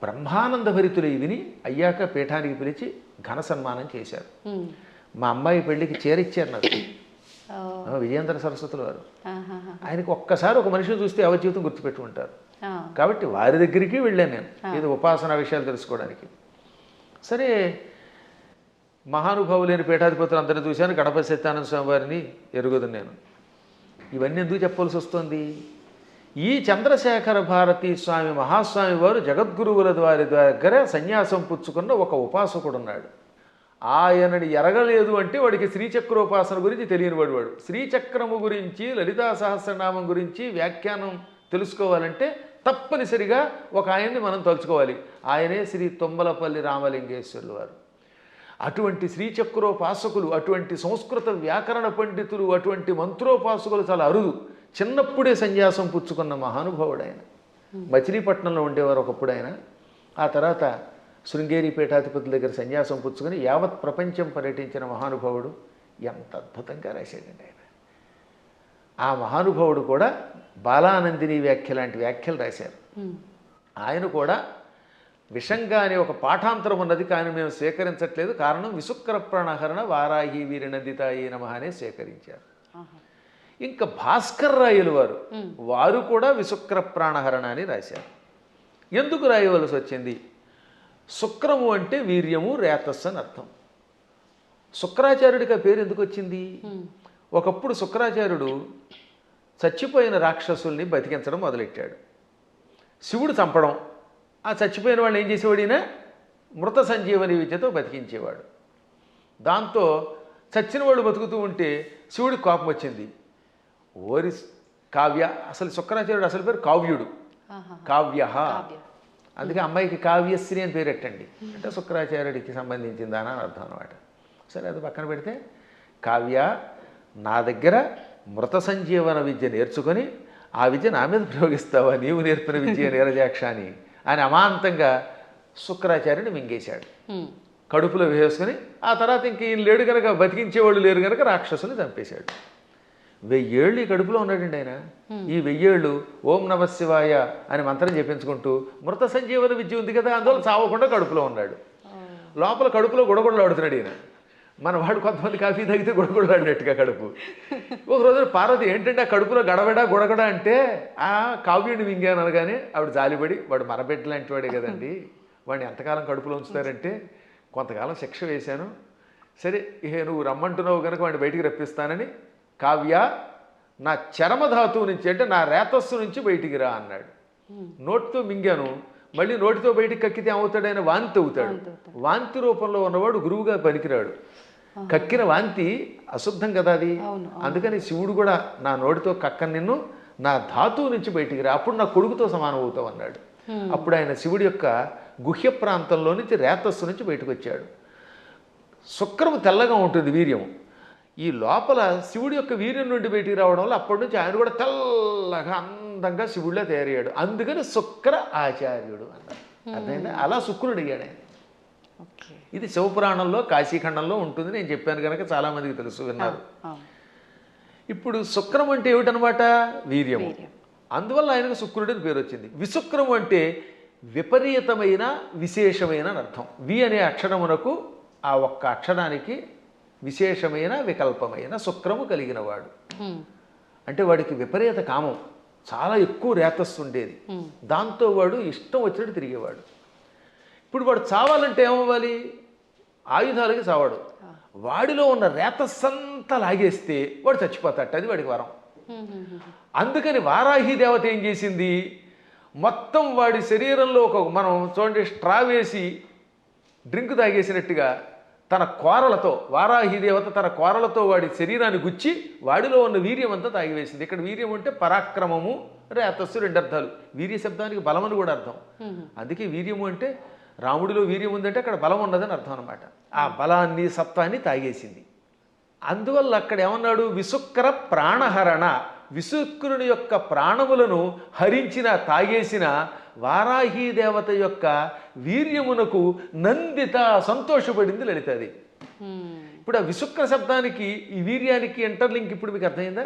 బ్రహ్మానంద భరితులు విని అయ్యాక పీఠానికి పిలిచి ఘన సన్మానం చేశారు. మా అమ్మాయి పెళ్లికి చేరిచ్చారు నాకు విజయేంద్ర సరస్వతుల వారు. ఆయనకు ఒక్కసారి ఒక మనిషిని చూస్తే ఎవరి జీవితం గుర్తుపెట్టుకుంటారు. కాబట్టి వారి దగ్గరికి వెళ్ళాను నేను ఇది ఉపాసన విషయాలు తెలుసుకోవడానికి. సరే, మహానుభావులైన పీఠాధిపతులు అందరినీ చూశాను. గణపతి సత్యానంద స్వామి వారిని ఎరుగుదు నేను. ఇవన్నీ ఎందుకు చెప్పవలసి వస్తుంది? ఈ చంద్రశేఖర భారతీ స్వామి మహాస్వామి వారు జగద్గురువుల వారి దగ్గర సన్యాసం పుచ్చుకున్న ఒక ఉపాసకుడు ఉన్నాడు. ఆయనని ఎరగలేదు అంటే వాడికి శ్రీచక్రోపాసన గురించి తెలియని వాడు. శ్రీచక్రము గురించి, లలితా సహస్రనామం గురించి వ్యాఖ్యానం తెలుసుకోవాలంటే తప్పనిసరిగా ఒక ఆయన్ని మనం తలుచుకోవాలి. ఆయనే శ్రీ తుమ్మలపల్లి రామలింగేశ్వరులు వారు. అటువంటి శ్రీచక్రోపాసకులు, అటువంటి సంస్కృత వ్యాకరణ పండితులు, అటువంటి మంత్రోపాసకులు చాలా అరుదు. చిన్నప్పుడే సన్యాసం పుచ్చుకున్న మహానుభావుడు ఆయన. మచిలీపట్నంలో ఉండేవారు ఒకప్పుడు ఆయన. ఆ తర్వాత శృంగేరి పీఠాధిపతుల దగ్గర సన్యాసం పుచ్చుకొని యావత్ ప్రపంచం పర్యటించిన మహానుభావుడు. ఎంత అద్భుతంగా రాశాడండి ఆయన. ఆ మహానుభావుడు కూడా బాలానందిని వ్యాఖ్య లాంటి వ్యాఖ్యలు రాశారు. ఆయన కూడా విషంగా అనే ఒక పాఠాంతరం ఉన్నది, కానీ మేము స్వీకరించట్లేదు. కారణం విసుక్ర ప్రాణహరణ వారాహి వీరనందితాయి నమః అనే స్వీకరించారు. ఇంకా భాస్కర్ రాయలు వారు కూడా విసుక్ర ప్రాణహరణ అని రాశారు. ఎందుకు రాయవలసి వచ్చింది? శుక్రము అంటే వీర్యము, రేతస్సు అని అర్థం. శుక్రాచార్యుడికి ఆ పేరు ఎందుకు వచ్చింది? ఒకప్పుడు శుక్రాచార్యుడు చచ్చిపోయిన రాక్షసుల్ని బతికించడం మొదలెట్టాడు. శివుడు చంపడం, ఆ చచ్చిపోయిన వాళ్ళు ఏం చేసేవాడు? ఈయన మృత సంజీవని విద్యతో బతికించేవాడు. దాంతో చచ్చిన వాళ్ళు బతుకుతూ ఉంటే శివుడికి కోపం వచ్చింది. ఓరి కావ్య, అసలు శుక్రాచార్యుడు అసలు పేరు కావ్యుడు, కావ్య. అందుకే అమ్మాయికి కావ్యశ్రీ అని పేరెట్టండి అంటే శుక్రాచార్యుడికి సంబంధించిందా అని అర్థం అనమాట. సరే, అది పక్కన పెడితే, కావ్య నా దగ్గర మృత సంజీవన విద్య నేర్చుకొని ఆ విద్య నా మీద ప్రయోగిస్తావా? నీవు నేర్పిన విద్య నీరజాక్ష అని అమాంతంగా శుక్రాచార్యుని మింగేశాడు. కడుపులో వేసుకొని ఆ తర్వాత ఇంక ఈయన లేడు కనుక, బతికించేవాళ్ళు లేరు కనుక రాక్షసుని చంపేశాడు. 1000 ఏళ్ళు ఈ కడుపులో ఉన్నాడండి ఆయన. ఈ 1000 ఏళ్ళు ఓం నమ శివాయ అని మంత్రం చెప్పించుకుంటూ మృత సంజీవన విద్య ఉంది కదా, అందువల్ల చావకుండా కడుపులో ఉన్నాడు. లోపల కడుపులో గుడగుడలాడుతున్నాడు ఈయన. మన వాడు కొంతమంది కాఫీ తాగితే గుడగుడలాడినట్టుగా కడుపు. ఒక రోజున పార్వతి ఏంటంటే ఆ కడుపులో గడబడ గుడగడ అంటే ఆ కావ్యుడిని మింగాను అనగానే ఆవిడ జాలిపడి, వాడు మరబెట్ట లాంటి వాడే కదండి, వాడిని ఎంతకాలం కడుపులో ఉంచుతారంటే కొంతకాలం శిక్ష వేశాను, సరే ఇహ నువ్వు రమ్మంటున్నావు కనుక వాడిని బయటికి రప్పిస్తానని, కావ్య నా చరమధాతువు నుంచి అంటే నా రేతస్సు నుంచి బయటికి రా అన్నాడు. నోటితో మింగాను, మళ్ళీ నోటితో బయటికి కక్కితే ఏమవుతాడైనా వాంతి అవుతాడు. వాంతి రూపంలో ఉన్నవాడు గురువుగా పనికిరాడు. కక్కిన వాంతి అశుద్ధం కదా అది. అందుకని శివుడు కూడా నా నోటితో కక్కని నిన్ను నా ధాతువు నుంచి బయటికి రా, అప్పుడు నా కొడుకుతో సమానం అవుతావు అన్నాడు. అప్పుడు ఆయన శివుడి యొక్క గుహ్య ప్రాంతంలో నుంచి రేతస్సు నుంచి బయటకు వచ్చాడు. శుక్రము తెల్లగా ఉంటుంది వీర్యం. ఈ లోపల శివుడి యొక్క వీర్యం నుండి బయటికి రావడం వల్ల అప్పటి నుంచి ఆయన కూడా తెల్లగా అందంగా శివుడిలో తయారయ్యాడు. అందుకని శుక్ర ఆచార్యుడు అన్నారు. అర్థమైందా? అలా శుక్రుడు అయ్యాడు ఆయన. ఇది శివపురాణంలో కాశీఖండంలో ఉంటుంది. నేను చెప్పాను కనుక చాలామందికి తెలుసు, విన్నారు. ఇప్పుడు శుక్రం అంటే ఏమిటనమాట? వీర్యము. అందువల్ల ఆయనకు శుక్రుడు అని పేరు వచ్చింది. విశుక్రము అంటే విపరీతమైన విశేషమైన అని అర్థం. వి అనే అక్షరమునకు ఆ ఒక్క అక్షరానికి విశేషమైన వికల్పమైన శుక్రము కలిగినవాడు. అంటే వాడికి విపరీత కామం, చాలా ఎక్కువ రేతస్సు ఉండేది. దాంతో వాడు ఇష్టం వచ్చినట్టు తిరిగేవాడు. ఇప్పుడు వాడు చావాలంటే ఏమవ్వాలి? ఆయుధాలకి చావాడు. వాడిలో ఉన్న రేతస్సంతా లాగేస్తే వాడు చచ్చిపోతాడు. అది వాడికి వరం. అందుకని వారాహి దేవత ఏం చేసింది? మొత్తం వాడి శరీరంలో మనం చూడండి, స్ట్రా వేసి డ్రింక్ తాగేసినట్టుగా తన కోరలతో, వారాహి దేవత తన కోరలతో వాడి శరీరాన్ని గుచ్చి వాడిలో ఉన్న వీర్యం అంతా తాగివేసింది. ఇక్కడ వీర్యం అంటే పరాక్రమము, రేతస్సు, రెండు అర్థాలు. వీర్య శబ్దానికి బలం అని కూడా అర్థం. అందుకే వీర్యము అంటే రాముడిలో వీర్యం ఉందంటే అక్కడ బలం ఉన్నదని అర్థం అనమాట. ఆ బలాన్ని, సత్వాన్ని తాగేసింది. అందువల్ల అక్కడ ఏమన్నాడు? విశుక్ర ప్రాణహరణ. విశుక్రుని యొక్క ప్రాణములను హరించిన, తాగేసిన వారాహి దేవత యొక్క వీర్యమునకు నందిత, సంతోషపడింది లలితది. ఇప్పుడు ఆ విశుక్ర శబ్దానికి ఈ వీర్యానికి ఇంటర్లింక్ ఇప్పుడు మీకు అర్థమైందా?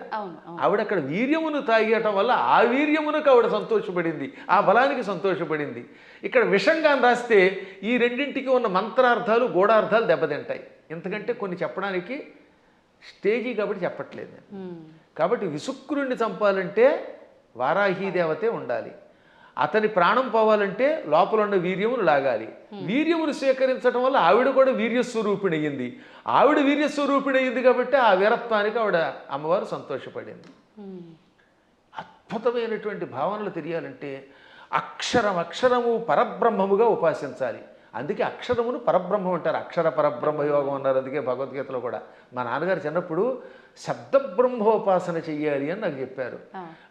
ఆవిడ అక్కడ వీర్యమును తాగేయటం వల్ల ఆ వీర్యమునకు ఆవిడ సంతోషపడింది, ఆ బలానికి సంతోషపడింది. ఇక్కడ విషంగా రాస్తే ఈ రెండింటికి ఉన్న మంత్రార్థాలు, గూఢార్థాలు దెబ్బతింటాయి. ఎందుకంటే కొన్ని చెప్పడానికి స్టేజీ కాబట్టి చెప్పట్లేదు. కాబట్టి విశుక్రుణ్ణి చంపాలంటే వారాహి దేవతే ఉండాలి. అతని ప్రాణం పోవాలంటే లోపల ఉన్న వీర్యమును లాగాలి. వీర్యమును స్వీకరించడం వల్ల ఆవిడ కూడా వీర్యస్వరూపిణి అయ్యింది. ఆవిడ వీర్యస్వరూపిణి అయ్యింది కాబట్టి ఆ వీరత్వానికి ఆవిడ అమ్మవారు సంతోషపడింది. అద్భుతమైనటువంటి భావనలు తెలియాలంటే అక్షరము పరబ్రహ్మముగా ఉపాసించాలి. అందుకే అక్షరమును పరబ్రహ్మం అంటారు. అక్షర పరబ్రహ్మ యోగం అన్నారు. అందుకే భగవద్గీతలో కూడా మా నాన్నగారు చిన్నప్పుడు శబ్దబ్రహ్మోపాసన చెయ్యాలి అని నాకు చెప్పారు.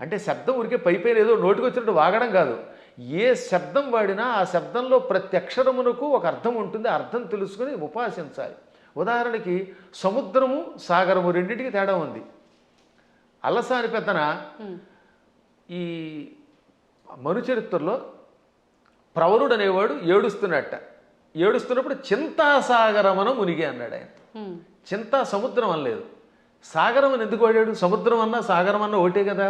అంటే శబ్దం ఉరికే పైపైన ఏదో నోటికి వచ్చినట్టు వాగడం కాదు. ఏ శబ్దం వాడినా ఆ శబ్దంలో ప్రతి అక్షరమునకు ఒక అర్థం ఉంటుంది. ఆ అర్థం తెలుసుకుని ఉపాసించాలి. ఉదాహరణకి సముద్రము, సాగరము రెండింటికి తేడా ఉంది. అల్లసాని పెద్దన ఈ మనుచరిత్రలో ప్రవరుడు అనేవాడు ఏడుస్తున్నప్పుడు చింతాసాగరమన మునిగి అన్నాడు ఆయన. చింతా సముద్రం అనలేదు, సాగరం అని ఎందుకు వాడాడు? సముద్రం అన్నా సాగరం అన్నా ఒకటే కదా.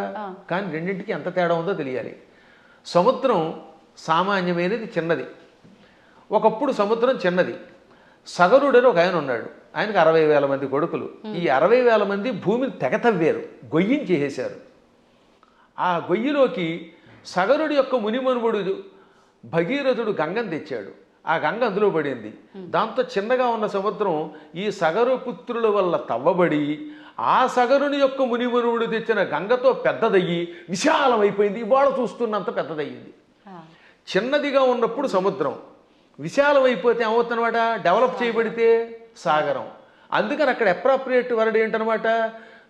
కానీ రెండింటికి ఎంత తేడా ఉందో తెలియాలి. సముద్రం సామాన్యమైనది, చిన్నది. ఒకప్పుడు సముద్రం చిన్నది. సగరుడని ఒక ఆయన ఉన్నాడు. ఆయనకు 60,000 మంది కొడుకులు. ఈ 60,000 మంది భూమిని తెగతవ్వారు, గొయ్యించేసేశారు. ఆ గొయ్యిలోకి సగరుడి యొక్క మునిమనుముడు భగీరథుడు గంగను తెచ్చాడు. ఆ గంగ అందులో పడింది. దాంతో చిన్నగా ఉన్న సముద్రం ఈ సగరు పుత్రుల వల్ల తవ్వబడి ఆ సగరుని యొక్క మునిమనువుడు తెచ్చిన గంగతో పెద్దదయ్యి విశాలమైపోయింది. ఇవాళ చూస్తున్నంత పెద్దదయ్యింది. చిన్నదిగా ఉన్నప్పుడు సముద్రం, విశాలమైపోతే ఏమవుతుందన్నమాట? డెవలప్ చేయబడితే సాగరం. అందుకని అక్కడ అప్రాప్రియేట్ వర్డ్ ఏంటనమాట?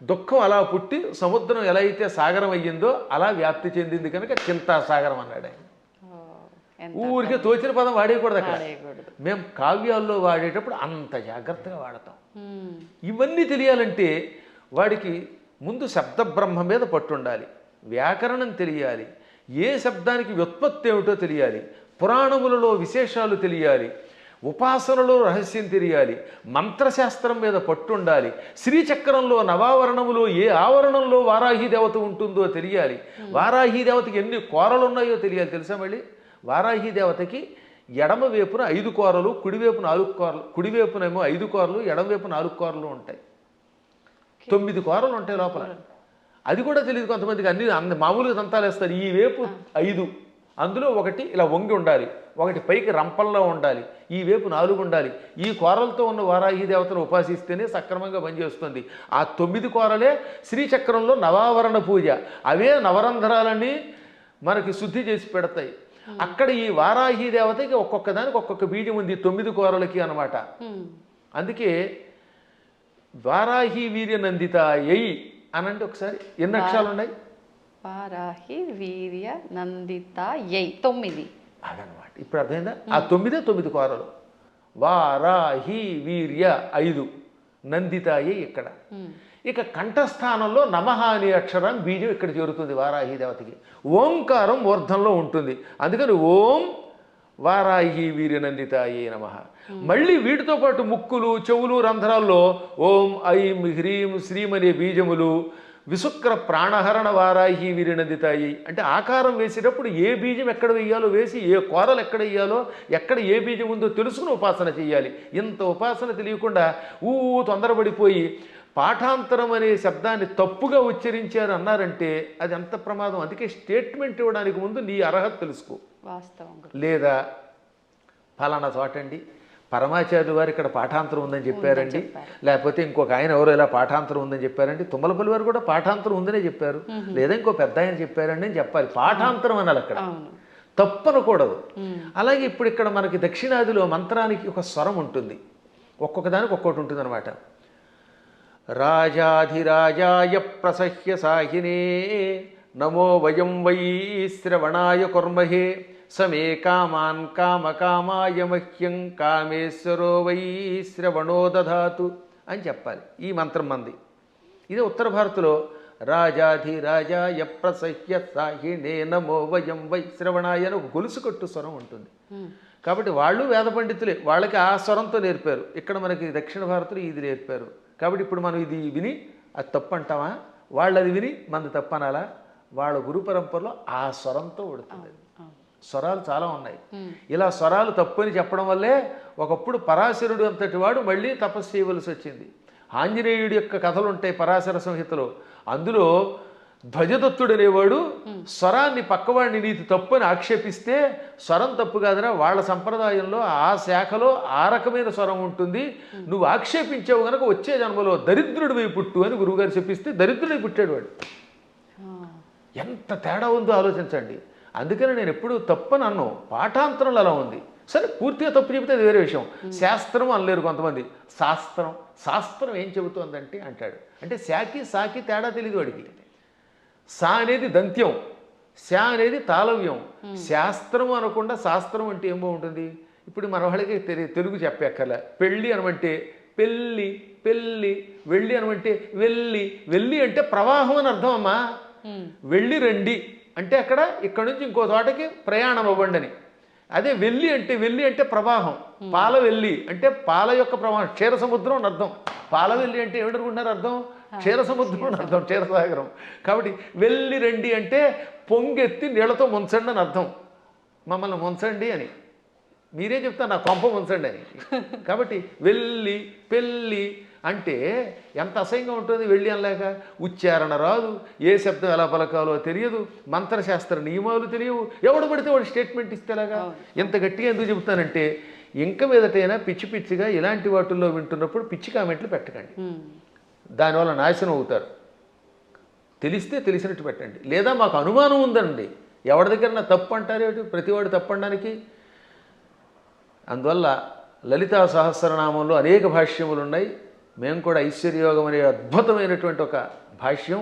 దుఃఖం అలా పుట్టి సముద్రం ఎలా అయితే సాగరం అయ్యిందో అలా వ్యాప్తి చెందింది కనుక చింతాసాగరం అన్నాడు ఆయన. ఊరికే తోచిన పదం వాడేయకూడదు అక్కడ. మేము కావ్యాల్లో వాడేటప్పుడు అంత జాగ్రత్తగా వాడతాం. ఇవన్నీ తెలియాలంటే వాడికి ముందు శబ్ద బ్రహ్మ మీద పట్టుండాలి, వ్యాకరణం తెలియాలి, ఏ శబ్దానికి వ్యుత్పత్తి ఏమిటో తెలియాలి, పురాణములలో విశేషాలు తెలియాలి, ఉపాసనలో రహస్యం తెలియాలి, మంత్రశాస్త్రం మీద పట్టుండాలి, శ్రీచక్రంలో నవావరణములో ఏ ఆవరణంలో వారాహి దేవత ఉంటుందో తెలియాలి, వారాహి దేవతకి ఎన్ని కోరలు ఉన్నాయో తెలియాలి. తెలుసా? మళ్ళీ వారాహి దేవతకి ఎడమ వైపున 5 కోరలు, కుడివైపు 4 కోరలు, కుడివైపునేమో 5 కోరలు, ఎడమవైపు 4 కోరలు ఉంటాయి. 9 కోరలు ఉంటాయి లోపల. అది కూడా తెలియదు కొంతమందికి. అన్ని మామూలుగా దంతాలు వేస్తారు. ఈ వైపు 5, అందులో ఒకటి ఇలా వంగి ఉండాలి, ఒకటి పైకి రంపంలో ఉండాలి, ఈ వైపు 4 ఉండాలి. ఈ కోరలతో ఉన్న వారాహి దేవతను ఉపాసిస్తేనే సక్రమంగా పనిచేస్తుంది. ఆ 9 కోరలే శ్రీచక్రంలో నవావరణ పూజ. అవే నవరంధ్రాలని మనకి శుద్ధి చేసి పెడతాయి. అక్కడ ఈ వారాహి దేవతకి ఒక్కొక్క దానికి ఒక్కొక్క బీజం ఉంది 9 కూరలకి అనమాట. అందుకే వారాహి వీర్య నందిత ఎయి అనంటే ఒకసారి ఎన్ని అక్షరాలు ఉన్నాయి? వారాహి వీర్య నందిత యై 9. అదనమాట. ఇప్పుడు అర్థమైందా? ఆ 9 కూరలు. వారాహి వీర్య 5, నందితాయి ఇక్కడ. ఇక కంఠస్థానంలో నమః అనే అక్షరం బీజం ఇక్కడ చేరుతుంది వారాహి దేవతకి. ఓంకారం ఊర్ధంలో ఉంటుంది. అందుకని ఓం వారాహి వీర్యనందితాయే నమః. మళ్ళీ వీటితో పాటు ముక్కులు, చెవులు, రంధ్రాల్లో ఓం ఐం హ్రీం శ్రీం అనే బీజములు, విశుక్ర ప్రాణహరణ వారాహి వీర్యనందితాయి అంటే ఆకారం వేసేటప్పుడు ఏ బీజం ఎక్కడ వేయాలో వేసి, ఏ కూరలు ఎక్కడ వేయాలో, ఎక్కడ ఏ బీజం ఉందో తెలుసుకుని ఉపాసన చేయాలి. ఇంత ఉపాసన తెలియకుండా తొందరపడిపోయి పాఠాంతరం అనే శబ్దాన్ని తప్పుగా ఉచ్చరించారు అన్నారంటే అది ఎంత ప్రమాదం. అందుకే స్టేట్మెంట్ ఇవ్వడానికి ముందు నీ అర్హత తెలుసుకో. వాస్తవం. లేదా ఫలానా చోటండి పరమాచార్యులు వారు ఇక్కడ పాఠాంతరం ఉందని చెప్పారండి, లేకపోతే ఇంకొక ఆయన ఎవరో ఇలా పాఠాంతరం ఉందని చెప్పారండి, తుమ్మలపల్లి వారు కూడా పాఠాంతరం ఉందనే చెప్పారు, లేదా ఇంకో పెద్ద ఆయన చెప్పారండి అని చెప్పాలి. పాఠాంతరం అనాలి, అక్కడ తప్పనకూడదు. అలాగే ఇప్పుడు ఇక్కడ మనకి దక్షిణాదిలో మంత్రానికి ఒక స్వరం ఉంటుంది, ఒక్కొక్క దానికి ఒక్కొక్కటి ఉంటుంది అనమాట. రాజాధిరాజాయ ప్రసహ్య సాహినే నమో వయం వై శ్రవణాయ కుర్మహే సమే కామాన్ కామకామాయ మహ్యం కామేశ్వరో వై శ్రవణో దధాతు అని చెప్పాలి. ఈ మంత్రం మంది. ఇదే ఉత్తర భారత్లో రాజాధిరాజాయ ప్రసహ్య సాహినే నమో వయం వై శ్రవణాయ అని ఒక గొలుసు కట్టు స్వరం ఉంటుంది. కాబట్టి వాళ్ళు వేద పండితులే, వాళ్ళకి ఆ స్వరంతో నేర్పారు. ఇక్కడ మనకి దక్షిణ భారత్లో ఇది నేర్పారు. కాబట్టి ఇప్పుడు మనం ఇది విని అది తప్పు అంటామా, వాళ్ళు అది విని మనది తప్పు అనాలా? వాళ్ళ గురు పరంపరలో ఆ స్వరంతో ఉడుతుంది. స్వరాలు చాలా ఉన్నాయి. ఇలా స్వరాలు తప్పు అని చెప్పడం వల్లే ఒకప్పుడు పరాశరుడు అంతటి వాడు మళ్ళీ తపస్సు చేయవలసి వచ్చింది. ఆంజనేయుడి యొక్క కథలు ఉంటాయి పరాశర సంహితలో. అందులో ధ్వజదత్తుడు అనేవాడు స్వరాన్ని పక్కవాడిని నీతి తప్పు అని ఆక్షేపిస్తే, స్వరం తప్పు కాదనా వాళ్ళ సంప్రదాయంలో ఆ శాఖలో ఆ రకమైన స్వరం ఉంటుంది, నువ్వు ఆక్షేపించావు కనుక వచ్చే జన్మలో దరిద్రుడివై పుట్టు అని గురువుగారు చెప్పిస్తే దరిద్రుడై పుట్టాడు వాడు. ఎంత తేడా ఉందో ఆలోచించండి. అందుకని నేను ఎప్పుడు తప్పని అన్నాను, పాఠాంతరంలో అలా ఉంది. సరే పూర్తిగా తప్పు చెబితే అది వేరే విషయం. శాస్త్రం అనలేరు కొంతమంది, శాస్త్రం ఏం చెబుతోందంటే అంటాడు. అంటే శాకి సాకి తేడా తెలియదు వాడికి. సా అనేది దంత్యం, శా అనేది తాళవ్యం. శాస్త్రం అనకుండా శాస్త్రం అంటే ఏమో ఉంటుంది. ఇప్పుడు మన వాళ్ళకి తెలుగు చెప్పక్కర్లే. పెళ్ళి అనమంటే పెళ్ళి, పెళ్ళి. వెళ్ళి అనమంటే వెళ్ళి. వెళ్ళి అంటే ప్రవాహం అని అర్థం అమ్మా. వెళ్ళి రండి అంటే అక్కడ ఇక్కడ నుంచి ఇంకో చోటకి ప్రయాణం అవ్వండి అని. అదే వెళ్ళి అంటే ప్రవాహం. పాల వెళ్ళి అంటే పాల యొక్క ప్రవాహం, క్షీర సముద్రం అని అర్థం. పాల వెళ్ళి అంటే ఏమిటనుకుంటున్నారు అర్థం? క్షీర సముద్రం అని అర్థం, క్షీరసాగరం. కాబట్టి వెళ్ళి రండి అంటే పొంగెత్తి నీళ్లతో ముంచండి అని అర్థం. మమ్మల్ని ముంచండి అని మీరే చెప్తారు, నా కొంప ముంచండి అని. కాబట్టి వెళ్ళి పెళ్ళి అంటే ఎంత అసహ్యంగా ఉంటుంది. వెళ్ళి అనలేక ఉచ్చారణ రాదు, ఏ శబ్దం ఎలా పలకాలో తెలియదు, మంత్రశాస్త్ర నియమాలు తెలియవు, ఎవడు పడితే వాడు స్టేట్మెంట్ ఇస్తేలాగా. ఎంత గట్టిగా ఎందుకు చెబుతానంటే ఇంక మీదటైనా పిచ్చి పిచ్చిగా ఇలాంటి వాటిల్లో వింటున్నప్పుడు పిచ్చి కామెంట్లు పెట్టకండి, దానివల్ల నాశనం అవుతారు. తెలిస్తే తెలిసినట్టు పెట్టండి. లేదా మాకు అనుమానం ఉందండి, ఎవరి దగ్గర నా తప్పు అంటారేమిటి, ప్రతివాడు తప్పు అనడానికి. అందువల్ల లలితా సహస్రనామంలో అనేక భాష్యములు ఉన్నాయి. మేము కూడా ఐశ్వర్యయోగం అనే అద్భుతమైనటువంటి ఒక భాష్యం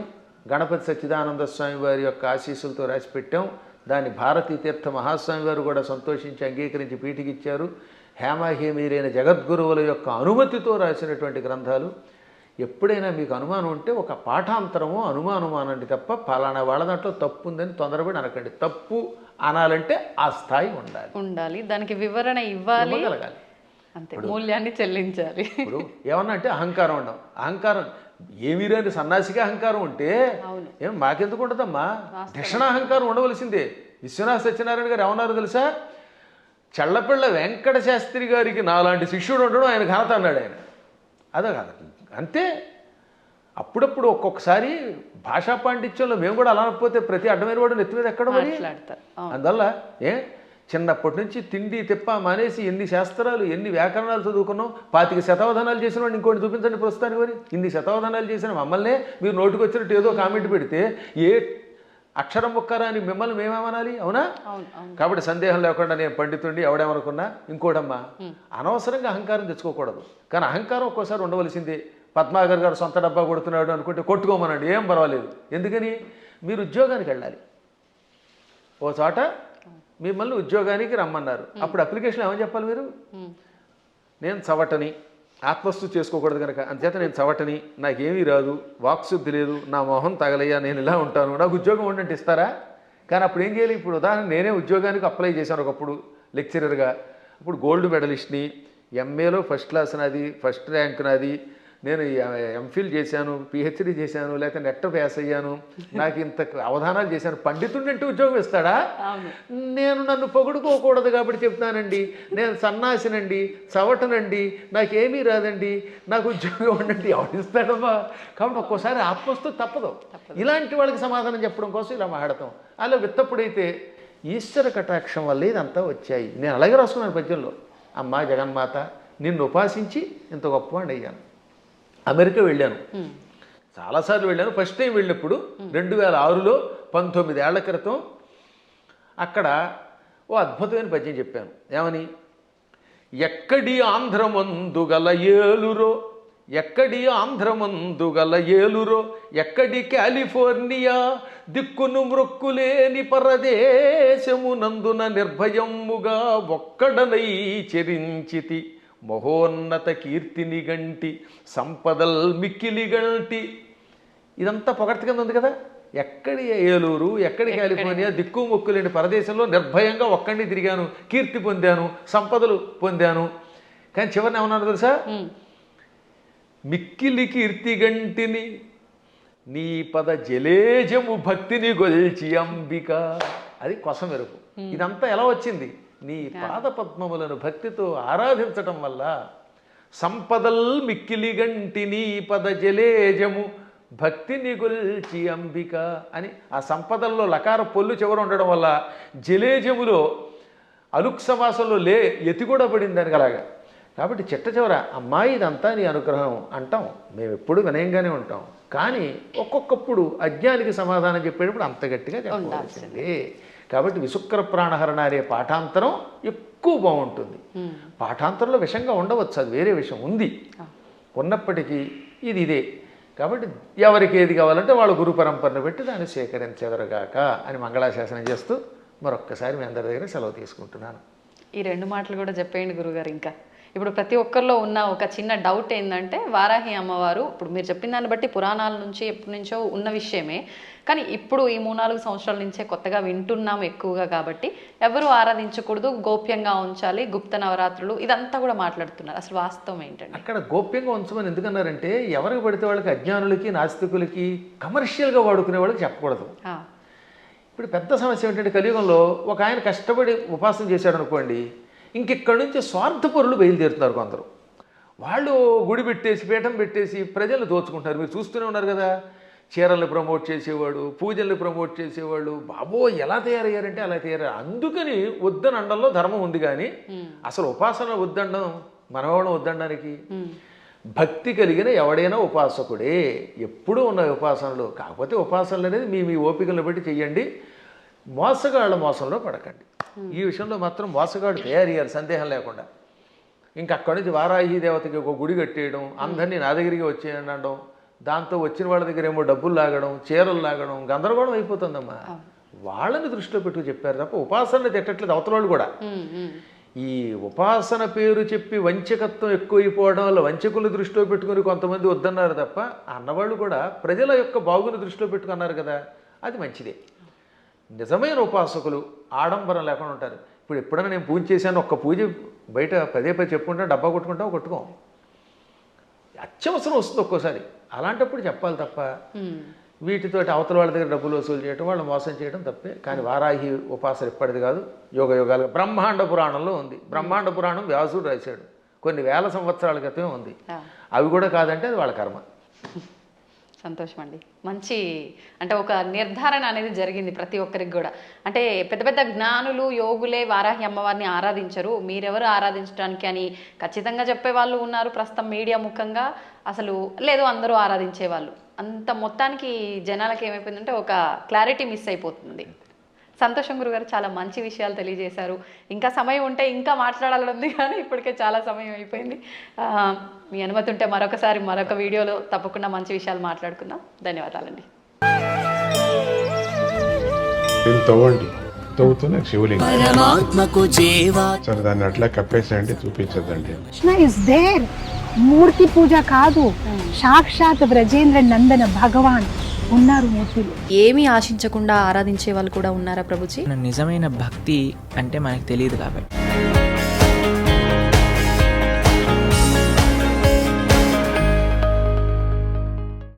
గణపతి సచ్చిదానంద స్వామి వారి యొక్క ఆశీస్సులతో రాసిపెట్టాం. దాన్ని భారతీ తీర్థ మహాస్వామి వారు కూడా సంతోషించి అంగీకరించి పీఠికిచ్చారు. హేమాహేమీరైన జగద్గురువుల యొక్క అనుమతితో రాసినటువంటి గ్రంథాలు. ఎప్పుడైనా మీకు అనుమానం ఉంటే ఒక పాఠాంతరమో అనుమానమో అనండి తప్ప ఫలానా వాళ్ళ దాంట్లో తప్పు ఉందని తొందరపడి అనకండి. తప్పు అనాలంటే ఆ స్థాయి ఉండాలి, దానికి వివరణ ఇవ్వాలి, అంతే, మూల్యాన్ని చెల్లించాలి. ఇప్పుడు ఏమన్నా అంటే అహంకారం ఉండవు. అహంకారం ఏమీ రాని సన్నాసిగా అహంకారం ఉంటే ఏం మాకెందుకు ఉంటుందమ్మా? దిషణాహంకారం ఉండవలసిందే. విశ్వనాథ సత్యనారాయణ గారు ఏమన్నారు తెలుసా? చల్లపిళ్ళ వెంకట శాస్త్రి గారికి నాలాంటి శిష్యుడు ఉండడం ఆయన ఘనత అన్నాడు ఆయన. అదే కాదు, అంతే. అప్పుడప్పుడు ఒక్కొక్కసారి భాషా పాండిత్యంలో మేము కూడా అలా అనకపోతే ప్రతి అడ్డమైన వాడు నెత్తి మీద ఎక్కడ మరి. అందువల్ల చిన్నప్పటి నుంచి తిండి తిప్ప మానేసి ఎన్ని శాస్త్రాలు ఎన్ని వ్యాకరణాలు చదువుకున్నాం. 25 శతావధానాలు చేసిన వాడిని ఇంకోటి చూపించండి ప్రస్తుతానికి. మరి ఇన్ని శతావధానాలు చేసిన మమ్మల్నే మీరు నోటికి వచ్చినట్టు ఏదో కామెంట్ పెడితే ఏ అక్షరం ముక్కరా అని మిమ్మల్ని మేమేమనాలి, అవునా? అవును అవును. కాబట్టి సందేహం లేకుండా నేను పండితుండి ఎవడేమనుకున్నా ఇంకోటమ్మా, అనవసరంగా అహంకారం తెచ్చుకోకూడదు. కానీ అహంకారం ఒక్కోసారి ఉండవలసిందే. పద్మాగర్ గారు సొంత డబ్బా కొడుతున్నాడు అనుకుంటే కొట్టుకోమనండి, ఏం పర్వాలేదు. ఎందుకని? మీరు ఉద్యోగానికి వెళ్ళాలి. ఓ చోట మిమ్మల్ని ఉద్యోగానికి రమ్మన్నారు, అప్పుడు అప్లికేషన్ ఏమని చెప్పాలి మీరు? నేను చవటని, ఆత్మస్థుతి చేసుకోకూడదు కనుక, అంతేత నేను చవటని, నాకేమీ రాదు, వాక్శుద్ధి లేదు, నా మొహం తగలయ్యా, నేను ఇలా ఉంటాను, నాకు ఉద్యోగం ఉండంటే ఇస్తారా? కానీ అప్పుడు ఏం చేయాలి? ఇప్పుడు ఉదాహరణ నేనే ఉద్యోగానికి అప్లై చేశాను ఒకప్పుడు లెక్చరర్గా. ఇప్పుడు గోల్డ్ మెడలిస్ట్ని, ఎంఏలో ఫస్ట్ క్లాస్ నాది, ఫస్ట్ ర్యాంక్ నాది, నేను ఎంఫిల్ చేశాను, పిహెచ్డి చేశాను, లేకపోతే నెట్ పాస్ అయ్యాను, నాకు ఇంత అవధానాలు చేశాను, పండితుడిని అంటే ఉద్యోగం ఇస్తాడా? నేను నన్ను పొగుడుకోకూడదు కాబట్టి చెప్తానండి, నేను సన్నాసినండి, చవటనండి, నాకేమీ రాదండి, నాకు ఉద్యోగం ఉండండి, ఎవడిస్తాడమ్మా? కాబట్టి ఒక్కోసారి ఆత్మస్తు తప్పదు. ఇలాంటి వాళ్ళకి సమాధానం చెప్పడం కోసం ఇలా మాట్లాడతాం. అలా విత్తప్పుడైతే ఈశ్వర కటాక్షం వల్ల ఇదంతా వచ్చాయి. నేను అలాగే రాసుకున్నాను పద్యంలో, అమ్మా జగన్మాత నిన్ను ఉపాసించి ఇంత గొప్పవాడిని అయ్యాను. అమెరికా వెళ్ళాను, చాలాసార్లు వెళ్ళాను. ఫస్ట్ టైం వెళ్ళినప్పుడు 2006లో 19 ఏళ్ల క్రితం అక్కడ ఓ అద్భుతమైన పద్యం చెప్పాను. ఏమని? ఎక్కడి ఆంధ్రమందు గల ఏలురో, ఎక్కడి ఆంధ్రమందు గల ఏలురో, ఎక్కడి కాలిఫోర్నియా దిక్కును మృక్కులేని పరదేశమునందున నిర్భయముగా ఒక్కడనై చెరించితి, మహోన్నత కీర్తిని గంటి సంపదల్ మిక్కిలి గంటి. ఇదంతా పొగడ్త కింద ఉంది కదా. ఎక్కడి ఏలూరు, ఎక్కడి కాలిఫోర్నియా దిక్కు మొక్కు లేని పరదేశంలో నిర్భయంగా ఒక్కడిని తిరిగాను, కీర్తి పొందాను, సంపదలు పొందాను. కానీ చివరిని ఏమన్నాను తెలుసా? మిక్కిలి కీర్తి గంటిని నీ పద జలేజము భక్తిని గొల్చి అంబిక. అది కొస మెరుపు. ఇదంతా ఎలా వచ్చింది? నీ పాద పద్మములను భక్తితో ఆరాధించటం వల్ల. సంపదల్ మిక్కిలి గంటి నీ పద జలేజము భక్తిని గొల్చి అంబిక అని ఆ సంపదల్లో లకార పొల్లు చివర ఉండడం వల్ల జలేజములో అలుక్ సమాసంలో ఎతి కూడా పడింది దానికి అలాగా. కాబట్టి చిట్ట చివర అమ్మాయి ఇదంతా నీ అనుగ్రహం అంటాం. మేము ఎప్పుడు వినయంగానే ఉంటాం. కానీ ఒక్కొక్కప్పుడు అజ్ఞానికి సమాధానం చెప్పేటప్పుడు అంత గట్టిగా చెప్పాల్సిందే. కాబట్టి విశుక్ర ప్రాణహరణ అనే పాఠాంతరం ఎక్కువ బాగుంటుంది. పాఠాంతరంలో విషంగా ఉండవచ్చు, అది వేరే విషయం ఉంది. ఉన్నప్పటికీ ఇదే. కాబట్టి ఎవరికి ఏది కావాలంటే వాళ్ళ గురు పరంపరను పెట్టి దాన్ని సేకరించెదరుగాక అని మంగళాశాసనం చేస్తూ మరొక్కసారి మీ అందరి దగ్గర సెలవు తీసుకుంటున్నాను. ఈ 2 మాటలు కూడా చెప్పేయండి గురుగారు. ఇంకా ఇప్పుడు ప్రతి ఒక్కరిలో ఉన్న ఒక చిన్న డౌట్ ఏంటంటే, వారాహి అమ్మవారు ఇప్పుడు మీరు చెప్పిన దాన్ని బట్టి పురాణాల నుంచి ఎప్పటి నుంచో ఉన్న విషయమే, కానీ ఇప్పుడు ఈ 3-4 సంవత్సరాల నుంచే కొత్తగా వింటున్నాం ఎక్కువగా. కాబట్టి ఎవరు ఆరాధించకూడదు, గోప్యంగా ఉంచాలి, గుప్త నవరాత్రులు ఇదంతా కూడా మాట్లాడుతున్నారు. అసలు వాస్తవం ఏంటంటే అక్కడ గోప్యంగా ఉంచమని ఎందుకన్నారంటే, ఎవరికి పడితే వాళ్ళకి, అజ్ఞానులకి, నాస్తికులకి, కమర్షియల్గా వాడుకునే వాళ్ళకి చెప్పకూడదు. ఇప్పుడు పెద్ద సమస్య ఏంటంటే, కలియుగంలో ఒక ఆయన కష్టపడి ఉపాసన చేశాడు అనుకోండి, ఇంకెక్కడి నుంచి స్వార్థపరులు బయలుదేరుతున్నారు కొందరు. వాళ్ళు గుడి పెట్టేసి, పీఠం పెట్టేసి ప్రజలు దోచుకుంటారు. మీరు చూస్తూనే ఉన్నారు కదా. చీరల్ని ప్రమోట్ చేసేవాడు, పూజల్ని ప్రమోట్ చేసేవాడు, బాబో ఎలా తయారయ్యారంటే అలా తయారయ్యారు. అందుకని వద్దనండంలో ధర్మం ఉంది. కానీ అసలు ఉపాసన వద్దండం మనవాళ్ళం వద్దండానికి. భక్తి కలిగిన ఎవడైనా ఉపాసకుడే. ఎప్పుడూ ఉన్న ఉపాసనలు. కాకపోతే ఉపాసనలు అనేది మీ ఓపికలను బట్టి చెయ్యండి. మోసగాళ్ళ మోసంలో పడకండి. ఈ విషయంలో మాత్రం మోసగాడు తయారయ్యారు, సందేహం లేకుండా. ఇంకా అక్కడి నుంచి వారాహి దేవతకి ఒక గుడి కట్టేయడం, అందరినీ నా దగ్గరికి వచ్చేయండి అనడం, దాంతో వచ్చిన వాళ్ళ దగ్గర ఏమో డబ్బులు లాగడం, చీరలు లాగడం, గందరగోళం అయిపోతుందమ్మా. వాళ్ళని దృష్టిలో పెట్టుకు చెప్పారు తప్ప ఉపాసనని తిట్టట్లేదు అవతల వాళ్ళు కూడా. ఈ ఉపాసన పేరు చెప్పి వంచకత్వం ఎక్కువైపోవడం వల్ల వంచకులు దృష్టిలో పెట్టుకుని కొంతమంది వద్దన్నారు తప్ప, అన్నవాళ్ళు కూడా ప్రజల యొక్క బాగుని దృష్టిలో పెట్టుకున్నారు కదా, అది మంచిదే. నిజమైన ఉపాసకులు ఆడంబరం లేకుండా ఉంటారు. ఇప్పుడు ఎప్పుడైనా నేను పూజ చేశాను, ఒక్క పూజ బయట పదే చెప్పుకుంటా, డబ్బా కొట్టుకుంటావు, కొట్టుకోం. అత్యవసరం వస్తుంది ఒక్కోసారి. అలాంటప్పుడు చెప్పాలి తప్ప వీటితోటి అవతల వాళ్ళ దగ్గర డబ్బులు వసూలు చేయడం, వాళ్ళు మోసం చేయడం తప్పే. కానీ వారాహి ఉపాసన ఎప్పటిది కాదు, యోగ యోగాలు. బ్రహ్మాండ పురాణంలో ఉంది. బ్రహ్మాండ పురాణం వ్యాసుడు రాశాడు, కొన్ని వేల సంవత్సరాల క్రితమే ఉంది. అవి కూడా కాదంటే అది వాళ్ళ కర్మ. సంతోషం అండి. మంచి అంటే ఒక నిర్ధారణ అనేది జరిగింది ప్రతి ఒక్కరికి కూడా. అంటే పెద్ద పెద్ద జ్ఞానులు, యోగులే వారాహి అమ్మవారిని ఆరాధించరు, మీరెవరు ఆరాధించడానికి అని ఖచ్చితంగా చెప్పే వాళ్ళు ఉన్నారు ప్రస్తుతం మీడియా ముఖంగా. అసలు లేదు అందరూ ఆరాధించే వాళ్ళు. అంత మొత్తానికి జనాలకి ఏమైపోయిందంటే ఒక క్లారిటీ మిస్ అయిపోతుంది. సంతోషం గురుగారు, చాలా మంచి విషయాలు తెలియజేశారు. ఇంకా సమయం ఉంటే ఇంకా మాట్లాడాలని ఉంది, కానీ ఇప్పటికే చాలా సమయం అయిపోయింది. మీ అనుమతి ఉంటే మరొక వీడియోలో తప్పకుండా మంచి విషయాలు మాట్లాడుకుందాం. ధన్యవాదాలండి. తవ్వండి, తవ్వుతూనే శివలింగం సరే దాన్ని అట్లా కప్పేసేయండి, చూపించదండి. Krishna is there. మూర్తి పూజ కాదు, సాక్షాత్ బ్రజేంద్ర నందన భగవాన్ ఉన్నారు మూర్తిలో. ఏమీ ఆశించకుండా ఆరాధించే వాళ్ళు కూడా ఉన్నారా ప్రభుజీ? నిజమైన భక్తి అంటే మనకు తెలియదు కాబట్టి